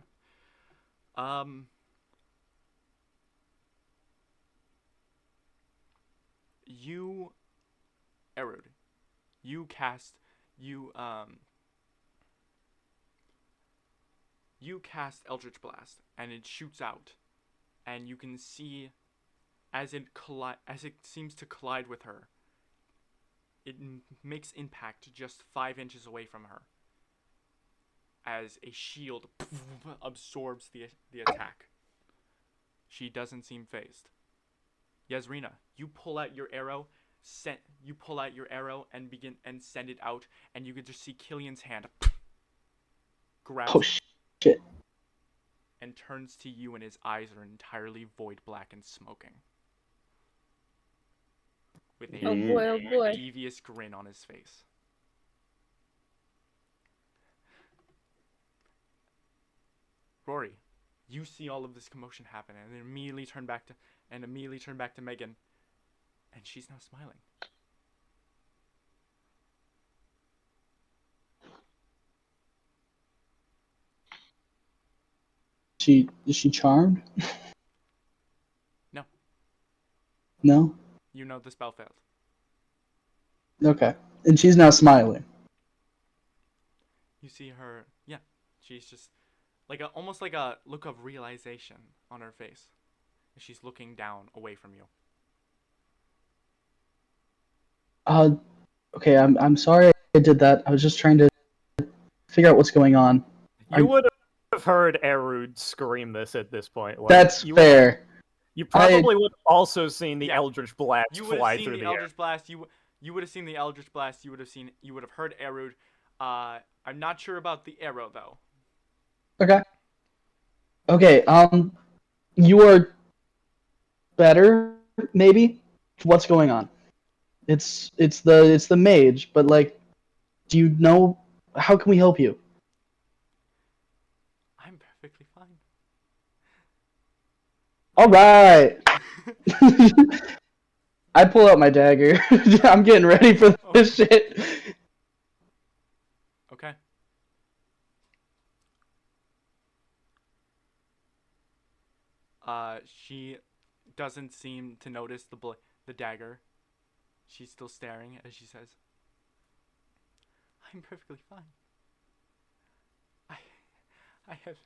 Um. You, Erod, you cast you you cast Eldritch Blast, and it shoots out, and you can see as it seems to collide with her. It makes impact just 5 inches away from her, as a shield absorbs the attack. She doesn't seem phased. Yasrina, you pull out your arrow, and begin and send it out, and you can just see Killian's hand grabs Oh it shit! and turns to you, and his eyes are entirely void black and smoking, with a Oh boy, oh boy. devious grin on his face. Rory, you see all of this commotion happen, and then immediately turn back to Megan, and she's now smiling. Is she charmed? No. No. You know the spell failed. Okay. And she's now smiling. You see her, yeah, she's just almost like a look of realization on her face. She's looking down away from you. Okay. I'm sorry I did that. I was just trying to figure out what's going on. You would have heard Erud scream this at this point. Like, That's fair. You probably would have also seen the Eldritch Blast You would fly have seen through the the Eldritch Blast. You would have seen the Eldritch Blast. You would have heard Erud. I'm not sure about the arrow though. Okay. Okay. You are better, maybe. What's going on? It's the mage, but like, do you know how can we help you? I'm perfectly fine. All right. I pull out my dagger. I'm getting ready for this shit. Okay. She doesn't seem to notice the dagger. She's still staring as she says, "I'm perfectly fine. I I have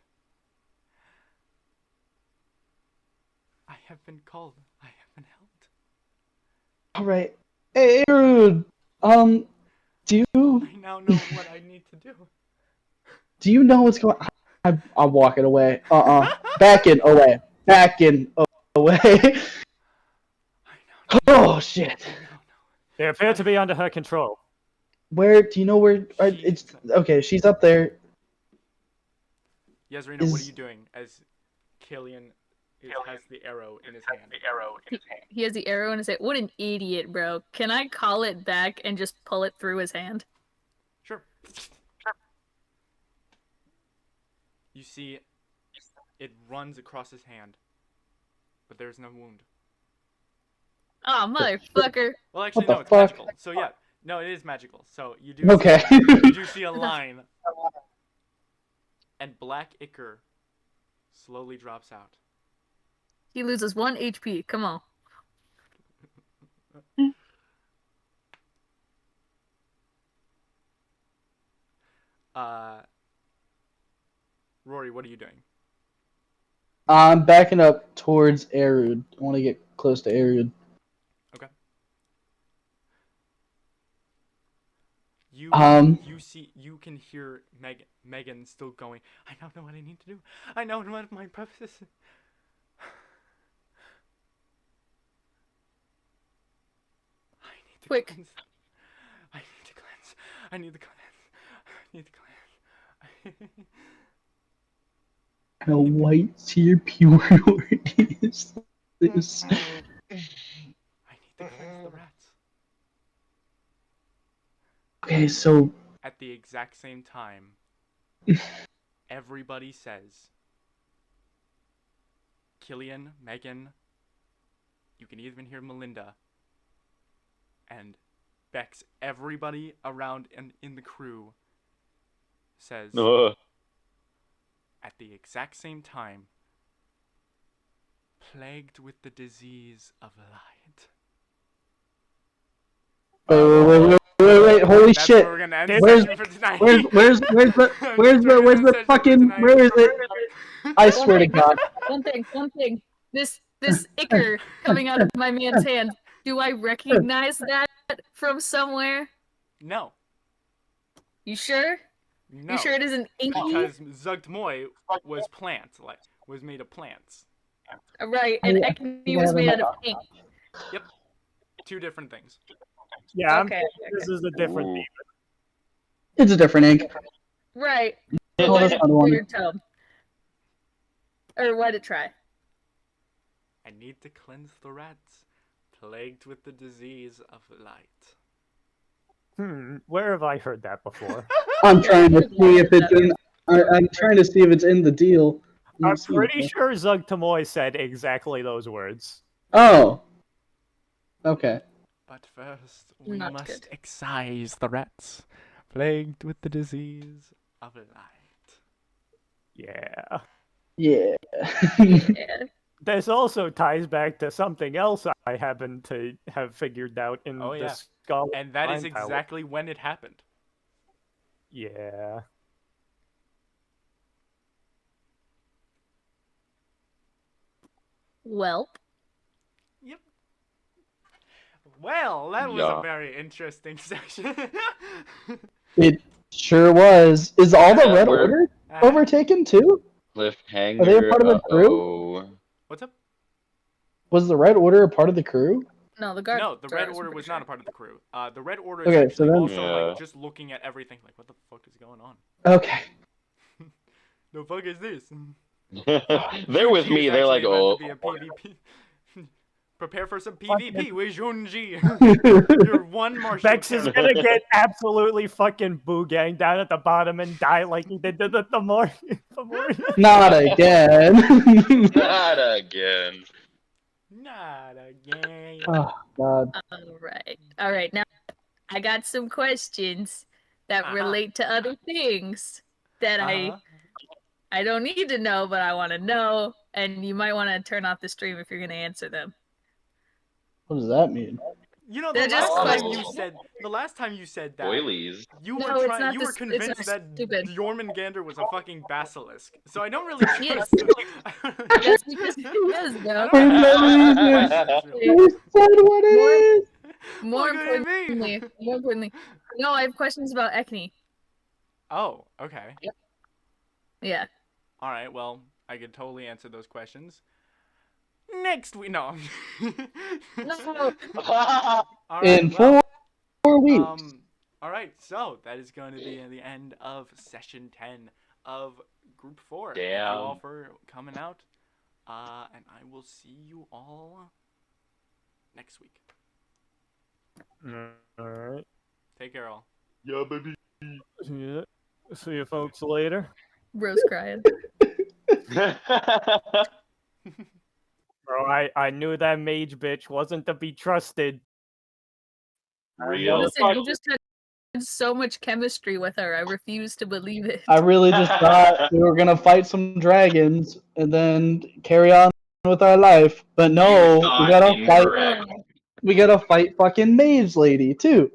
I have been called. I have been helped." All right. Hey, Aaron. Do you I now know what I need to do. do you know what's going on? I'm walking away. Backing away. Backing away. Oh shit. No. They appear to be under her control. Where do you know where? She- It's okay. She's up there. Yasrina, what are you doing as Killian has the arrow in his hand? He has the arrow in his hand. What an idiot, bro. Can I call it back and just pull it through his hand? Sure. You see, it runs across his hand, but there's no wound. Oh, motherfucker. Well, actually, What the no, it's fuck? magical. So yeah, no, it is magical. So you do. Okay. You do see a line, and black ichor slowly drops out. He loses 1 HP. Come on. Rory, what are you doing? I'm backing up towards Erud. I want to get close to Erud. Okay. You can hear Megan still going. I don't know what I need to do. I know what my purpose is. I need to Quick. cleanse. I need to cleanse. I need to cleanse. I need to cleanse. How white tear purity is this? I need to cleanse the rats. Okay, so At the exact same time, everybody says, Killian, Megan, you can even hear Melinda, and Bex, everybody around and in the crew says, at the exact same time, plagued with the disease of light. wait, holy That's shit. where we're gonna end the Where's- session for tonight. where's the fucking, where is it? I swear to God. One thing. This ichor coming out of my man's hand. Do I recognize that from somewhere? No. You sure? No. You sure it isn't inky? Because Zugtmoy was made of plants. Right, and Ekni was made out of ink. Yep. 2 different things. Yeah, Okay. this is a different Ooh. demon. It's a different ink. Right. Oh, Why'd that's it not the one. weird tone? Or why'd it try? I need to cleanse the rats, plagued with the disease of light. Where have I heard that before? I'm trying to see if it's in. I'm trying to see if it's in the deal. I'm pretty sure Zug Tamoy said exactly those words. Oh. Okay. But first, we Not must good. excise the rats, plagued with the disease of light. Yeah. Yeah. Yeah. This also ties back to something else I happen to have figured out in Oh, the yeah. Skull And that is Mind Tower. exactly when it happened. Yeah. Welp. Yep. Well, that was Yeah. a very interesting session. It sure was. Is all the Yeah, Red we're- Order overtaken too? Cliffhanger. Are they a part of the crew? Uh-oh. What's up? Was the Red Order a part of the crew? No, the guard. No, the Red I'm Order pretty was sure. not a part of the crew. The Red Order is Okay, so actually then- also Yeah. like just looking at everything, like what the fuck is going on? Okay. The fuck is this? They're with Junji me. is They're like, actually meant oh. to be a PvP. Prepare for some PvP with Junji. You're one martial Vex is character. gonna get absolutely fucking boo-gang down at the bottom and die like he did the morning. Not again. Not again. Not again. Oh God. All right. Now, I got some questions that Uh-huh. relate to other things that Uh-huh. I don't need to know, but I want to know, and you might want to turn off the stream if you're gonna answer them. What does that mean? You know, They're the just last time you said that, Boilies. you No, were it's trying. not You this- were it's convinced not that stupid. Jormungandr was a fucking basilisk. So I don't really Yes. trust. That's because he is, I though. don't really trust this, really. You said what it is. More Look at me. importantly, no, I have questions about Ekni. Oh, okay. Yeah. All right. Well, I could totally answer those questions next week. No. No. All In right. Well. 4 weeks. All right. So that is going to be the end of session 10 of Group 4. Thank you all Damn. for coming out. And I will see you all next week. Alright. Take care, all. Yeah, baby. Yeah. See you folks later. Rose crying. Bro, I knew that mage bitch wasn't to be trusted. Real. Listen, you just had so much chemistry with her. I refuse to believe it. I really just thought we were gonna fight some dragons and then carry on with our life, but no, we thought gotta fight. incorrect. We gotta fight fucking Mage Lady too.